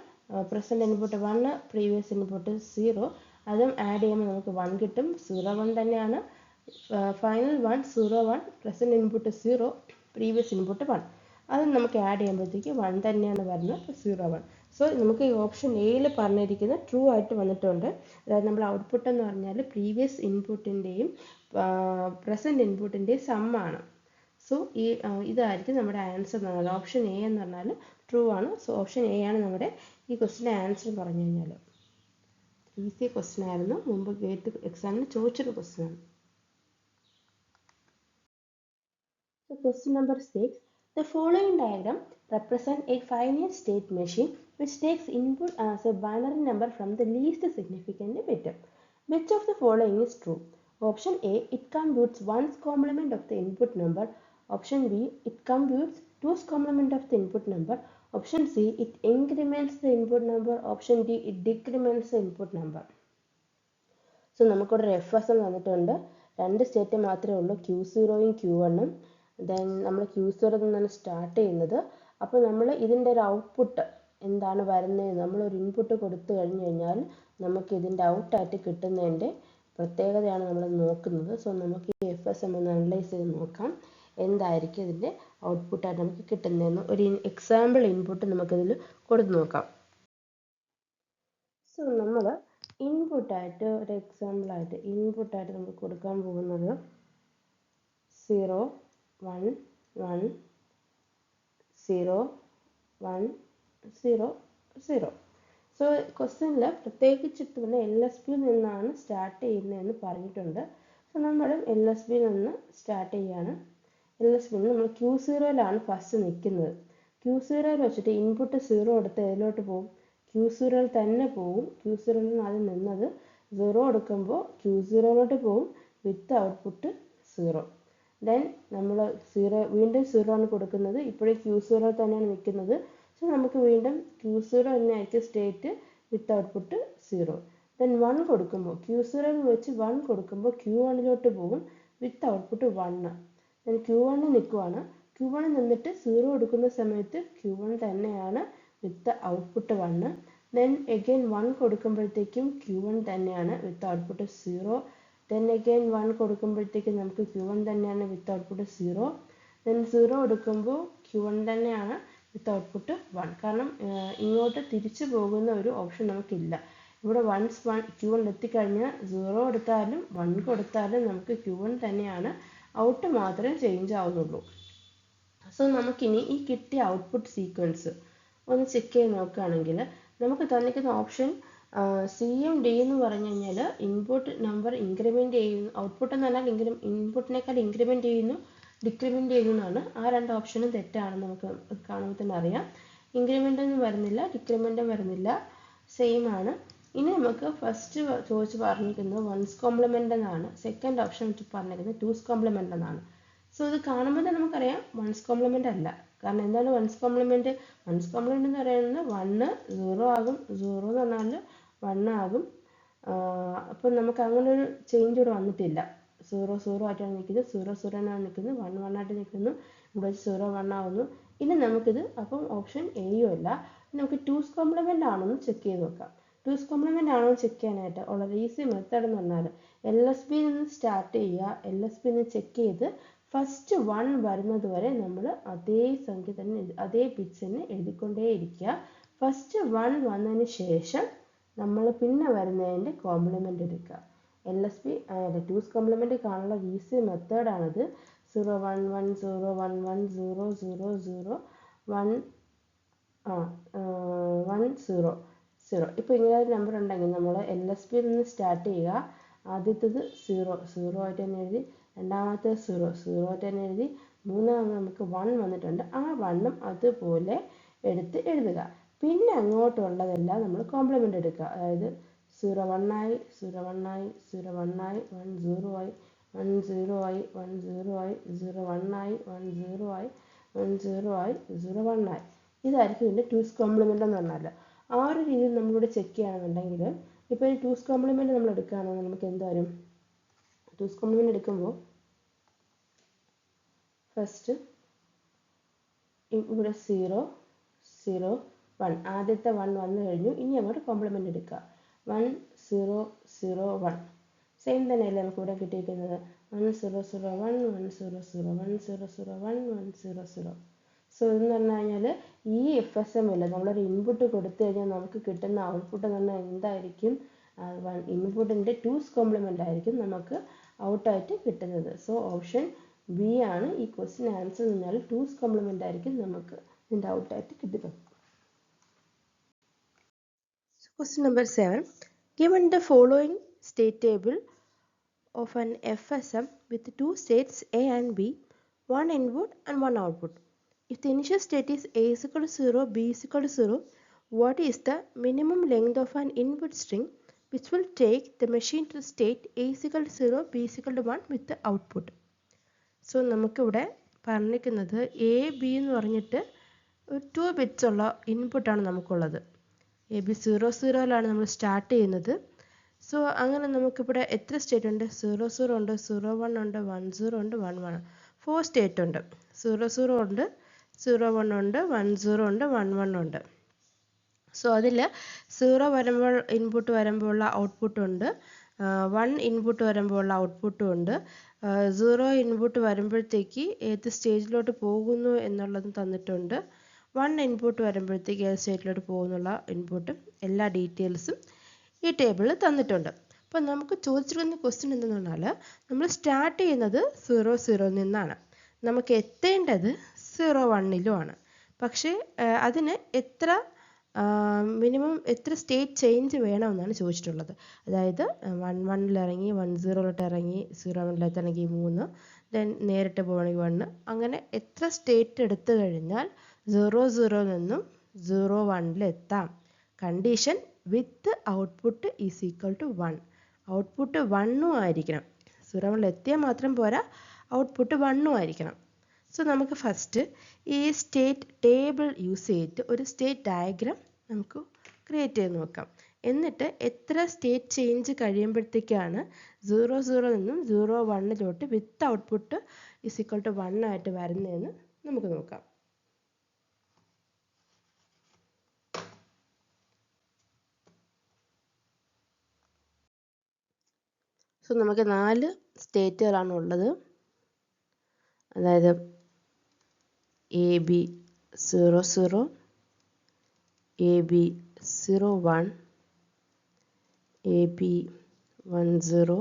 present input 1 previous input 0. അതും ആഡ് ചെയ്യുമ്പോൾ നമുക്ക് 1 കിട്ടും. 0 1 തന്നെയാണ്. Final 1 0 1 present input 0 previous input 1 അത് നമുക്ക് ആഡ് ചെയ്യുമ്പോഴത്തേക്ക് 1 തന്നെയാണ് വരുന്നത് 0 1. സോ നമുക്ക് ഈ ഓപ്ഷൻ എയിൽ പറഞ്ഞിരിക്കുന്നത് ട്രൂ ആയിട്ട് വന്നിട്ടുണ്ട്. അതായത് നമ്മൾ ഔട്ട്പുട്ട് എന്ന് പറഞ്ഞാൽ പ്രീവിയസ് ഇൻപുട്ടിൻ്റെയും പ്രസൻറ്റ് ഇൻപുട്ടിൻ്റെയും സമ്മാണ്. സോ ഇതായിരിക്കും നമ്മുടെ ആൻസർ എന്ന് പറഞ്ഞാൽ ഓപ്ഷൻ എ എന്ന് പറഞ്ഞാൽ ട്രൂ ആണ്. സോ ഓപ്ഷൻ എ ആണ് നമ്മുടെ ഈ ക്വസ്റ്റിൻ്റെ ആൻസർ പറഞ്ഞു കഴിഞ്ഞാൽ. ഈസി ക്വസ്റ്റ്യൻ ആയിരുന്നു, മുമ്പ് ഗേറ്റ് എക്സാമിന് ചോദിച്ചൊരു ക്വസ്റ്റ്യൻ ആണ്. So question number 6. The following diagram represents a finite state machine which takes input as a binary number from the least significant bit. Which of the following is true? Option A, it computes 1's complement of the input number. Option B, it computes 2's complement of the input number. Option C, it increments the input number. Option D, it decrements the input number. So നമുക്കിവിടെ FSL വന്നിട്ടുണ്ട്. 2 സ്റ്റേറ്റ് മാത്രമേ ഉള്ളൂ, Q0യും Q1ഉം. ദെൻ നമ്മൾ Q0 നിന്നാണ് സ്റ്റാർട്ട് ചെയ്യുന്നത്. അപ്പോൾ നമ്മൾ ഇതിൻ്റെ ഒരു ഔട്ട്പുട്ട് എന്താണ് വരുന്നത്, നമ്മളൊരു ഇൻപുട്ട് കൊടുത്തു കഴിഞ്ഞ് കഴിഞ്ഞാൽ നമുക്ക് ഇതിൻ്റെ ഔട്ടായിട്ട് കിട്ടുന്നതിൻ്റെ പ്രത്യേകതയാണ് നമ്മൾ നോക്കുന്നത്. സോ നമുക്ക് ഈ FSM ഒന്ന് അനലൈസ് ചെയ്ത് നോക്കാം, എന്തായിരിക്കും ഇതിൻ്റെ ഔട്ട്പുട്ടായിട്ട് നമുക്ക് കിട്ടുന്നതെന്ന്. ഒരു എക്സാമ്പിൾ ഇൻപുട്ട് നമുക്കിതിൽ കൊടുത്ത് നോക്കാം. സോ നമ്മൾ ഇൻപുട്ടായിട്ട് ഒരു എക്സാമ്പിളായിട്ട് ഇൻപുട്ടായിട്ട് നമുക്ക് കൊടുക്കാൻ പോകുന്നത് 0 1 1 0 1 0 0. സോ ക്വസ്റ്റ്യനിൽ പ്രത്യേകിച്ചിട്ട് തന്നെ LSB നിന്നാണ് സ്റ്റാർട്ട് ചെയ്യുന്നതെന്ന് പറഞ്ഞിട്ടുണ്ട്. സോ നമ്മൾ LSB നിന്ന് സ്റ്റാർട്ട് ചെയ്യാണ്. LSB നമ്മൾ Q0യിലാണ് ഫസ്റ്റ് നിൽക്കുന്നത്. Q0യിൽ വെച്ചിട്ട് ഇൻപുട്ട് 0 എടുത്ത് ഏതിലോട്ട് പോകും? Q0യിൽ തന്നെ പോകും. Q0യിൽ നിന്ന് ആദ്യം നിന്നത് 0 എടുക്കുമ്പോൾ Q0ലോട്ട് പോകും വിത്ത് ഔട്ട്പുട്ട് 0. ദെൻ നമ്മൾ 0 വീണ്ടും 0 ആണ് കൊടുക്കുന്നത്. ഇപ്പോഴും Q0 തന്നെയാണ് നിൽക്കുന്നത്. സോ നമുക്ക് വീണ്ടും Q0 തന്നെയായിരിക്കും സ്റ്റേറ്റ് വിത്ത് ഔട്ട്പുട്ട് 0. ദെൻ 1 കൊടുക്കുമ്പോൾ Q0 വെച്ച് 1 കൊടുക്കുമ്പോൾ Q1ലോട്ട് പോകും വിത്ത് ഔട്ട്പുട്ട് 1. ദെൻ Q1 നിൽക്കുവാണ്. Q1 നിന്നിട്ട് 0 കൊടുക്കുന്ന സമയത്ത് Q1 തന്നെയാണ് വിത്ത് ഔട്ട്പുട്ട് 1. ദെൻ അഗൈൻ 1 കൊടുക്കുമ്പോഴത്തേക്കും Q1 തന്നെയാണ് വിത്ത് ഔട്ട്പുട്ട് 0. ദെൻ അഗൈൻ 1 കൊടുക്കുമ്പോഴത്തേക്കും നമുക്ക് Q1 തന്നെയാണ് വിത്ത് ഔട്ട്പുട്ട് 0. ദെൻ 0 എടുക്കുമ്പോൾ Q1 തന്നെയാണ് വിത്ത് ഔട്ട്പുട്ട് 1. കാരണം ഇങ്ങോട്ട് തിരിച്ചു പോകുന്ന ഒരു ഓപ്ഷൻ നമുക്കില്ല. ഇവിടെ വൺസ് Q1 എത്തിക്കഴിഞ്ഞാൽ 0 എടുത്താലും 1 കൊടുത്താലും നമുക്ക് Q1 തന്നെയാണ്, ഔട്ട് മാത്രമേ ചേഞ്ച് ആവുന്നുള്ളൂ. സോ നമുക്കിനി ഈ കിട്ടിയ ഔട്ട്പുട്ട് സീക്വൻസ് ഒന്ന് ചെക്ക് ചെയ്ത് നോക്കുകയാണെങ്കിൽ നമുക്ക് തന്നിരിക്കുന്ന ഓപ്ഷൻ സിയും ഡി എന്ന് പറഞ്ഞു കഴിഞ്ഞാൽ ഇൻപുട്ട് നമ്പർ ഇൻക്രിമെൻറ്റ് ചെയ്യുന്നു, ഔട്ട്പുട്ട് എന്ന് പറഞ്ഞാൽ ഇൻപുട്ടിനേക്കാൾ ഇൻക്രിമെൻറ്റ് ചെയ്യുന്നു ഡിക്രിമെൻറ്റ് ചെയ്യുന്നു എന്നാണ്. ആ രണ്ട് ഓപ്ഷനും തെറ്റാണെന്ന് നമുക്ക് കാണുമ്പോൾ തന്നെ അറിയാം. ഇൻക്രിമെൻ്റൊന്നും വരുന്നില്ല, ഡിക്രിമെൻറ്റും വരുന്നില്ല, സെയിം ആണ്. ഇനി നമുക്ക് ഫസ്റ്റ് ചോദിച്ച് പറഞ്ഞിരിക്കുന്നത് 1's കോംപ്ലിമെൻ്റ് എന്നാണ്. സെക്കൻഡ് ഓപ്ഷൻ പറഞ്ഞിരിക്കുന്നത് 2's കോംപ്ലിമെൻ്റ് എന്നാണ്. സോ ഇത് കാണുമ്പോൾ തന്നെ നമുക്കറിയാം 1's കോംപ്ലിമെൻ്റ് അല്ല. കാരണം എന്താണ് 1's കോംപ്ലിമെൻ്റ്? 1's കോംപ്ലിമെൻ്റ് എന്ന് പറയുന്നത് 1 0 ആകും, 0 എന്ന് പറഞ്ഞാൽ 1 ആകും. അപ്പം നമുക്ക് അങ്ങനെ ഒരു ചേഞ്ച് ഇവിടെ വന്നിട്ടില്ല. 0 0 ആയിട്ടാണ് നിൽക്കുന്നത്, 0 0 ആണ് നിൽക്കുന്നത്, 1 1 ആയിട്ട് നിൽക്കുന്നു, ഇവിടെ 0 1 ആവുന്നു. ഇനി നമുക്കിത് അപ്പം ഓപ്ഷൻ എയും അല്ല. നമുക്ക് 2's കോംപ്ലിമെൻ്റ് ആണെന്ന് ചെക്ക് ചെയ്ത് നോക്കാം. 2's കോംപ്ലിമെൻ്റ് ആണോ ചെക്ക് ചെയ്യാനായിട്ട് ഉള്ള ഈസി മെത്തേഡ് എന്ന് പറഞ്ഞാൽ LSB നിന്ന് സ്റ്റാർട്ട് ചെയ്യുക. LSB നിന്ന് ചെക്ക് ചെയ്ത് ഫസ്റ്റ് 1 വരുന്നത് വരെ നമ്മൾ അതേ സംഖ്യ തന്നെ അതേ ബിറ്റ്സ് തന്നെ എഴുതിക്കൊണ്ടേയിരിക്കുക. ഫസ്റ്റ് 1 വന്നതിന് ശേഷം നമ്മൾ പിന്നെ വരുന്നതിൻ്റെ കോംപ്ലിമെൻ്റ് എടുക്കുക. LSB 2's കോംപ്ലിമെൻ്റ് കാണാനുള്ള ഈസി മെത്തേഡാണിത്. 0 1 1 0 1 1 0 0 0 1 1 0 0. ഇപ്പോൾ ഇങ്ങനെ ഒരു നമ്പർ ഉണ്ടെങ്കിൽ നമ്മൾ LSB നിന്ന് സ്റ്റാർട്ട് ചെയ്യുക. ആദ്യത്തേത് 0 0 ആയിട്ട് തന്നെ എഴുതി, രണ്ടാമത്തെ 0 0 ആയിട്ട് തന്നെ എഴുതി, മൂന്നാമത് നമുക്ക് 1 വന്നിട്ടുണ്ട്, ആ 1ഉം അതുപോലെ എടുത്ത് എഴുതുക. പിന്നെ അങ്ങോട്ടുള്ളതെല്ലാം നമ്മൾ കോംപ്ലിമെൻ്റ് എടുക്കുക. അതായത് 0 1 ആയി, 0 1 ആയി, 0 1 ആയി, 1 0 ആയി, 1 0 ആയി, 1 0 ആയി, 0 1 ആയി, 1 0 ആയി, 1 0 ആയി, 0 1 ആയി. ഇതായിരിക്കും ഇതിൻ്റെ 2's കോംപ്ലിമെൻ്റ് എന്ന് പറഞ്ഞാൽ. ആ ഒരു രീതിയിൽ നമ്മളിവിടെ ചെക്ക് ചെയ്യുകയാണെന്നുണ്ടെങ്കിൽ ഇപ്പോൾ ഈ 2's കോംപ്ലിമെൻ്റ് നമ്മൾ എടുക്കുകയാണെങ്കിൽ നമുക്ക് എന്ത് വരും? 2's കോംപ്ലിമെൻ്റ് എടുക്കുമ്പോൾ ഫസ്റ്റ് ഇവിടെ 0 0 1 ആദ്യത്തെ 1 വന്നു കഴിഞ്ഞു. ഇനി അങ്ങോട്ട് കോംപ്ലിമെൻ്റ് എടുക്കുക. 1 0 0 1 സെയിം തന്നെയല്ലേ നമുക്ക് ഇവിടെ കിട്ടിയിരിക്കുന്നത്. 1 0 0 1 1 0 0 1 0 0 1 1 0 0. സോ ഇതെന്ന് പറഞ്ഞു കഴിഞ്ഞാൽ ഈ FSM ഇല്ല, നമ്മളൊരു ഇൻപുട്ട് കൊടുത്തു കഴിഞ്ഞാൽ നമുക്ക് കിട്ടുന്ന ഔട്ട്പുട്ട് എന്ന് പറഞ്ഞാൽ എന്തായിരിക്കും, ഇൻപുട്ടിൻ്റെ 2's കോംപ്ലിമെൻ്റ് ആയിരിക്കും നമുക്ക് ഔട്ടായിട്ട് കിട്ടുന്നത്. സോ ഓപ്ഷൻ ബി ആണ് ഈ ക്വസ്റ്റ്യൻ ആൻസർ എന്ന് പറഞ്ഞാൽ 2's കോംപ്ലിമെൻ്റ് ആയിരിക്കും നമുക്ക് ഇതിൻ്റെ ഔട്ടായിട്ട് കിട്ടുന്നത്. Question number 7. Given the following state table of an FSM with two states A and B, one input and one output. If the initial state is A is equal to 0, B is equal to 0, what is the minimum length of an input string which will take the machine to the state A is equal to 0, B is equal to 1 with the output? So നമുക്കിവിടെ പറഞ്ഞിരിക്കുന്നത് A, B എന്ന് പറഞ്ഞിട്ട് 2 bits ഉള്ള ഇൻപുട്ടാണ് നമുക്കുള്ളത്. AB 0 0ലാണ് നമ്മൾ സ്റ്റാർട്ട് ചെയ്യുന്നത്. സോ അങ്ങനെ നമുക്കിവിടെ എത്ര സ്റ്റേറ്റ് ഉണ്ട്? 0 0 ഉണ്ട്, 0 1 ഉണ്ട്, 1 0 ഉണ്ട്, 1 1. 4 സ്റ്റേറ്റ് ഉണ്ട്. 0 0 ഉണ്ട്, 0 1 ഉണ്ട്, 1 0 ഉണ്ട്, 1 1 ഉണ്ട്. സോ അതിൽ 0 വരുമ്പോൾ ഇൻപുട്ട് വരുമ്പോൾ ഉള്ള ഔട്ട്പുട്ട് ഉണ്ട്, 1 ഇൻപുട്ട് വരുമ്പോൾ ഉള്ള ഔട്ട്പുട്ടും ഉണ്ട്, 0 ഇൻപുട്ട് വരുമ്പോഴത്തേക്ക് ഏത് സ്റ്റേജിലോട്ട് പോകുന്നു എന്നുള്ളതും തന്നിട്ടുണ്ട്, 1 ഇൻപുട്ട് വരുമ്പോഴത്തേക്ക് ഏത് സ്റ്റേറ്റിലോട്ട് പോകുന്നുള്ള ഇൻപുട്ടും എല്ലാ ഡീറ്റെയിൽസും ഈ ടേബിളിൽ തന്നിട്ടുണ്ട്. അപ്പോൾ നമുക്ക് ചോദിച്ചിരിക്കുന്ന ക്വസ്റ്റ്യൻ എന്തെന്ന് പറഞ്ഞാൽ നമ്മൾ സ്റ്റാർട്ട് ചെയ്യുന്നത് 0 0 നിന്നാണ്, നമുക്ക് എത്തേണ്ടത് 0 1ലുമാണ്. പക്ഷേ അതിന് എത്ര മിനിമം എത്ര സ്റ്റേറ്റ് ചേഞ്ച് വേണമെന്നാണ് ചോദിച്ചിട്ടുള്ളത്. അതായത് 1 1ൽ ഇറങ്ങി 1 0ലോട്ട് ഇറങ്ങി 0 1ലേക്ക് ഇറങ്ങി 3, ദെൻ നേരിട്ട് പോകണമെങ്കിൽ 1, അങ്ങനെ എത്ര സ്റ്റേറ്റ് എടുത്തു കഴിഞ്ഞാൽ 0 0 നിന്നും 0 1ൽ എത്താം. Condition with output is equal to 1. Output 1 ആയിരിക്കണം. 0 1ൽ എത്തിയാൽ മാത്രം പോരാ, ഔട്ട്പുട്ട് 1 ആയിരിക്കണം. സോ നമുക്ക് ഫസ്റ്റ് ഈ സ്റ്റേറ്റ് ടേബിൾ യൂസ് ചെയ്തിട്ട് ഒരു സ്റ്റേറ്റ് ഡയഗ്രാം നമുക്ക് ക്രിയേറ്റ് ചെയ്ത് നോക്കാം. എന്നിട്ട് എത്ര സ്റ്റേറ്റ് ചേഞ്ച് കഴിയുമ്പോഴത്തേക്കാണ് 0 0 നിന്നും 0 1ലോട്ട് വിത്ത് ഔട്ട്പുട്ട് ഈസ് ഈക്വൽ ടു 1 ആയിട്ട് വരുന്നതെന്ന് നമുക്ക് നോക്കാം. സോ നമുക്ക് 4 സ്റ്റേറ്റുകളാണ് ഉള്ളത്. അതായത് AB 0 0, AB 0 1, AB 1 0,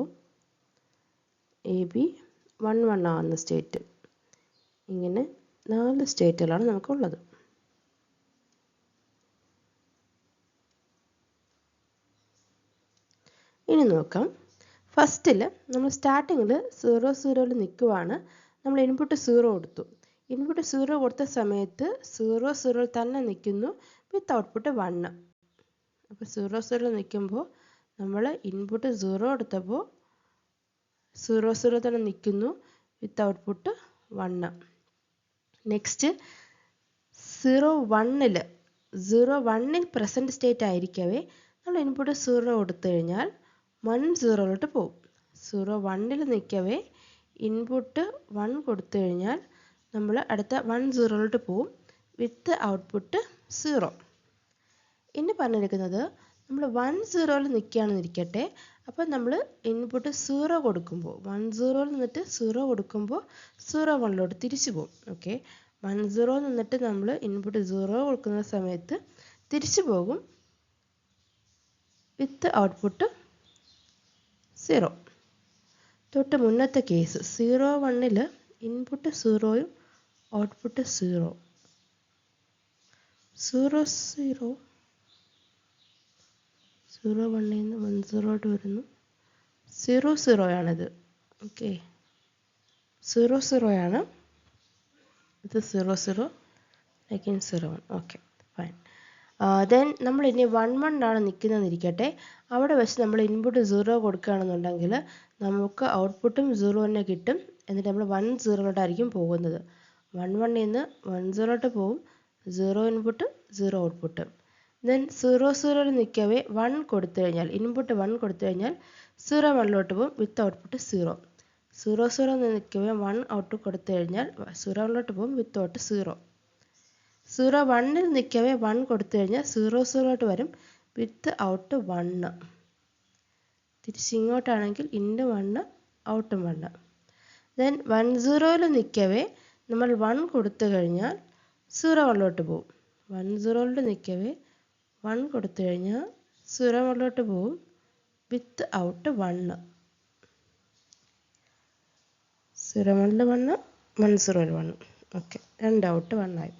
AB 1 1 ആവുന്ന സ്റ്റേറ്റ്. ഇങ്ങനെ 4 സ്റ്റേറ്റുകളാണ് നമുക്കുള്ളത്. ഇനി നോക്കാം. ഫസ്റ്റിൽ നമ്മൾ സ്റ്റാർട്ടിങ്ങിൽ 0 0ൽ നിൽക്കുവാണ്, നമ്മൾ ഇൻപുട്ട് 0 കൊടുത്തു. ഇൻപുട്ട് 0 കൊടുത്ത സമയത്ത് 0 0ൽ തന്നെ നിൽക്കുന്നു വിത്ത് ഔട്ട്പുട്ട് 1. അപ്പോൾ 0 0ൽ നിൽക്കുമ്പോൾ നമ്മൾ ഇൻപുട്ട് 0 കൊടുത്തപ്പോൾ 0 0 തന്നെ നിൽക്കുന്നു വിത്ത് ഔട്ട്പുട്ട് 1. നെക്സ്റ്റ് 0 1ൽ പ്രസൻറ്റ് സ്റ്റേറ്റ് ആയിരിക്കവേ നമ്മൾ ഇൻപുട്ട് 0 കൊടുത്തു കഴിഞ്ഞാൽ 1 0ലോട്ട് പോകും. 0 1ൽ നിൽക്കവേ ഇൻപുട്ട് 1 കൊടുത്തു കഴിഞ്ഞാൽ നമ്മൾ അടുത്ത 1 0ലോട്ട് പോകും വിത്ത് ഔട്ട്പുട്ട് 0. ഇനി പറഞ്ഞിരിക്കുന്നത് നമ്മൾ 1 0ൽ നിൽക്കുകയാണെന്നിരിക്കട്ടെ, അപ്പോൾ നമ്മൾ ഇൻപുട്ട് 0 കൊടുക്കുമ്പോൾ 1 0ൽ നിന്നിട്ട് 0 കൊടുക്കുമ്പോൾ 0 1ലോട്ട് തിരിച്ചു പോകും. ഓക്കെ, 1 0 നിന്നിട്ട് നമ്മൾ ഇൻപുട്ട് 0 കൊടുക്കുന്ന സമയത്ത് തിരിച്ചു പോകും വിത്ത് ഔട്ട്പുട്ട് 0. തൊട്ട് മുന്നത്തെ കേസ് 0 1ൽ ഇൻപുട്ട് 0യും ഔട്ട്പുട്ട് 0 0 0 0 1ൽ നിന്ന് 1 0 വരുന്നു. 0 0 ആണിത്. ഓക്കെ, 0 0 ആണ് ഇത്. 0 0 അഗൈൻ 0 1. Okay, fine. ദെൻ നമ്മൾ ഇനി 1 1 ആണ് നിൽക്കുന്നതെന്നിരിക്കട്ടെ, അവിടെ വെച്ച് നമ്മൾ ഇൻപുട്ട് 0 കൊടുക്കുകയാണെന്നുണ്ടെങ്കിൽ നമുക്ക് ഔട്ട്പുട്ടും 0 തന്നെ കിട്ടും. എന്നിട്ട് നമ്മൾ 1 0ലോട്ടായിരിക്കും പോകുന്നത്. 1 1ൽ നിന്ന് 1 0ലോട്ട് പോകും, 0 ഇൻപുട്ട് 0 ഔട്ട്പുട്ട്. ദെൻ 0 0ൽ നിൽക്കവേ 1 കൊടുത്തു കഴിഞ്ഞാൽ ഇൻപുട്ട് 1 കൊടുത്തു കഴിഞ്ഞാൽ 0 1ലോട്ട് പോകും വിത്ത് ഔട്ട്പുട്ട് 0. 0 0 നിൽക്കവേ 1 ഔട്ട് കൊടുത്തു കഴിഞ്ഞാൽ 0 1ലോട്ട് പോകും വിത്ത് ഔട്ട് 0. 0 1ൽ നിൽക്കവേ 1 കൊടുത്തു കഴിഞ്ഞാൽ 0 0ലോട്ട് വരും വിത്ത് ഔട്ട് 1. തിരിച്ചിങ്ങോട്ടാണെങ്കിൽ ഇൻറ്റു 1 ഔട്ടും 1. ദെൻ 1 0യിൽ നിൽക്കവേ നമ്മൾ 1 കൊടുത്തു കഴിഞ്ഞാൽ 0 1ലോട്ട് പോകും. 1 0യിൽ നിൽക്കവേ 1 കൊടുത്തു കഴിഞ്ഞാൽ 0 1ലോട്ട് പോകും. വിത്ത് ഔട്ട് 1. 0 1 1 1 0 1. ഓക്കെ, 2 ഔട്ട് 1 ആയി.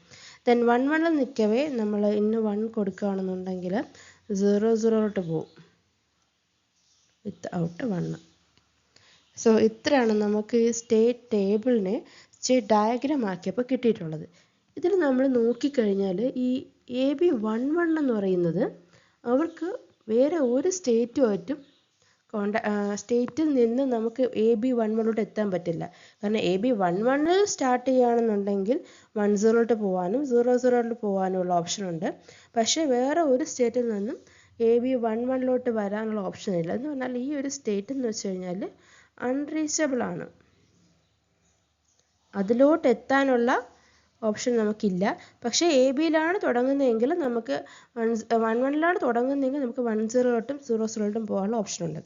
ദെൻ 1 1ൽ നിൽക്കവേ നമ്മൾ ഇന്ന് 1 കൊടുക്കുകയാണെന്നുണ്ടെങ്കിൽ 0 0ലോട്ട് പോകും. വിത്ത് ഔട്ട് 1. സോ ഇത്രയാണ് നമുക്ക് ഈ സ്റ്റേറ്റ് ടേബിളിനെ സ്റ്റേറ്റ് ഡയഗ്രാം ആക്കിയപ്പോൾ കിട്ടിയിട്ടുള്ളത്. ഇതിൽ നമ്മൾ നോക്കിക്കഴിഞ്ഞാൽ ഈ AB11 എന്ന് പറയുന്നത് അവർക്ക് വേറെ ഒരു സ്റ്റേറ്റുമായിട്ടും സ്റ്റേറ്റിൽ നിന്ന് നമുക്ക് AB11ലോട്ട് എത്താൻ പറ്റില്ല. കാരണം AB11 സ്റ്റാർട്ട് ചെയ്യുകയാണെന്നുണ്ടെങ്കിൽ 1 0ലോട്ട് പോകാനും 0 0ലോട്ട് പോകാനുമുള്ള ഓപ്ഷൻ ഉണ്ട്. പക്ഷേ വേറെ ഒരു സ്റ്റേറ്റിൽ നിന്നും AB11ലോട്ട് വരാനുള്ള ഓപ്ഷൻ ഇല്ല. എന്ന് പറഞ്ഞാൽ ഈ ഒരു സ്റ്റേറ്റ് എന്ന് വെച്ച് കഴിഞ്ഞാൽ അൺറീച്ചബിൾ ആണ്. അതിലോട്ട് എത്താനുള്ള ഓപ്ഷൻ നമുക്കില്ല. പക്ഷേ AB-യിലാണ് തുടങ്ങുന്നതെങ്കിൽ നമുക്ക് 1 തുടങ്ങുന്നതെങ്കിൽ നമുക്ക് 1 0ലോട്ടും 0 0ലോട്ടും പോകാനുള്ള ഓപ്ഷൻ ഉണ്ട്.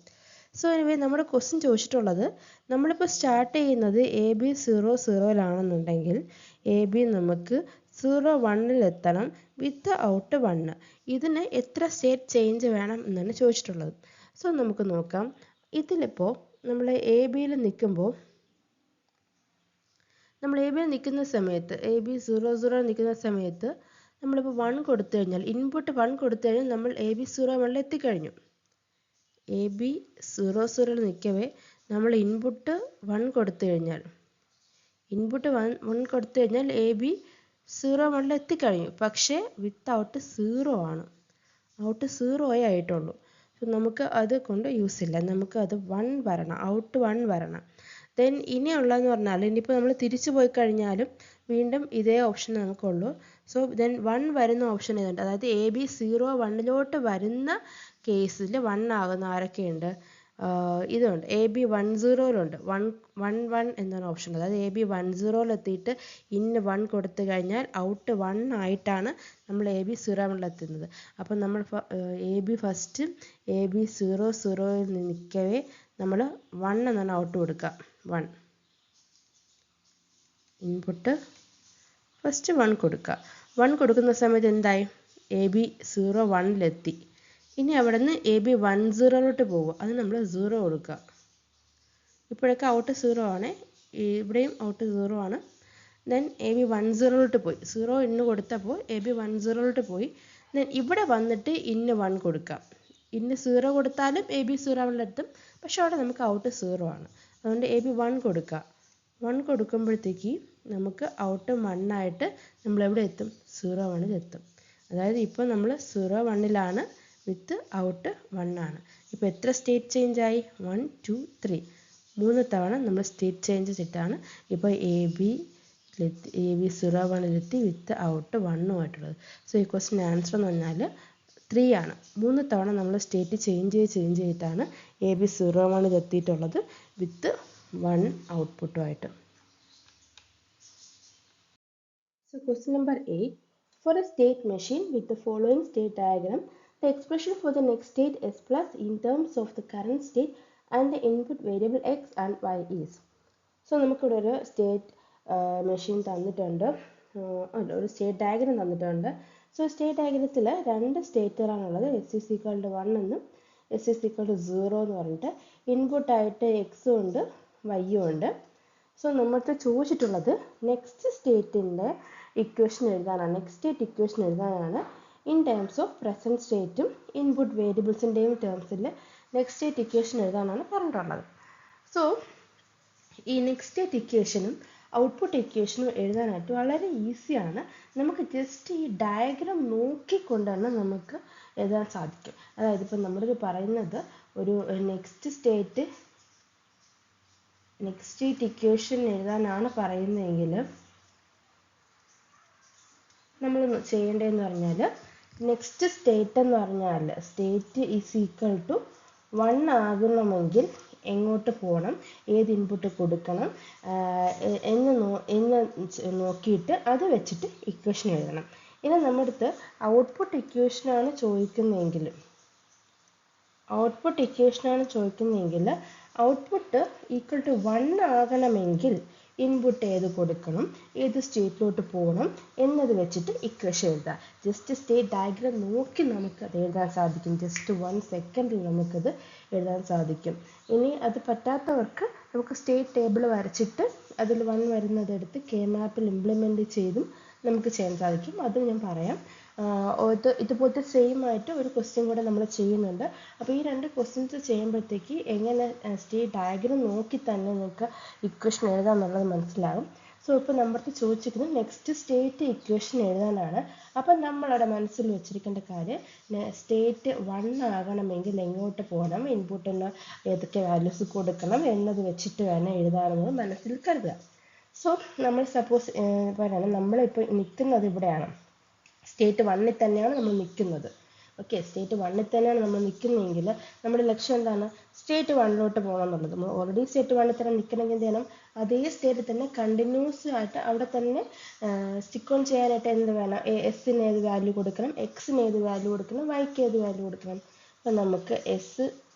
സോ എനിവേ നമ്മുടെ ക്വസ്റ്റ്യൻ ചോദിച്ചിട്ടുള്ളത്, നമ്മളിപ്പോൾ സ്റ്റാർട്ട് ചെയ്യുന്നത് AB 0 0ലാണെന്നുണ്ടെങ്കിൽ AB നമുക്ക് 0 1ൽ എത്തണം വിത്ത് ഔട്ട് 1. ഇതിന് എത്ര സ്റ്റേറ്റ് ചേഞ്ച് വേണം എന്നാണ് ചോദിച്ചിട്ടുള്ളത്. സോ നമുക്ക് നോക്കാം. ഇതിലിപ്പോൾ നമ്മൾ AB-യിൽ നിൽക്കുമ്പോൾ നമ്മൾ AB-യിൽ നിൽക്കുന്ന സമയത്ത് AB 0 0 നിൽക്കുന്ന സമയത്ത് നമ്മളിപ്പോൾ 1 കൊടുത്തു കഴിഞ്ഞാൽ ഇൻപുട്ട് 1 കൊടുത്തു കഴിഞ്ഞാൽ നമ്മൾ AB 0 1ൽ എത്തിക്കഴിഞ്ഞു. AB 0 0ൽ നിൽക്കവേ നമ്മൾ ഇൻപുട്ട് 1 കൊടുത്തു കഴിഞ്ഞാൽ AB 0 1ൽ എത്തിക്കഴിഞ്ഞു. പക്ഷേ വിത്ത് ഔട്ട് 0 ആണ്. ഔട്ട് 0 ആയിട്ടുള്ളൂ. സോ നമുക്ക് അത് കൊണ്ട് യൂസ് ഇല്ല. നമുക്ക് അത് 1 വരണം, ഔട്ട് 1 വരണം. ദെൻ ഇനിയുള്ളതെന്ന് പറഞ്ഞാൽ ഇനിയിപ്പോൾ നമ്മൾ തിരിച്ചു പോയി കഴിഞ്ഞാലും വീണ്ടും ഇതേ ഓപ്ഷൻ നമുക്കുള്ളൂ. സോ ദെൻ 1 വരുന്ന ഓപ്ഷൻ ഇതുണ്ട്. അതായത് AB 0 1ലോട്ട് വരുന്ന കേസിൽ 1 ആകുന്ന ആരൊക്കെയുണ്ട്? ഇതുണ്ട്. AB 1 0ലുണ്ട് 1 1 എന്നൊരു ഓപ്ഷൻ. അതായത് AB 1 0ൽ എത്തിയിട്ട് ഇന്ന് 1 കൊടുത്തു കഴിഞ്ഞാൽ ഔട്ട് 1 ആയിട്ടാണ് നമ്മൾ AB 0 1ൽ എത്തുന്നത്. അപ്പം നമ്മൾ AB ഫസ്റ്റ് AB 0 0ൽ നിൽക്കവേ നമ്മൾ 1 എന്നാണ് ഔട്ട് കൊടുക്കുക. 1 ഇൻപുട്ട് ഫസ്റ്റ് 1 കൊടുക്കുക. 1 കൊടുക്കുന്ന സമയത്ത് എന്തായി? AB 0 1ലെത്തി. ഇനി അവിടെ നിന്ന് AB 1 0ലോട്ട് പോകുക. അത് നമ്മൾ 0 കൊടുക്കുക. ഇപ്പോഴൊക്കെ ഔട്ട് 0 ആണ്. ഇവിടെയും ഔട്ട് 0 ആണ്. ദെൻ AB 1 0ലോട്ട് പോയി. 0 ഇന്ന് കൊടുത്തപ്പോൾ AB 1 0ലോട്ട് പോയി. ദെൻ ഇവിടെ വന്നിട്ട് ഇന്ന് 1 കൊടുക്കാം. ഇന്ന് 0 കൊടുത്താലും AB 0 1ലെത്തും. പക്ഷെ അവിടെ നമുക്ക് ഔട്ട് 0 ആണ്. അതുകൊണ്ട് AB 1 കൊടുക്കുക. 1 കൊടുക്കുമ്പോഴത്തേക്ക് നമുക്ക് ഔട്ട് 1 ആയിട്ട് നമ്മൾ എവിടെ എത്തും? 0 1ൽ എത്തും. അതായത് ഇപ്പോൾ നമ്മൾ 0 1ലാണ് വിത്ത് ഔട്ട് 1 ആണ്. ഇപ്പോൾ എത്ര സ്റ്റേറ്റ് ചേഞ്ച് ആയി? 1 2 3 3 തവണ നമ്മൾ സ്റ്റേറ്റ് ചേഞ്ച് ചെയ്തിട്ടാണ് ഇപ്പോൾ AB 0 1ലെത്തി വിത്ത് ഔട്ട് 1 ആയിട്ടുള്ളത്. സോ ഈ ക്വസ്റ്റ്യൻ ആൻസർ എന്ന് പറഞ്ഞാൽ 3 ആണ്. 3 തവണ നമ്മൾ സ്റ്റേറ്റ് ചേഞ്ച് ചെയ്തിട്ടാണ് AB 0 1ൽ എത്തിയിട്ടുള്ളത് വിത്ത് 1 ഔട്ട്പുട്ടുമായിട്ട്. So question number 8. For a state machine with the following state diagram, the expression for the next state S plus in terms of the current state and the input variable X and Y is. So നമുക്കിവിടെ ഒരു സ്റ്റേറ്റ് മെഷീൻ തന്നിട്ടുണ്ട്, ഒരു സ്റ്റേറ്റ് ഡയഗ്രം തന്നിട്ടുണ്ട്. സോ സ്റ്റേറ്റ് ഡയഗ്രത്തിൽ 2 സ്റ്റേറ്റുകളാണുള്ളത്. S=1 എന്നും S=0 എന്ന് പറഞ്ഞിട്ട് ഇൻപുട്ടായിട്ട് എക്സും ഉണ്ട് വൈയും ഉണ്ട്. സോ നമ്മൾക്ക് ചോദിച്ചിട്ടുള്ളത് നെക്സ്റ്റ് സ്റ്റേറ്റിൻ്റെ ഇക്വേഷൻ എഴുതാനാണ്. നെക്സ്റ്റ് സ്റ്റേറ്റ് ഇക്വേഷൻ എഴുതാനാണ് ഇൻ ടേംസ് ഓഫ് പ്രസൻറ്റ് സ്റ്റേറ്റും ഇൻപുട്ട് വേരിയബിൾസിൻ്റെയും ടേംസിൽ നെക്സ്റ്റ് സ്റ്റേറ്റ് ഇക്വേഷൻ എഴുതാനാണ് പറഞ്ഞിട്ടുള്ളത്. സോ ഈ നെക്സ്റ്റ് സ്റ്റേറ്റ് ഇക്വേഷനും ഔട്ട്പുട്ട് ഇക്വേഷനും എഴുതാനായിട്ട് വളരെ ഈസിയാണ്. നമുക്ക് ജസ്റ്റ് ഈ ഡയഗ്രാം നോക്കിക്കൊണ്ട് തന്നെ നമുക്ക് എഴുതാൻ സാധിക്കും. അതായത് ഇപ്പം നമ്മളിത് പറയുന്നത് ഒരു നെക്സ്റ്റ് സ്റ്റേറ്റ് ഇക്വേഷൻ എഴുതാനാണ് പറയുന്നതെങ്കിൽ നമ്മൾ ചെയ്യേണ്ടതെന്ന് പറഞ്ഞാൽ നെക്സ്റ്റ് സ്റ്റേറ്റ് എന്ന് പറഞ്ഞാൽ സ്റ്റേറ്റ് ഈസ് ഈക്വൽ ടു 1 ആകണമെങ്കിൽ എങ്ങോട്ട് പോകണം, ഏത് ഇൻപുട്ട് കൊടുക്കണം എന്ന് നോക്കിയിട്ട് അത് വെച്ചിട്ട് ഇക്വേഷൻ എഴുതണം. ഇനി നമ്മുടെ അടുത്ത് ഔട്ട്പുട്ട് ഇക്വേഷനാണ് ചോദിക്കുന്നതെങ്കിൽ ഔട്ട്പുട്ട് ഈക്വൽ ടു 1 ആകണമെങ്കിൽ ഇൻപുട്ട് ഏത് കൊടുക്കണം, ഏത് സ്റ്റേറ്റിലോട്ട് പോകണം എന്നത് വെച്ചിട്ട് ഇക്വേഷൻ എഴുതാം. ജസ്റ്റ് സ്റ്റേറ്റ് ഡയഗ്രാം നോക്കി നമുക്കത് എഴുതാൻ സാധിക്കും. ജസ്റ്റ് 1 സെക്കൻഡിൽ നമുക്കത് എഴുതാൻ സാധിക്കും. ഇനി അത് പറ്റാത്തവർക്ക് നമുക്ക് സ്റ്റേറ്റ് ടേബിൾ വരച്ചിട്ട് അതിൽ 1 വരുന്നതെടുത്ത് കെ മാപ്പിൽ ഇംപ്ലിമെൻറ്റ് ചെയ്തും നമുക്ക് ചെയ്യാൻ സാധിക്കും. അത് ഞാൻ പറയാം. ഇതുപോലത്തെ സെയിം ആയിട്ട് ഒരു ക്വസ്റ്റ്യൻ കൂടെ നമ്മൾ ചെയ്യുന്നുണ്ട്. അപ്പോൾ ഈ 2 ക്വസ്റ്റ്യൻസ് ചെയ്യുമ്പോഴത്തേക്ക് എങ്ങനെ സ്റ്റേറ്റ് ഡയഗ്രാം നോക്കി തന്നെ നിങ്ങൾക്ക് ഇക്വേഷൻ എഴുതാമെന്നുള്ളത് മനസ്സിലാകും. സോ ഇപ്പോൾ നമ്മുടെ ചോദിച്ചിരിക്കുന്നത് നെക്സ്റ്റ് സ്റ്റേറ്റ് ഇക്വേഷൻ എഴുതാനാണ്. അപ്പം നമ്മളവിടെ മനസ്സിൽ വെച്ചിരിക്കേണ്ട കാര്യം, സ്റ്റേറ്റ് 1 ആകണമെങ്കിൽ എങ്ങോട്ട് പോകണം, ഇൻപുട്ടിന് ഏതൊക്കെ വാല്യൂസ് കൊടുക്കണം എന്നത് വെച്ചിട്ട് വേണം എഴുതാമെന്നത് മനസ്സിൽ കരുതുക. സോ നമ്മൾ സപ്പോസ് പറയണം, നമ്മളിപ്പോൾ നിൽക്കുന്നത് ഇവിടെയാണ്, സ്റ്റേറ്റ് 1 തന്നെയാണ് നമ്മൾ നിൽക്കുന്നത്. ഓക്കെ, സ്റ്റേറ്റ് 1 തന്നെയാണ് നമ്മൾ നിൽക്കുന്നതെങ്കിൽ നമ്മുടെ ലക്ഷ്യം എന്താണ്, സ്റ്റേറ്റ് 1ലോട്ട് പോകണം എന്നുള്ളത്. നമ്മൾ ഓൾറെഡി സ്റ്റേറ്റ് 1 തന്നെ നിൽക്കണമെങ്കിൽ എന്ത് ചെയ്യണം, അതേ സ്റ്റേറ്റ് തന്നെ കണ്ടിന്യൂസ് ആയിട്ട് അവിടെ തന്നെ സ്റ്റിക്ക് ഓൺ ചെയ്യാനായിട്ട് എന്ത് വേണം, എസിന് ഏത് വാല്യൂ കൊടുക്കണം, എക്സിന് ഏത് വാല്യൂ കൊടുക്കണം, വൈക്ക് ഏത് വാല്യൂ കൊടുക്കണം. അപ്പം നമുക്ക് എസ്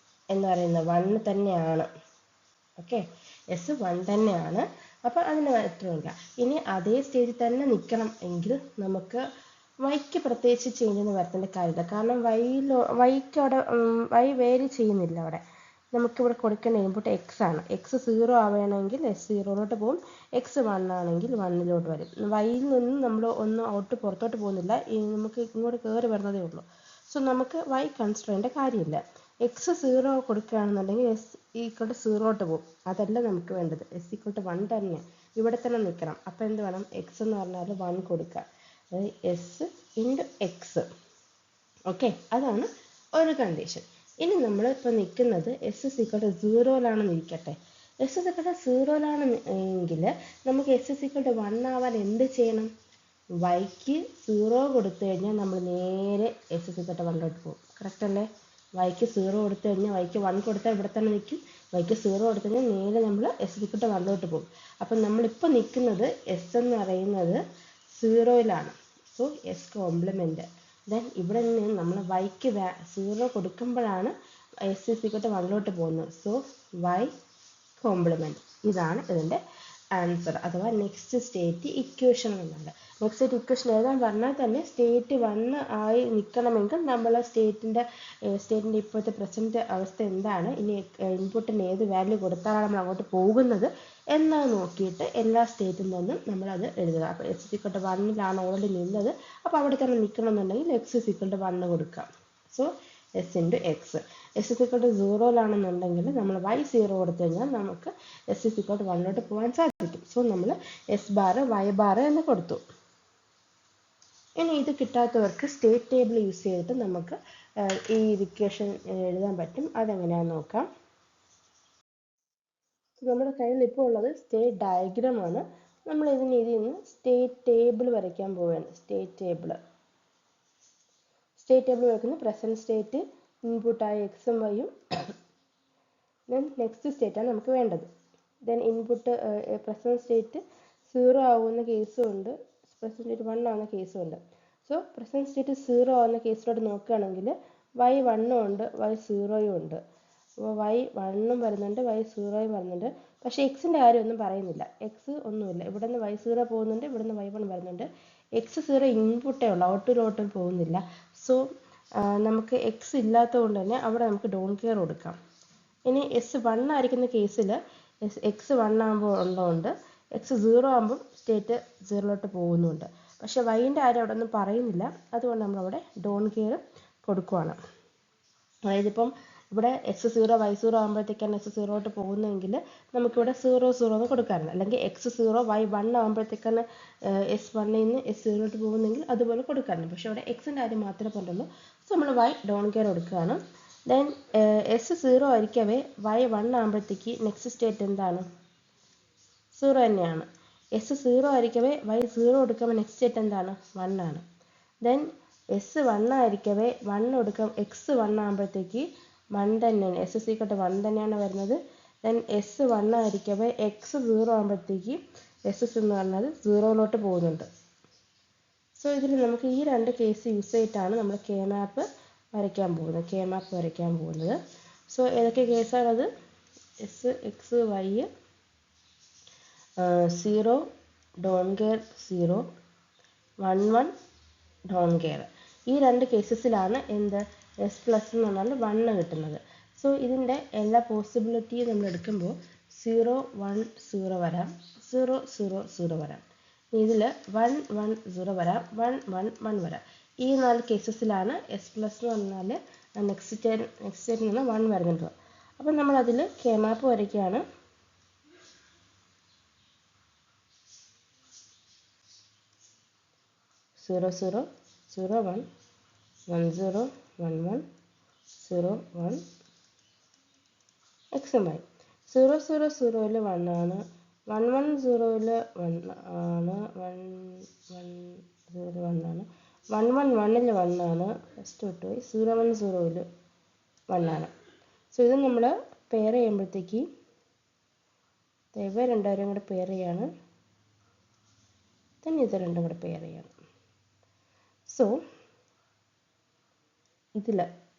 എന്ന് പറയുന്നത് 1 തന്നെയാണ്. ഓക്കെ, എസ് 1 തന്നെയാണ്. അപ്പം അതിന് മാത്രമില്ല. ഇനി അതേ സ്റ്റേജിൽ തന്നെ നിൽക്കണം എങ്കിൽ നമുക്ക് വൈക്ക് പ്രത്യേകിച്ച് ചേഞ്ചൊന്നും വരുത്തേണ്ട കാര്യമില്ല. കാരണം വൈക്ക് അവിടെ വൈ വേരി ചെയ്യുന്നില്ല. അവിടെ നമുക്കിവിടെ കൊടുക്കേണ്ട ഇൻപുട്ട് എക്സ് ആണ്. എക്സ് 0 ആവുകയാണെങ്കിൽ എസ് 0ലോട്ട് പോകും, എക്സ് 1 ആണെങ്കിൽ 1ലോട്ട് വരും. വൈയിൽ നിന്ന് നമ്മൾ ഒന്നും ഔട്ട് പുറത്തോട്ട് പോകുന്നില്ല, നമുക്ക് ഇങ്ങോട്ട് കയറി വരുന്നതേ ഉള്ളൂ. സോ നമുക്ക് വൈ കൺസിഡർ ചെയ്യേണ്ട കാര്യമില്ല. എക്സ് 0 കൊടുക്കുകയാണെന്നുണ്ടെങ്കിൽ എസ് ഈക്വൽ ടു 0ലോട്ട് പോകും. അതല്ല നമുക്ക് വേണ്ടത്, എസ് ഈക്വൽ ടു 1 തന്നെ ഇവിടെ തന്നെ നിൽക്കണം. അപ്പോൾ എന്ത് വേണം, എക്സ് എന്ന് പറഞ്ഞാൽ 1 കൊടുക്കുക, അതായത് എസ് ഇൻറ്റു എക്സ്. ഓക്കെ, അതാണ് ഒരു കണ്ടീഷൻ. ഇനി നമ്മൾ ഇപ്പോൾ നിൽക്കുന്നത് എസ് ഈക്വൽ ടു 0ലാണ് നിൽക്കട്ടെ. എസ് ഈക്വൽ ടു 0ലാണ് എങ്കിൽ നമുക്ക് എസ് ഈക്വൽ ടു 1 ആവാൻ എന്ത് ചെയ്യണം, വൈക്ക് 0 കൊടുത്തു കഴിഞ്ഞാൽ നമ്മൾ നേരെ എസ് ഈക്വൽ ടു 1ലോട്ട് പോകും. കറക്റ്റ് അല്ലേ? വൈക്ക് 0 കൊടുത്തു കഴിഞ്ഞാൽ, വൈക്ക് 1 കൊടുത്താൽ ഇവിടെ തന്നെ നിൽക്കും. വൈക്ക് 0 കൊടുത്തു കഴിഞ്ഞാൽ നേരെ നമ്മൾ എസ് ഈക്വൽ ടു 1ലോട്ട് പോകും. അപ്പം നമ്മളിപ്പോൾ നിൽക്കുന്നത് എസ് എന്ന് പറയുന്നത് 0ലാണ്. So S complement. ദെൻ ഇവിടെ നിന്ന് നമ്മൾ വൈക്ക് 0 കൊടുക്കുമ്പോഴാണ് എസ് ഈക്വൽ ടു 1ലോട്ട് പോകുന്നത്. So Y complement. ഇതാണ് ഇതിൻ്റെ ആൻസർ, അഥവാ നെക്സ്റ്റ് സ്റ്റേറ്റ് ഇക്വേഷൻ എന്നുണ്ട്. നെക്സ്റ്റ് സ്റ്റേറ്റ് ഇക്വേഷൻ എഴുതാൻ പറഞ്ഞാൽ തന്നെ സ്റ്റേറ്റ് 1 ആയി നിൽക്കണമെങ്കിൽ നമ്മൾ സ്റ്റേറ്റിൻ്റെ ഇപ്പോഴത്തെ പ്രസൻറ്റ് അവസ്ഥ എന്താണ്, ഇനി ഇൻപുട്ടിന് ഏത് വാല്യൂ കൊടുത്താലാണ് നമ്മൾ അങ്ങോട്ട് പോകുന്നത് എന്നത് നോക്കിയിട്ട് എല്ലാ സ്റ്റേറ്റിൽ നിന്നും നമ്മളത് എഴുതുക. അപ്പോൾ എക്സ് ഈക്വൽ ടു 1ലാണ് ഓൾറെഡി നിന്നത്, അപ്പോൾ അവിടെ തന്നെ നിൽക്കണമെന്നുണ്ടെങ്കിൽ എക്സ് ഈക്വൽ ടു 1 കൊടുക്കാം. So S into X. S equal to 0ലാണെന്നുണ്ടെങ്കിൽ നമ്മൾ വൈ 0 കൊടുത്തു കഴിഞ്ഞാൽ നമുക്ക് എസ് ഈക്വൽ ടു 1ലോട്ട് പോകാൻ സാധിക്കും. സോ നമ്മൾ എസ് ബാർ വൈ ബാർ എന്ന് കൊടുത്തു. ഇനി ഇത് കിട്ടാത്തവർക്ക് സ്റ്റേറ്റ് ടേബിൾ യൂസ് ചെയ്തിട്ട് നമുക്ക് ഈ ഇക്വേഷൻ എഴുതാൻ പറ്റും. അതെങ്ങനെയാണെന്ന് നോക്കാം. നമ്മുടെ കയ്യിൽ ഇപ്പോൾ ഉള്ളത് സ്റ്റേറ്റ് ഡയഗ്രാം ആണ്. നമ്മൾ ഇതിൽ നിന്ന് സ്റ്റേറ്റ് ടേബിൾ വരയ്ക്കാൻ പോവുകയാണ്. സ്റ്റേറ്റ് ടേബിൾ വരയ്ക്കുന്ന പ്രസൻറ്റ് സ്റ്റേറ്റ്, ഇൻപുട്ടായ എക്സും വൈയും, ദെൻ നെക്സ്റ്റ് സ്റ്റേറ്റാണ് നമുക്ക് വേണ്ടത്. ദെൻ ഇൻപുട്ട് പ്രസൻറ്റ് സ്റ്റേറ്റ് 0 ആവുന്ന കേസും ഉണ്ട്, പ്രസൻറ്റ് സ്റ്റേറ്റ് 1 ആവുന്ന കേസും ഉണ്ട്. സോ പ്രസൻറ്റ് സ്റ്റേറ്റ് 0 ആവുന്ന കേസിലോട്ട് നോക്കുകയാണെങ്കിൽ വൈ 1 ഉണ്ട്, വൈ 0 ഉണ്ട്. അപ്പോൾ വൈ 1 വരുന്നുണ്ട്, വൈ 0 വരുന്നുണ്ട്. പക്ഷേ എക്സിൻ്റെ കാര്യമൊന്നും പറയുന്നില്ല, എക്സ് ഒന്നുമില്ല. ഇവിടെ നിന്ന് വൈ 0 പോകുന്നുണ്ട്, ഇവിടെ നിന്ന് വൈ 1 വരുന്നുണ്ട്. എക്സ് 0 ഇൻപുട്ടേ ഉള്ളൂ, ഔട്ടിലോട്ടും പോകുന്നില്ല. സോ നമുക്ക് എക്സ് ഇല്ലാത്തത് കൊണ്ട് തന്നെ അവിടെ നമുക്ക് ഡോൺ കെയർ കൊടുക്കാം. ഇനി എസ് 1 ആയിരിക്കുന്ന കേസിൽ എക്സ് 1 ആകുമ്പോൾ ഉള്ളതുകൊണ്ട് എക്സ് 0 ആകുമ്പോൾ സ്റ്റേറ്റ് 0ലോട്ട് പോകുന്നുണ്ട്. പക്ഷേ വൈൻ്റെ കാര്യം അവിടെ ഒന്നും പറയുന്നില്ല, അതുകൊണ്ട് നമ്മളവിടെ ഡോൺ കെയർ കൊടുക്കുകയാണ്. അതായത് ഇപ്പം ഇവിടെ എക്സ് 0 വൈ 0 ആകുമ്പോഴത്തേക്കാണ് എക്സ് 0ലോട്ട് പോകുന്നതെങ്കിൽ നമുക്കിവിടെ 0 0 എന്ന് കൊടുക്കാറുണ്ട്. അല്ലെങ്കിൽ എക്സ് 0 വൈ 1 ആകുമ്പോഴത്തേക്കാണ് എസ് 1ൽ നിന്ന് എസ് 0ലോട്ട് പോകുന്നെങ്കിൽ അതുപോലെ കൊടുക്കാറുണ്ട്. പക്ഷേ ഇവിടെ എക്സിൻ്റെ കാര്യം മാത്രമേ പറഞ്ഞുള്ളൂ. സോ നമ്മൾ വൈ ഡോൺ കെയർ കൊടുക്കുകയാണ്. ദെൻ എസ് 0 ആയിരിക്കവേ വൈ 1 ആകുമ്പോഴത്തേക്ക് നെക്സ്റ്റ് സ്റ്റേറ്റ് എന്താണ്, 0 തന്നെയാണ്. എസ് 0 ആയിരിക്കവേ വൈ 0 കൊടുക്കുമ്പോൾ നെക്സ്റ്റ് സ്റ്റേറ്റ് എന്താണ്, 1 ആണ്. ദെൻ എസ് 1 ആയിരിക്കവേ 1 കൊടുക്കും, എക്സ് 1 ആകുമ്പോഴത്തേക്ക് 1 തന്നെയാണ്, എസ് ഈക്വൽ ടു 1 തന്നെയാണ് വരുന്നത്. ദെൻ എസ് 1 ആയിരിക്കവേ എക്സ് 0 ആകുമ്പോഴത്തേക്ക് എസ് എന്ന് പറഞ്ഞാൽ 0ലോട്ട് പോകുന്നുണ്ട്. സോ ഇതിൽ നമുക്ക് ഈ 2 കേസ് യൂസ് ചെയ്തിട്ടാണ് നമ്മൾ കെ മാപ്പ് വരയ്ക്കാൻ പോകുന്നത്. സോ ഏതൊക്കെ കേസാണത്, S X Y 0 don't care 0 1 1 don't care. ഈ രണ്ട് കേസസിലാണ് എന്ത് എസ് പ്ലസ് എന്ന് പറഞ്ഞാൽ 1 കിട്ടുന്നത്. സോ ഇതിൻ്റെ എല്ലാ പോസിബിലിറ്റിയും നമ്മൾ എടുക്കുമ്പോൾ 0 1 0 വരാം, 0 0 0 വരാം. ഇതിൽ 1 1 0 വരാം, 1 1 1 വരാം. ഈ 4 കേസസിലാണ് എസ് പ്ലസ് എന്ന് പറഞ്ഞാൽ നെക്സ്റ്റ് സ്റ്റേറ്റിൽ നിന്ന് 1 വരുന്നുണ്ട്. അപ്പം നമ്മളതിൽ കെ മാപ്പ് വരയ്ക്കുകയാണ്. സീറോ സീറോ 0 1 1 0 1 1 0 1 എക്സും വൈ. 0 0 0ൽ 1 ആണ്, 1 1 0ൽ 1 ആണ്, 1 1 0 1 ആണ്, 1 1 1ൽ 1 ആണ്, ഫസ്റ്റ് വിട്ടുപോയി, 0 1 0ൽ 1 ആണ്. സോ ഇത് നമ്മൾ പെയർ ചെയ്യുമ്പോഴത്തേക്ക് ഇവ രണ്ടുപേരും കൂടെ പെയർ ചെയ്യാണ്, തന്നെ ഇത് രണ്ടും കൂടെ പെയർ ചെയ്യണം. സോ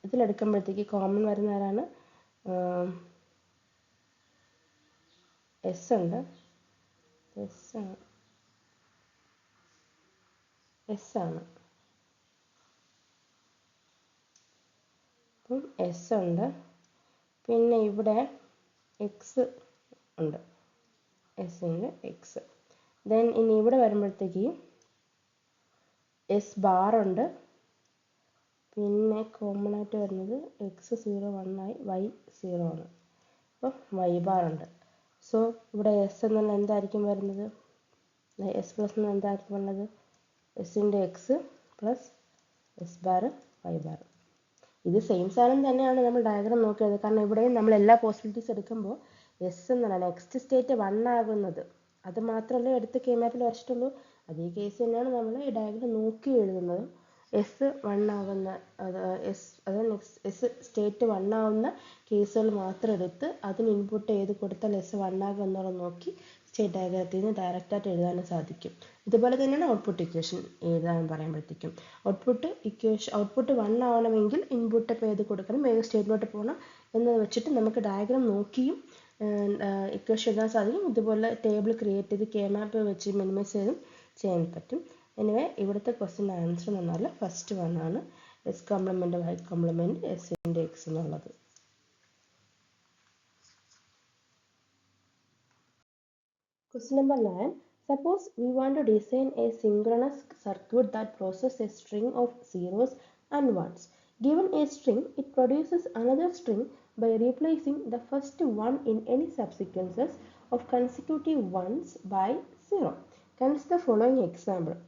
ഇതിലെടുക്കുമ്പോഴത്തേക്ക് കോമൺ വരുന്ന ആരാണ്? എസ് ഉണ്ട്, എസ് ആണ്. അപ്പം എസ് ഉണ്ട്, പിന്നെ ഇവിടെ എക്സ് ഉണ്ട്, എസിൻ്റെ എക്സ്. ദെൻ ഇനി ഇവിടെ വരുമ്പോഴത്തേക്ക് എസ് ബാർ ഉണ്ട്, പിന്നെ കോമൺ ആയിട്ട് വരുന്നത് എക്സ് 0 1 ആയി, വൈ 0 ആണ്, അപ്പോൾ വൈ ബാർ ഉണ്ട്. സോ ഇവിടെ എസ് എന്നുള്ള എന്തായിരിക്കും വരുന്നത്? എസ് പ്ലസ് എന്ന് എന്തായിരിക്കും വരുന്നത്? എസിൻ്റെ X plus S bar Y bar. ഇത് സെയിം സാധനം തന്നെയാണ് നമ്മൾ ഡയഗ്രാം നോക്കിയത്. കാരണം ഇവിടെയും നമ്മൾ എല്ലാ പോസിബിലിറ്റീസ് എടുക്കുമ്പോൾ എസ് എന്നുള്ള നെക്സ്റ്റ് സ്റ്റേറ്റ് 1 ആകുന്നത് അത് മാത്രമല്ലേ എടുത്ത് കെ മാപ്പിൽ വരച്ചിട്ടുള്ളൂ. അതേ കേസ് തന്നെയാണ് നമ്മൾ ഈ ഡയഗ്രാം നോക്കി എഴുതുന്നത്. എസ് 1 ആകുന്ന നെക്സ്റ്റ് എസ് സ്റ്റേറ്റ് 1 ആവുന്ന കേസുകൾ മാത്രം എടുത്ത് അതിന് ഇൻപുട്ട് ചെയ്ത് കൊടുത്താൽ എസ് 1 ആകും എന്നുള്ളത് നോക്കി സ്റ്റേറ്റ് ഡയഗ്രത്തിൽ നിന്ന് ഡയറക്റ്റായിട്ട് എഴുതാനും സാധിക്കും. ഇതുപോലെ തന്നെയാണ് ഔട്ട്പുട്ട് ഇക്വേഷൻ എഴുതാൻ പറയുമ്പോഴത്തേക്കും. ഔട്ട്പുട്ട് 1 ആവണമെങ്കിൽ ഇൻപുട്ട് ഇപ്പോൾ ഏത് കൊടുക്കണം, ഏത് സ്റ്റേറ്റിലോട്ട് പോകണം എന്നത് വെച്ചിട്ട് നമുക്ക് ഡയഗ്രാം നോക്കിയും ഇക്വേഷൻ എഴുതാൻ സാധിക്കും. ഇതുപോലെ ടേബിൾ ക്രിയേറ്റ് ചെയ്ത് കെ മാപ്പ് വെച്ച് മിനിമൈസ് ചെയ്തും ചെയ്യാൻ പറ്റും. എനിവേ ഇവിടുത്തെ ക്വസ്റ്റ്യൻ്റെ ആൻസർ എന്ന് പറഞ്ഞാൽ ഫസ്റ്റ് 1 ആണ്, എസ് കോംപ്ലിമെൻറ്റ് വൈ കോംപ്ലിമെൻറ്റ് എസിൻ്റെ എക്സ് എന്നുള്ളത്. Question number 9. Suppose we want to design a synchronous circuit that processes a string of zeros and ones. Given a string, it produces another string by replacing the first one in any subsequences of consecutive ones by 0. Consider the following example.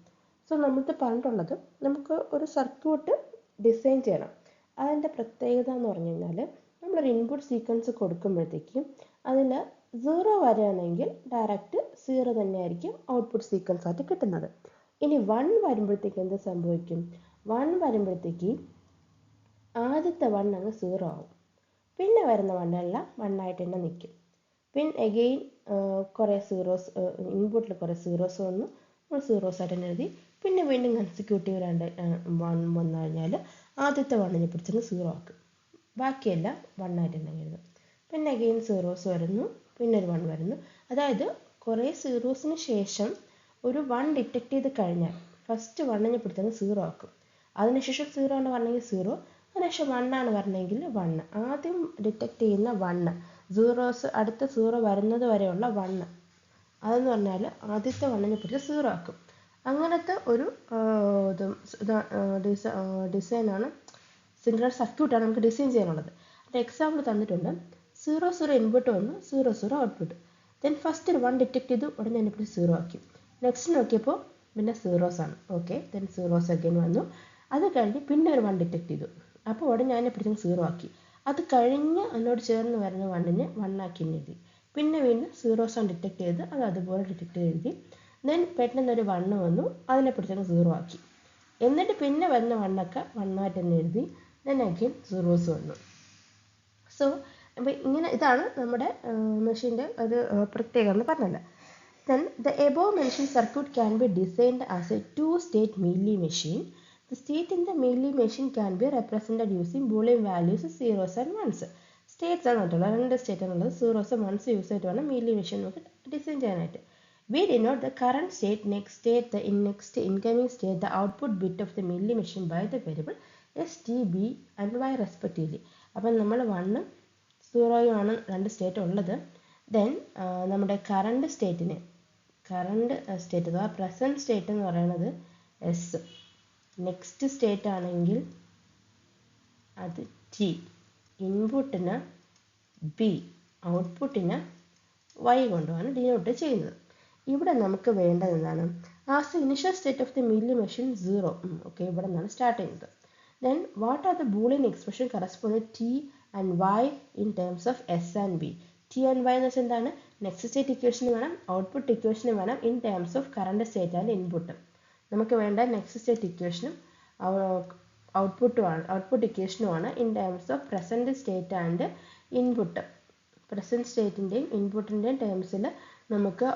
So നമ്മൾക്ക് പറഞ്ഞിട്ടുള്ളത് നമുക്ക് ഒരു സർക്യൂട്ട് ഡിസൈൻ ചെയ്യണം. അതിൻ്റെ പ്രത്യേകത എന്ന് പറഞ്ഞു കഴിഞ്ഞാൽ നമ്മളൊരു ഇൻപുട്ട് സീക്വൻസ് കൊടുക്കുമ്പോഴത്തേക്കും അതിൽ 0 വരികയാണെങ്കിൽ ഡയറക്റ്റ് 0 തന്നെയായിരിക്കും ഔട്ട്പുട്ട് സീക്വൻസ് ആയിട്ട് കിട്ടുന്നത്. ഇനി 1 വരുമ്പോഴത്തേക്ക് എന്ത് സംഭവിക്കും? 1 വരുമ്പോഴത്തേക്ക് ആദ്യത്തെ 1 അങ്ങ് 0 ആവും, പിന്നെ വരുന്ന 1 എല്ലാം 1 ആയിട്ട് തന്നെ നിൽക്കും. പിന്നെ എഗെയിൻ കുറേ സീറോസ്, ഇൻപുട്ടിൽ കുറേ സീറോസ് വന്നു, നമ്മൾ സീറോസ് ആയിട്ട് തന്നെ എഴുതി. പിന്നെ വീണ്ടും കൺസിക്യൂട്ടീവ് 1 വന്നു കഴിഞ്ഞാൽ ആദ്യത്തെ 1നെ പിടിച്ചങ്ങ് 0 ആക്കും, ബാക്കിയെല്ലാം 1 ആയിട്ട് തന്നെ എഴുതും. പിന്നെ അഗെയിൻ സീറോസ് വരുന്നു, പിന്നെ ഒരു 1 വരുന്നു. അതായത് കുറേ സീറോസിന് ശേഷം ഒരു 1 ഡിറ്റക്ട് ചെയ്ത് കഴിഞ്ഞാൽ ഫസ്റ്റ് 1നെ പിടിച്ചങ്ങ് 0 ആക്കും. അതിനുശേഷം 0 ആണ് പറഞ്ഞെങ്കിൽ 0, അതിനുശേഷം 1 ആണ് പറഞ്ഞെങ്കിൽ 1. ആദ്യം ഡിറ്റക്ട് ചെയ്യുന്ന 1 സീറോസ് അടുത്ത 0 വരുന്നത് വരെയുള്ള 1, അതെന്ന് പറഞ്ഞാൽ ആദ്യത്തെ 1നെ പിടിച്ച് 0 ആക്കും. അങ്ങനത്തെ ഒരു ഡിസൈനാണ്, സിങ്ക്രണസ് സർക്യൂട്ടാണ് നമുക്ക് ഡിസൈൻ ചെയ്യാനുള്ളത്. അതിൻ്റെ എക്സാമ്പിൾ തന്നിട്ടുണ്ട്. 0 0 ഇൻപുട്ട് വന്നു, 0 0 ഔട്ട്പുട്ട്. ദെൻ ഫസ്റ്റ് ഒരു 1 ഡിറ്റക്ട് ചെയ്തു, ഉടനെ അതിനെ പിടിച്ച് 0 ആക്കി. നെക്സ്റ്റ് നോക്കിയപ്പോൾ പിന്നെ സീറോസ് ആണ്, ഓക്കെ. ദെൻ സീറോസ് അഗൈൻ വന്നു. അത് കഴിഞ്ഞ് പിന്നെ ഒരു 1 ഡിറ്റക്ട് ചെയ്തു, അപ്പോൾ ഉടനെ അതിനെ പിടിച്ച് 0 ആക്കി. അത് കഴിഞ്ഞ് അതിനോട് ചേർന്ന് വരുന്ന 1നെ 1 ആക്കി എഴുതി. പിന്നെ വീണ്ടും സീറോസ് ആണ് ഡിറ്റക്ട് ചെയ്ത് അത് അതുപോലെ ഡിറ്റക്ട് ചെയ്ത് എഴുതി. ദെൻ പെട്ടെന്നൊരു 1 വന്നു, അതിനെ പിടിച്ചങ്ങ് 0 ആക്കി. എന്നിട്ട് പിന്നെ വരുന്ന 1 ഒക്കെ 1 ആയിട്ട് തന്നെ എഴുതി. ദെൻ അഗൈൻ സീറോസ് വന്നു. സോ അപ്പോൾ ഇങ്ങനെ ഇതാണ് നമ്മുടെ മെഷീൻ്റെ ഒരു പ്രത്യേകത എന്ന് പറഞ്ഞത്. Then the above mention circuit can be designed as A 2-state Mealy machine. The state in the Mealy machine can be represented using Boolean values 0s and 1s. States ആണ് കേട്ടോ, 2 സ്റ്റേറ്റ് ആണുള്ളത്. സീറോസ് വൺസ് യൂസ് ആയിട്ട് വേണം മീൻലി മെഷീൻ നമുക്ക് ഡിസൈൻ ചെയ്യാനായിട്ട്. We denote the current state, next state, the next incoming state, the output bit of the Mealy machine by the variable s, t, b and y respectively. അപ്പം നമ്മൾ 1 0 ആണ് 2 സ്റ്റേറ്റ് ഉള്ളത്. ദെൻ നമ്മുടെ കറണ്ട് സ്റ്റേറ്റ് അഥവാ പ്രസൻറ്റ് സ്റ്റേറ്റ് എന്ന് പറയുന്നത് എസ്, നെക്സ്റ്റ് സ്റ്റേറ്റ് ആണെങ്കിൽ അത് ടി, ഇൻപുട്ടിന് ബി, ഔട്ട്പുട്ടിന് വൈ കൊണ്ടുമാണ് ഡിനോട്ട് ചെയ്യുന്നത്. ഇവിടെ നമുക്ക് വേണ്ടത് എന്താണ്? As the initial state of the Mealy machine 0. Okay, ഇവിടെ നിന്നാണ് സ്റ്റാർട്ട് ചെയ്യുന്നത്. Then what are the Boolean expression corresponding T and Y in terms of S and B. T and Y എന്ന് വെച്ചാൽ എന്താണ്? നെക്സ്റ്റ് സ്റ്റേറ്റ് ഇക്വേഷന് വേണം, ഔട്ട്പുട്ട് ഇക്വേഷന് വേണം, in terms of current state and input. നമുക്ക് വേണ്ട നെക്സ്റ്റ് സ്റ്റേറ്റ് ഇക്വേഷനും ഔട്ട്പുട്ട് ഇക്വേഷനുമാണ് in terms of present state and input. Present സ്റ്റേറ്റിൻ്റെയും ഇൻപുട്ടിൻ്റെയും ടേംസിൽ നമുക്ക്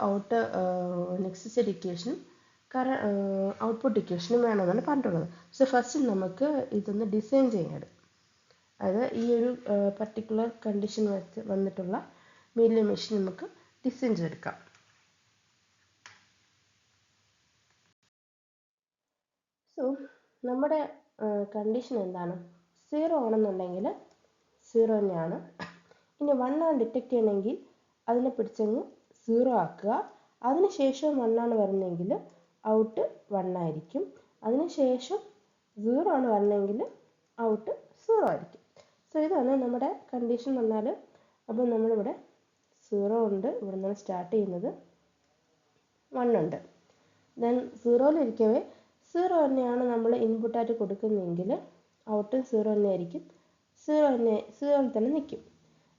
നെക്സ്റ്റ് സ്റ്റേറ്റ് ഇക്വേഷനും ഔട്ട്പുട്ട് ഇക്വേഷനും വേണമെന്നാണ് പറഞ്ഞിട്ടുള്ളത്. സോ ഫസ്റ്റ് നമുക്ക് ഇതൊന്ന് ഡിസൈൻ ചെയ്യാൻ, അതായത് ഈ ഒരു പർട്ടിക്കുലർ കണ്ടീഷൻ വെച്ച് വന്നിട്ടുള്ള മീൻലി മെഷീൻ നമുക്ക് ഡിസൈൻ ചെയ്തെടുക്കാം. സോ നമ്മുടെ കണ്ടീഷൻ എന്താണ്? 0 ആണെന്നുണ്ടെങ്കിൽ 0 തന്നെയാണ്. ഇനി 1 ആണ് ഡിറ്റക്ട് ചെയ്യണമെങ്കിൽ അതിനെ പിടിച്ചങ്ങ് 0 ആക്കുക. അതിനുശേഷം 1 ആണ് വരുന്നതെങ്കിൽ ഔട്ട് 1 ആയിരിക്കും. അതിനുശേഷം 0 ആണ് വരുന്നതെങ്കിൽ ഔട്ട് 0 ആയിരിക്കും. സോ ഇതാണ് നമ്മുടെ കണ്ടീഷൻ വന്നാൽ. അപ്പോൾ നമ്മളിവിടെ 0 ഉണ്ട്, ഇവിടെ നിന്നാണ് സ്റ്റാർട്ട് ചെയ്യുന്നത്, 1 ഉണ്ട്. ദെൻ 0-ലിരിക്കവേ 0 തന്നെയാണ് നമ്മൾ ഇൻപുട്ടായിട്ട് കൊടുക്കുന്നതെങ്കിൽ ഔട്ടും 0 തന്നെ ആയിരിക്കും, 0 തന്നെ നിൽക്കും.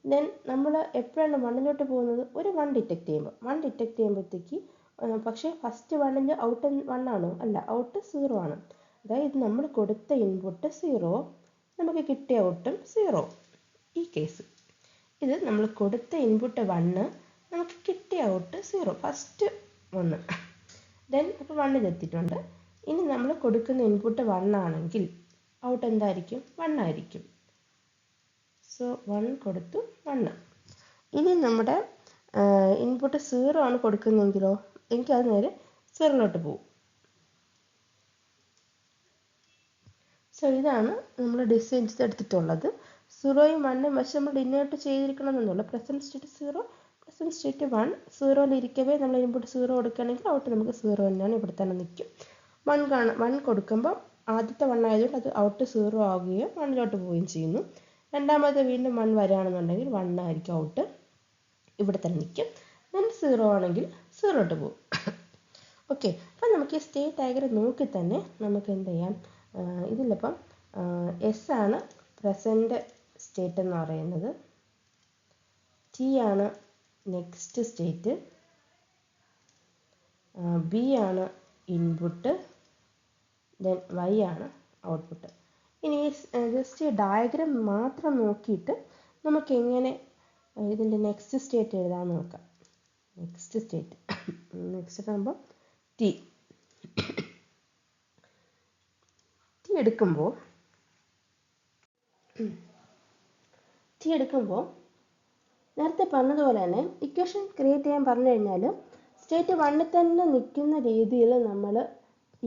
ദെൻ നമ്മൾ എപ്പോഴാണ് 1-ലോട്ട് പോകുന്നത്? ഒരു 1 ഡിറ്റക്ട് ചെയ്യുമ്പോഴത്തേക്ക് പക്ഷേ ഫസ്റ്റ് 1-ൽ ഔട്ട് 1 ആണോ? അല്ല, ഔട്ട് 0 ആണ്. അതായത് നമ്മൾ കൊടുത്ത ഇൻപുട്ട് 0, നമുക്ക് കിട്ടിയ ഔട്ടും 0. ഈ കേസ് ഇത് നമ്മൾ കൊടുത്ത ഇൻപുട്ട് 1, നമുക്ക് കിട്ടിയ ഔട്ട് 0, ഫസ്റ്റ് 1. ദെൻ അപ്പോൾ 1 എത്തിയിട്ടുണ്ട്. ഇനി നമ്മൾ കൊടുക്കുന്ന ഇൻപുട്ട് 1 ആണെങ്കിൽ ഔട്ട് എന്തായിരിക്കും? 1 ആയിരിക്കും. സോ 1 കൊടുത്തു, 1. ഇനി നമ്മുടെ ഇൻപുട്ട് 0 ആണ് കൊടുക്കുന്നതെങ്കിലോ, എങ്കിൽ അത് നേരെ 0-ലോട്ട് പോകും. സോ ഇതാണ് നമ്മൾ ഡിസൈൻ ചെയ്തെടുത്തിട്ടുള്ളത്. 0-യും 1-ഉം പക്ഷെ നമ്മൾ ഡിനോട്ട് ചെയ്തിരിക്കണമെന്നുള്ള പ്രസൻറ്റ് സ്റ്റേറ്റ് 0, പ്രസൻറ്റ് സ്റ്റേറ്റ് 1. 0-ലിരിക്കവേ നമ്മൾ ഇൻപുട്ട് 0 കൊടുക്കുകയാണെങ്കിൽ ഔട്ട് നമുക്ക് 0 തന്നെയാണ്, ഇവിടെ തന്നെ നിൽക്കും. 1 കൊടുക്കുമ്പോൾ ആദ്യത്തെ 1 ആയതുകൊണ്ട് അത് ഔട്ട് 0 ആവുകയും 1-ലോട്ട് പോവുകയും ചെയ്യുന്നു. രണ്ടാമത്തെ വീണ്ടും 1 വരികയാണെന്നുണ്ടെങ്കിൽ 1 ആയിരിക്കും ഔട്ട്, ഇവിടെ തന്നെ നിൽക്കും. ദെൻ 0 ആണെങ്കിൽ 0-ലോട്ട് പോകും. ഓക്കെ, അപ്പം നമുക്ക് ഈ സ്റ്റേറ്റ് ഡയഗ്രം നോക്കി തന്നെ നമുക്ക് എന്ത് ചെയ്യാം? ഇതിലിപ്പം എസ് ആണ് പ്രസൻറ്റ് സ്റ്റേറ്റ് എന്ന് പറയുന്നത്, ടി ആണ് നെക്സ്റ്റ് സ്റ്റേറ്റ്, ബി ആണ് ഇൻപുട്ട്, ദെൻ വൈ ആണ് ഔട്ട്പുട്ട്. ഇനി ജസ്റ്റ് ഡയഗ്രാം മാത്രം നോക്കിയിട്ട് നമുക്ക് എങ്ങനെ ഇതിൻ്റെ നെക്സ്റ്റ് സ്റ്റേറ്റ് എഴുതാമെന്ന് നോക്കാം. നെക്സ്റ്റ് ആകുമ്പോൾ ടി എടുക്കുമ്പോൾ നേരത്തെ പറഞ്ഞതുപോലെ തന്നെ ഇക്വേഷൻ ക്രിയേറ്റ് ചെയ്യാൻ പറഞ്ഞു കഴിഞ്ഞാൽ സ്റ്റേറ്റ് 1 തന്നെ നിൽക്കുന്ന രീതിയിൽ നമ്മൾ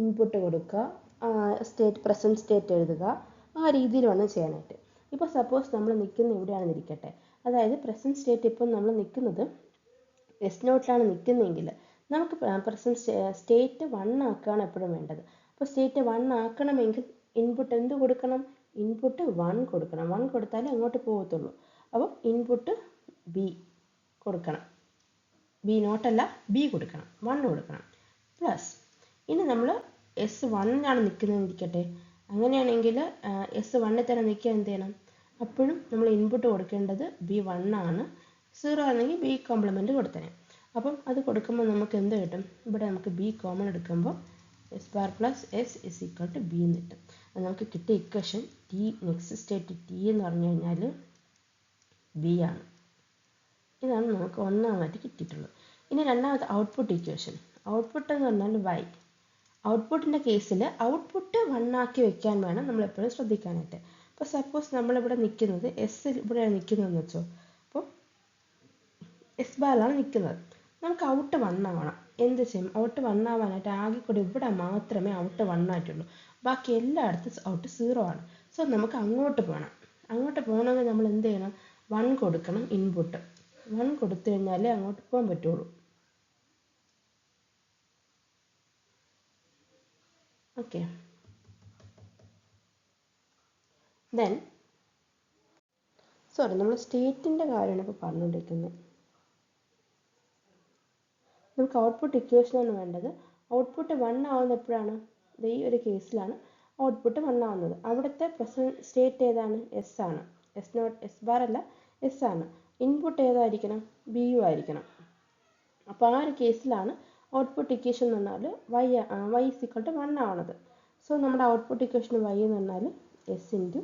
ഇൻപുട്ട് കൊടുക്കുക, പ്രസൻറ്റ് സ്റ്റേറ്റ് എഴുതുക, ആ രീതിയിൽ വേണം ചെയ്യാനായിട്ട്. ഇപ്പോൾ സപ്പോസ് നമ്മൾ നിൽക്കുന്ന ഇവിടെയാണെന്ന് ഇരിക്കട്ടെ, അതായത് പ്രസൻറ്റ് സ്റ്റേറ്റ് ഇപ്പം നമ്മൾ നിൽക്കുന്നത് S0-ലാണ് നിൽക്കുന്നതെങ്കിൽ നമുക്ക് പ്രസൻറ്റ് സ്റ്റേറ്റ് 1 ആക്കുകയാണ് എപ്പോഴും വേണ്ടത്. അപ്പോൾ സ്റ്റേറ്റ് 1 ആക്കണമെങ്കിൽ ഇൻപുട്ട് എന്ത് കൊടുക്കണം? ഇൻപുട്ട് 1 കൊടുക്കണം. 1 കൊടുത്താലേ അങ്ങോട്ട് പോകത്തുള്ളൂ. അപ്പോൾ ഇൻപുട്ട് ബി കൊടുക്കണം, B0 ബി കൊടുക്കണം, 1 കൊടുക്കണം. പ്ലസ് ഇനി നമ്മൾ S1-ലാണ് നിൽക്കുന്നതെന്നിരിക്കട്ടെ, അങ്ങനെയാണെങ്കിൽ S1-ൽ തന്നെ നിൽക്കുക എന്ത് ചെയ്യണം? അപ്പോഴും നമ്മൾ ഇൻപുട്ട് കൊടുക്കേണ്ടത് B1 ആണ്. 0 ആണെങ്കിൽ B കോംപ്ലിമെൻറ്റ് കൊടുത്തേനെ. അപ്പം അത് കൊടുക്കുമ്പോൾ നമുക്ക് എന്ത് കിട്ടും? ഇവിടെ നമുക്ക് B കോമൺ എടുക്കുമ്പോൾ S bar plus S is equal to B എന്ന് കിട്ടും. അത് നമുക്ക് കിട്ടിയ ഇക്വേഷൻ നെക്സ്റ്റ് സ്റ്റേറ്റ് T എന്ന് പറഞ്ഞു കഴിഞ്ഞാൽ B ആണ്. ഇതാണ് നമുക്ക് ഒന്നാമതായിട്ട് കിട്ടിയിട്ടുള്ളത്. ഇനി രണ്ടാമത്തെ ഔട്ട്പുട്ട് ഇക്വേഷൻ, ഔട്ട്പുട്ട് എന്ന് പറഞ്ഞാൽ Y. ഔട്ട്പുട്ടിൻ്റെ കേസിൽ ഔട്ട്പുട്ട് 1 ആക്കി വെക്കാൻ വേണം നമ്മൾ എപ്പോഴും ശ്രദ്ധിക്കാനായിട്ട്. അപ്പോൾ സപ്പോസ് നമ്മളിവിടെ നിൽക്കുന്നത് എസ് ഇവിടെയാണ് നിൽക്കുന്നതെന്ന് വെച്ചോ. അപ്പോൾ എസ് ബാറിലാണ് നിൽക്കുന്നത്. നമുക്ക് ഔട്ട് 1 ആവണം. എന്ത് ചെയ്യും? ഔട്ട് 1 ആവാനായിട്ട് ആകെ കൂടി ഇവിടെ മാത്രമേ ഔട്ട് 1 ആയിട്ടുള്ളൂ. ബാക്കി എല്ലായിടത്തും ഔട്ട് 0 ആണ്. സോ നമുക്ക് അങ്ങോട്ട് പോകണം. അങ്ങോട്ട് പോകണമെങ്കിൽ നമ്മൾ എന്ത് ചെയ്യണം? 1 കൊടുക്കണം ഇൻപുട്ട്. 1 കൊടുത്തു കഴിഞ്ഞാലേ അങ്ങോട്ട് പോകാൻ പറ്റുള്ളൂ. ഓക്കെ. ദെൻ നമ്മൾ സ്റ്റേറ്റിൻ്റെ കാര്യമാണ് ഇപ്പോൾ പറഞ്ഞുകൊണ്ടിരിക്കുന്നത്. നമുക്ക് ഔട്ട്പുട്ട് ഇക്വേഷനാണ് വേണ്ടത്. ഔട്ട്പുട്ട് 1 ആവുന്നത് എപ്പോഴാണ്? ഈ ഒരു കേസിലാണ് ഔട്ട്പുട്ട് 1 ആവുന്നത്. അവിടുത്തെ പ്രസൻറ്റ് സ്റ്റേറ്റ് ഏതാണ്? എസ് ആണ്. എസ് ബാർ അല്ല, എസ് ആണ്. ഇൻപുട്ട് ഏതായിരിക്കണം? ബി യു ആയിരിക്കണം. അപ്പോൾ ആ ഒരു കേസിലാണ് ഔട്ട്പുട്ട് ഇക്വേഷൻ എന്ന് പറഞ്ഞാൽ വൈ ഇസിക്വൽ ടു 1 ആവണത്. സോ നമ്മുടെ ഔട്ട്പുട്ട് ഇക്വേഷൻ വൈ എന്ന് പറഞ്ഞാൽ എസ് ഇൻറ്റു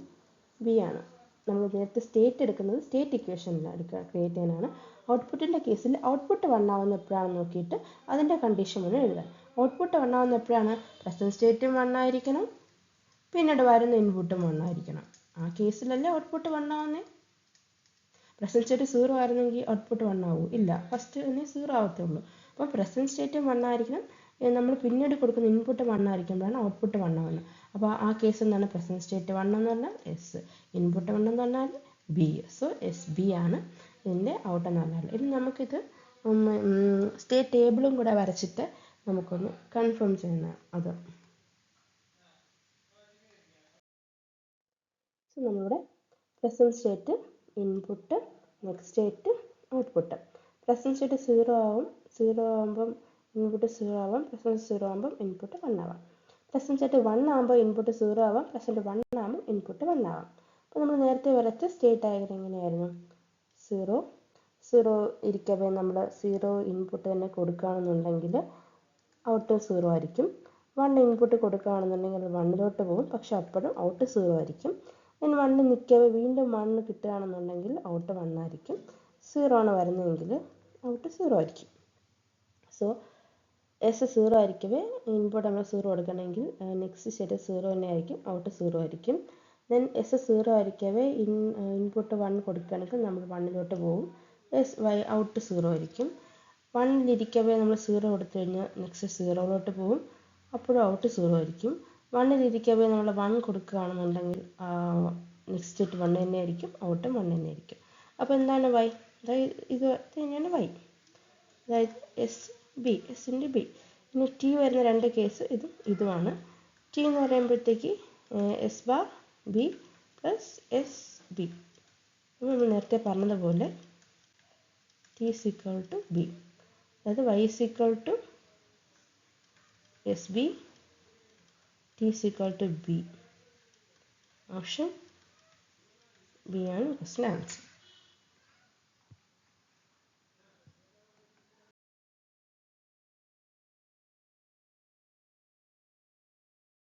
ബി ആണ്. നമ്മൾ നേരത്തെ സ്റ്റേറ്റ് എടുക്കുന്നത് സ്റ്റേറ്റ് ഇക്വേഷനിലാണ് ക്രിയേറ്റ് ചെയ്യാനാണ്. ഔട്ട്പുട്ടിൻ്റെ കേസിൽ ഔട്ട്പുട്ട് 1 ആവുന്ന എപ്പോഴാണെന്ന് നോക്കിയിട്ട് അതിൻ്റെ കണ്ടീഷൻ വേണം എഴുതാൻ. ഔട്ട്പുട്ട് 1 ആവുന്ന എപ്പോഴാണ്? പ്രസൻറ്റ് സ്റ്റേറ്റും 1 ആയിരിക്കണം, പിന്നീട് വരുന്ന ഇൻപുട്ടും 1 ആയിരിക്കണം. ആ കേസിലല്ലേ ഔട്ട്പുട്ട് 1 ആവുന്നേ. പ്രസൻറ്റ് സ്റ്റേറ്റ് 0 ആയിരുന്നെങ്കിൽ ഔട്ട്പുട്ട് 1 ആവൂ? ഇല്ല, ഫസ്റ്റ് തന്നെ 0 ആവത്തുള്ളൂ. അപ്പോൾ പ്രസൻറ്റ് സ്റ്റേറ്റും 1 ആയിരിക്കണം, നമ്മൾ പിന്നീട് കൊടുക്കുന്ന ഇൻപുട്ട് 1 ആയിരിക്കുമ്പോഴാണ് ഔട്ട്പുട്ട് 1 ആവുന്നത്. അപ്പോൾ ആ കേസ് എന്താണ്? പ്രസൻറ്റ് സ്റ്റേറ്റ് 1 എന്ന് പറഞ്ഞാൽ എസ്, ഇൻപുട്ട് 1 എന്ന് പറഞ്ഞാൽ ബി. സോ എസ് ബി ആണ് ഇതിൻ്റെ ഔട്ട് എന്ന് പറഞ്ഞാൽ. ഇനി നമുക്കിത് സ്റ്റേറ്റ് ടേബിളും കൂടെ വരച്ചിട്ട് നമുക്കൊന്ന് കൺഫേം ചെയ്യുന്ന അത്. സോ നമ്മളിവിടെ present state, input, next state, output. Present state 0 ആവും, 0 ആകുമ്പം ഇൻപുട്ട് 0 ആവാം, പ്രസൻറ്റ് 0 ആകുമ്പം ഇൻപുട്ട് 1 ആവാം. പ്രസൻറ്റ് സ്റ്റേറ്റ് 1 ആകുമ്പോൾ ഇൻപുട്ട് 0 ആവാം, പ്രസൻറ്റ് 1 ആകുമ്പോൾ ഇൻപുട്ട് 1 ആവാം. അപ്പോൾ നമ്മൾ നേരത്തെ വരച്ച സ്റ്റേറ്റ് ഡയഗ്രം എങ്ങനെയായിരുന്നു? 0 ഇരിക്കവേ നമ്മൾ 0 ഇൻപുട്ട് തന്നെ കൊടുക്കുകയാണെന്നുണ്ടെങ്കിൽ ഔട്ട് 0 ആയിരിക്കും. 1 ഇൻപുട്ട് കൊടുക്കുകയാണെന്നുണ്ടെങ്കിൽ അത് 1 പോകും, പക്ഷെ അപ്പോഴും ഔട്ട് 0 ആയിരിക്കും. then 1 നിൽക്കവേ വീണ്ടും 1 കിട്ടുകയാണെന്നുണ്ടെങ്കിൽ ഔട്ട് 1 ആയിരിക്കും. 0 ആണ് വരുന്നതെങ്കിൽ ഔട്ട് 0 ആയിരിക്കും. സോ എസ് 0 ആയിരിക്കവേ ഇൻപുട്ട് നമ്മൾ 0 കൊടുക്കണമെങ്കിൽ നെക്സ്റ്റ് സ്റ്റേറ്റ് 0 തന്നെ ആയിരിക്കും, ഔട്ട് 0 ആയിരിക്കും. ദെൻ എസ് 0 ആയിരിക്കവേ ഇൻപുട്ട് 1 കൊടുക്കുകയാണെങ്കിൽ നമ്മൾ 1 പോകും, ഔട്ട് 0 ആയിരിക്കും. 1 നമ്മൾ 0 കൊടുത്തു കഴിഞ്ഞാൽ നെക്സ്റ്റ് 0 പോകും, അപ്പോഴും ഔട്ട് 0 ആയിരിക്കും. 1 നമ്മൾ 1 കൊടുക്കുകയാണെന്നുണ്ടെങ്കിൽ നെക്സ്റ്റ് സ്റ്റേറ്റ് 1 തന്നെ ആയിരിക്കും, ഔട്ടും 1 തന്നെ ആയിരിക്കും. അപ്പോൾ എന്താണ് വൈ? അതായത് ഇത് തന്നെയാണ് വൈ, അതായത് S B, S into B. ഇനി ടി വരുന്ന രണ്ട് കേസ് ഇതുമാണ്. ടി എന്ന് പറയുമ്പോഴത്തേക്ക് S bar B plus S B. നമ്മൾ നേരത്തെ പറഞ്ഞതുപോലെ T is equal to B, അതായത് y is equal to S B, T is equal to B. Option B ആണ് ക്വസ്റ്റ്യൻ ആൻസർ.